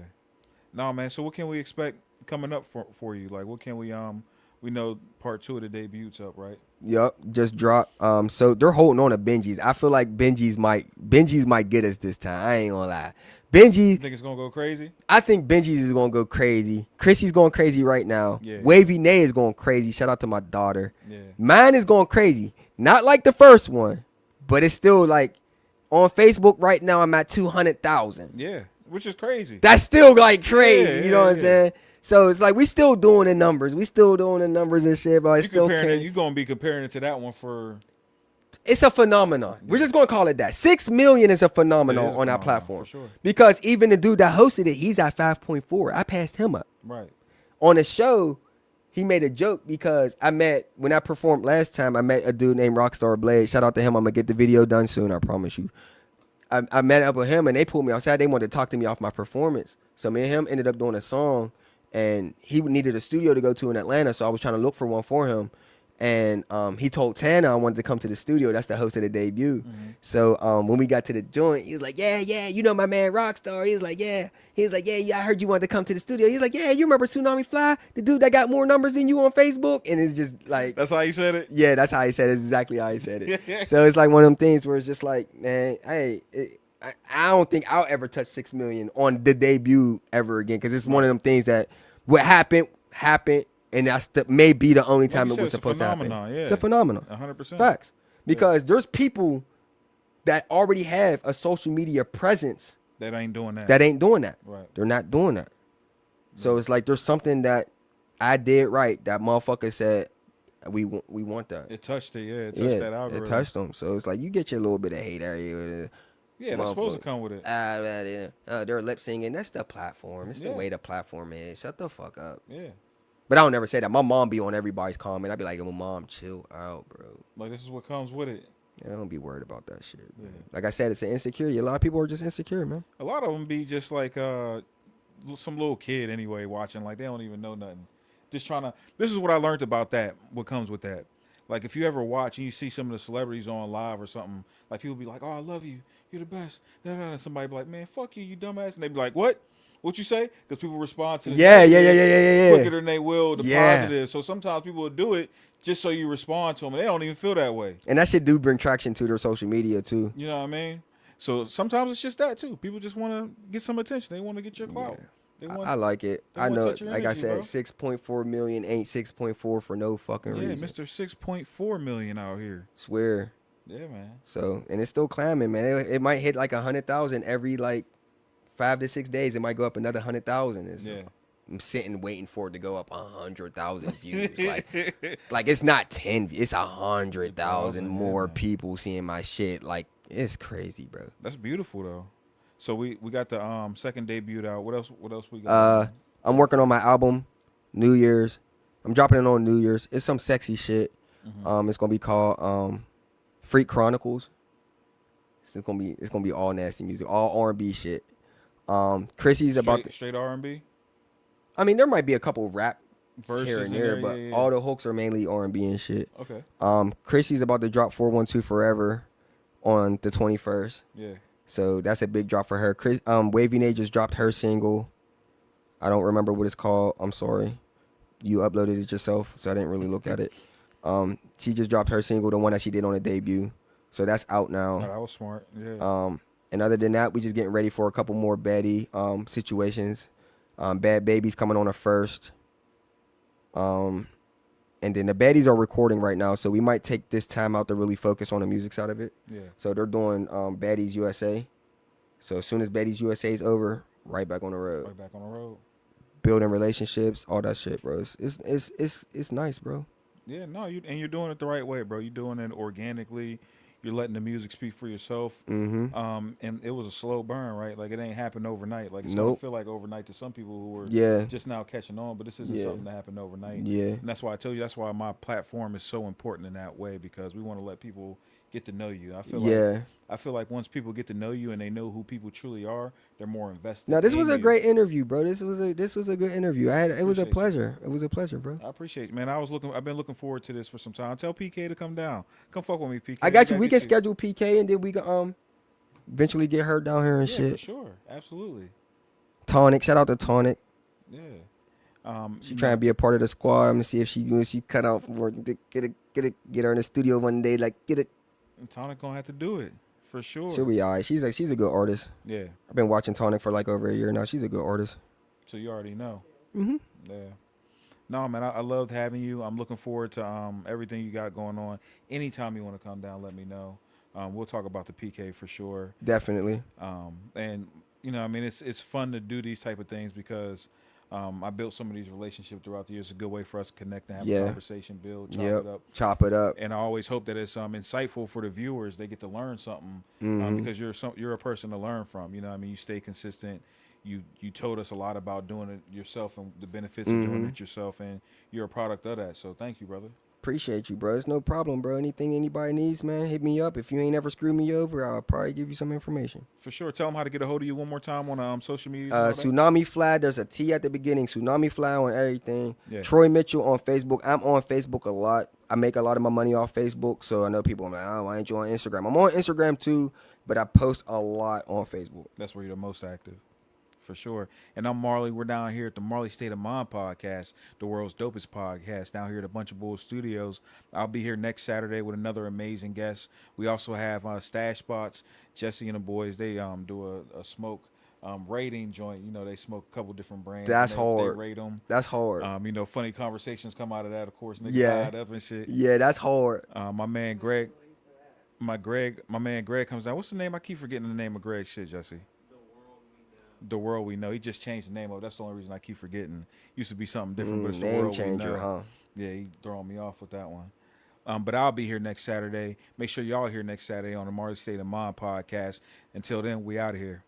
Speaker 2: No, man. So what can we expect coming up for you? Like, what can we know part 2 of the debuts up, right?
Speaker 3: Yup, just dropped. So they're holding on to Benji's. I feel like Benji's might get us this time. I ain't gonna lie. Benji,
Speaker 2: You think it's gonna go crazy?
Speaker 3: I think Benji's is gonna go crazy. Chrissy's going crazy right now.
Speaker 2: Yeah.
Speaker 3: Wavy Nay is going crazy. Shout out to my daughter.
Speaker 2: Yeah.
Speaker 3: Mine is going crazy. Not like the first one, but it's still like on Facebook right now. I'm at 200,000.
Speaker 2: Yeah, which is crazy.
Speaker 3: That's still like crazy.
Speaker 2: Yeah,
Speaker 3: you know what I'm saying? So it's like we still doing the numbers. We still doing the numbers and shit, but it's still
Speaker 2: You're gonna be comparing it to that one for.
Speaker 3: It's a phenomenon. We're just gonna call it that. 6 million is a phenomenon on our platform.
Speaker 2: For sure.
Speaker 3: Because even the dude that hosted it, he's at 5.4. I passed him up.
Speaker 2: Right.
Speaker 3: On the show, he made a joke because when I performed last time, I met a dude named Rockstar Blade. Shout out to him. I'm gonna get the video done soon, I promise you. I met up with him and they pulled me outside. They wanted to talk to me off my performance. So me and him ended up doing a song, and he needed a studio to go to in Atlanta, so I was trying to look for one for him. And he told Tana I wanted to come to the studio. That's the host of the debut.
Speaker 2: Mm-hmm.
Speaker 3: So when we got to the joint, he was like, yeah, you know my man Rockstar. He was like, yeah, I heard you wanted to come to the studio. He's like, yeah, you remember Tsunami Fly, the dude that got more numbers than you on Facebook? And it's just like,
Speaker 2: that's how he said it.
Speaker 3: Yeah, that's how he said it. It's exactly how he said it. So it's like one of them things where it's just like, man, hey, I don't think I'll ever touch 6 million on the debut ever again, because it's one of them things that what happened, and that's may be the only time it was supposed to happen.
Speaker 2: Yeah.
Speaker 3: It's a phenomenon.
Speaker 2: 100%.
Speaker 3: Facts. Because there's people that already have a social media presence
Speaker 2: that ain't doing that.
Speaker 3: Right. They're not doing that. So it's like there's something that I did right. That motherfucker said we want that.
Speaker 2: It touched it. Yeah. It touched that algorithm.
Speaker 3: It touched them. So it's like you get your little bit of hate area.
Speaker 2: Yeah, that's supposed to come with it.
Speaker 3: They're lip singing. That's the platform. It's the way the platform is. Shut the fuck up.
Speaker 2: Yeah.
Speaker 3: But I don't never say that. My mom be on everybody's comment. I be like, Mom, chill out, bro.
Speaker 2: Like, this is what comes with it.
Speaker 3: Yeah, I don't be worried about that shit. Yeah. Like I said, it's an insecurity. A lot of people are just insecure, man.
Speaker 2: A lot of them be just like some little kid anyway watching. Like, they don't even know nothing. Just trying to. This is what I learned about that. What comes with that. Like, if you ever watch and you see some of the celebrities on live or something, like, people be like, oh, I love you. You're the best. And somebody be like, man, fuck you, you dumbass. And they be like, what? What you say? Because people respond to the quicker than they will the positive. So sometimes people will do it just so you respond to them, and they don't even feel that way.
Speaker 3: And that shit do bring traction to their social media, too.
Speaker 2: You know what I mean? So sometimes it's just that, too. People just want to get some attention. They want to get your clout.
Speaker 3: I like it. I know it. Like I said, 6.4 million ain't 6.4 for no fucking reason.
Speaker 2: Yeah, Mr. 6.4 million out here.
Speaker 3: Swear.
Speaker 2: Yeah, man.
Speaker 3: So, and it's still climbing, man. It might hit like 100,000 every like 5 to 6 days. It might go up another 100,000. I'm sitting waiting for it to go up 100,000 views. like it's not 10. It's 100,000 more people seeing my shit. Like, it's crazy, bro.
Speaker 2: That's beautiful though. So we got the second debut out. What else we got?
Speaker 3: I'm working on my album, New Year's. I'm dropping it on New Year's. It's some sexy shit. Mm-hmm. It's gonna be called Freak Chronicles. It's gonna be all nasty music, all R&B shit. Chrissy's about
Speaker 2: straight R&B.
Speaker 3: I mean, there might be a couple rap
Speaker 2: verses
Speaker 3: here and there, but all the hooks are mainly R&B and shit.
Speaker 2: Okay.
Speaker 3: Chrissy's about to drop 412 Forever on the 21st.
Speaker 2: Yeah.
Speaker 3: So that's a big drop for her. Wavy Nay just dropped her single. I don't remember what it's called. I'm sorry. You uploaded it yourself, so I didn't really look at it. She just dropped her single, the one that she did on the debut. So that's out now.
Speaker 2: Oh, that was smart. Yeah.
Speaker 3: And other than that, we just getting ready for a couple more baddie situations. Bad Baby's coming on the 1st. And then the baddies are recording right now, so we might take this time out to really focus on the music side of it.
Speaker 2: Yeah.
Speaker 3: So they're doing Baddies USA. So as soon as Baddies USA is over, right back on the road.
Speaker 2: Right back on the road.
Speaker 3: Building relationships, all that shit, bro. It's nice, bro.
Speaker 2: Yeah, no, you're doing it the right way, bro. You're doing it organically. You're letting the music speak for yourself.
Speaker 3: Mm-hmm.
Speaker 2: And it was a slow burn, right? Like, it ain't happened overnight. Like, it's
Speaker 3: gonna
Speaker 2: feel like overnight to some people who were just now catching on, but this isn't something that happened overnight.
Speaker 3: Yeah.
Speaker 2: And that's why I tell you, that's why my platform is so important in that way, because we want to let people get to know you. I feel like once people get to know you and they know who people truly are, they're more invested.
Speaker 3: No, this was a
Speaker 2: you.
Speaker 3: great interview, bro. This was a good interview. It was a
Speaker 2: Appreciate
Speaker 3: pleasure. It was a pleasure, bro.
Speaker 2: I appreciate you, man. I've been looking forward to this for some time. Tell PK to come down. Come fuck with me, PK.
Speaker 3: I got you. We can schedule PK and then we can eventually get her down here and shit.
Speaker 2: For sure. Absolutely.
Speaker 3: Tonic, shout out to Tonic.
Speaker 2: Yeah.
Speaker 3: She trying to be a part of the squad. I'm gonna see if she cut out for get her in the studio one day. Like get it.
Speaker 2: Tonic gonna have to do it for sure.
Speaker 3: She'll be alright. She's a good artist.
Speaker 2: Yeah.
Speaker 3: I've been watching Tonic for like over a year now. She's a good artist.
Speaker 2: So you already know.
Speaker 3: Mhm.
Speaker 2: Yeah. No, man, I loved having you. I'm looking forward to everything you got going on. Anytime you want to come down, let me know. We'll talk about the PK for sure.
Speaker 3: Definitely.
Speaker 2: And you know, I mean, it's fun to do these type of things because I built some of these relationships throughout the years. It's a good way for us to connect and have a conversation, build,
Speaker 3: chop it up.
Speaker 2: And I always hope that it's insightful for the viewers. They get to learn something because you're a person to learn from. You know what I mean? You stay consistent. You told us a lot about doing it yourself and the benefits of doing it yourself, and you're a product of that. So thank you, brother.
Speaker 3: Appreciate you, bro. It's no problem, bro. Anything anybody needs, man, hit me up. If you ain't ever screwed me over, I'll probably give you some information.
Speaker 2: For sure. Tell them how to get a hold of you one more time on social media.
Speaker 3: Tsunami Fly. There's a T at the beginning. Tsunami Fly on everything.
Speaker 2: Yeah.
Speaker 3: Troy Mitchell on Facebook. I'm on Facebook a lot. I make a lot of my money off Facebook, so I know people are like, oh, why ain't you on Instagram? I'm on Instagram too, but I post a lot on Facebook.
Speaker 2: That's where you're the most active. For sure. And I'm Marley. We're down here at the Marley State of Mind podcast, the world's dopest podcast, down here at a Bunch of Bulls Studios. I'll be here next Saturday with another amazing guest. We also have Stash Spots. Jesse and the boys, they do a smoke rating joint. You know, they smoke a couple different brands.
Speaker 3: That's hard.
Speaker 2: They rate them.
Speaker 3: That's hard.
Speaker 2: You know, funny conversations come out of that, of course. Niggas tied up and shit.
Speaker 3: Yeah, that's hard.
Speaker 2: My man Greg comes down. What's the name? I keep forgetting the name of Greg's shit, Jesse. The World We Know. He just changed the name of it. That's the only reason I keep forgetting. Used to be something different, but it's The World We Know.
Speaker 3: Huh?
Speaker 2: Yeah, he throwing me off with that one. But I'll be here next Saturday. Make sure y'all here next Saturday on the Marley State of Mind podcast. Until then, we out of here.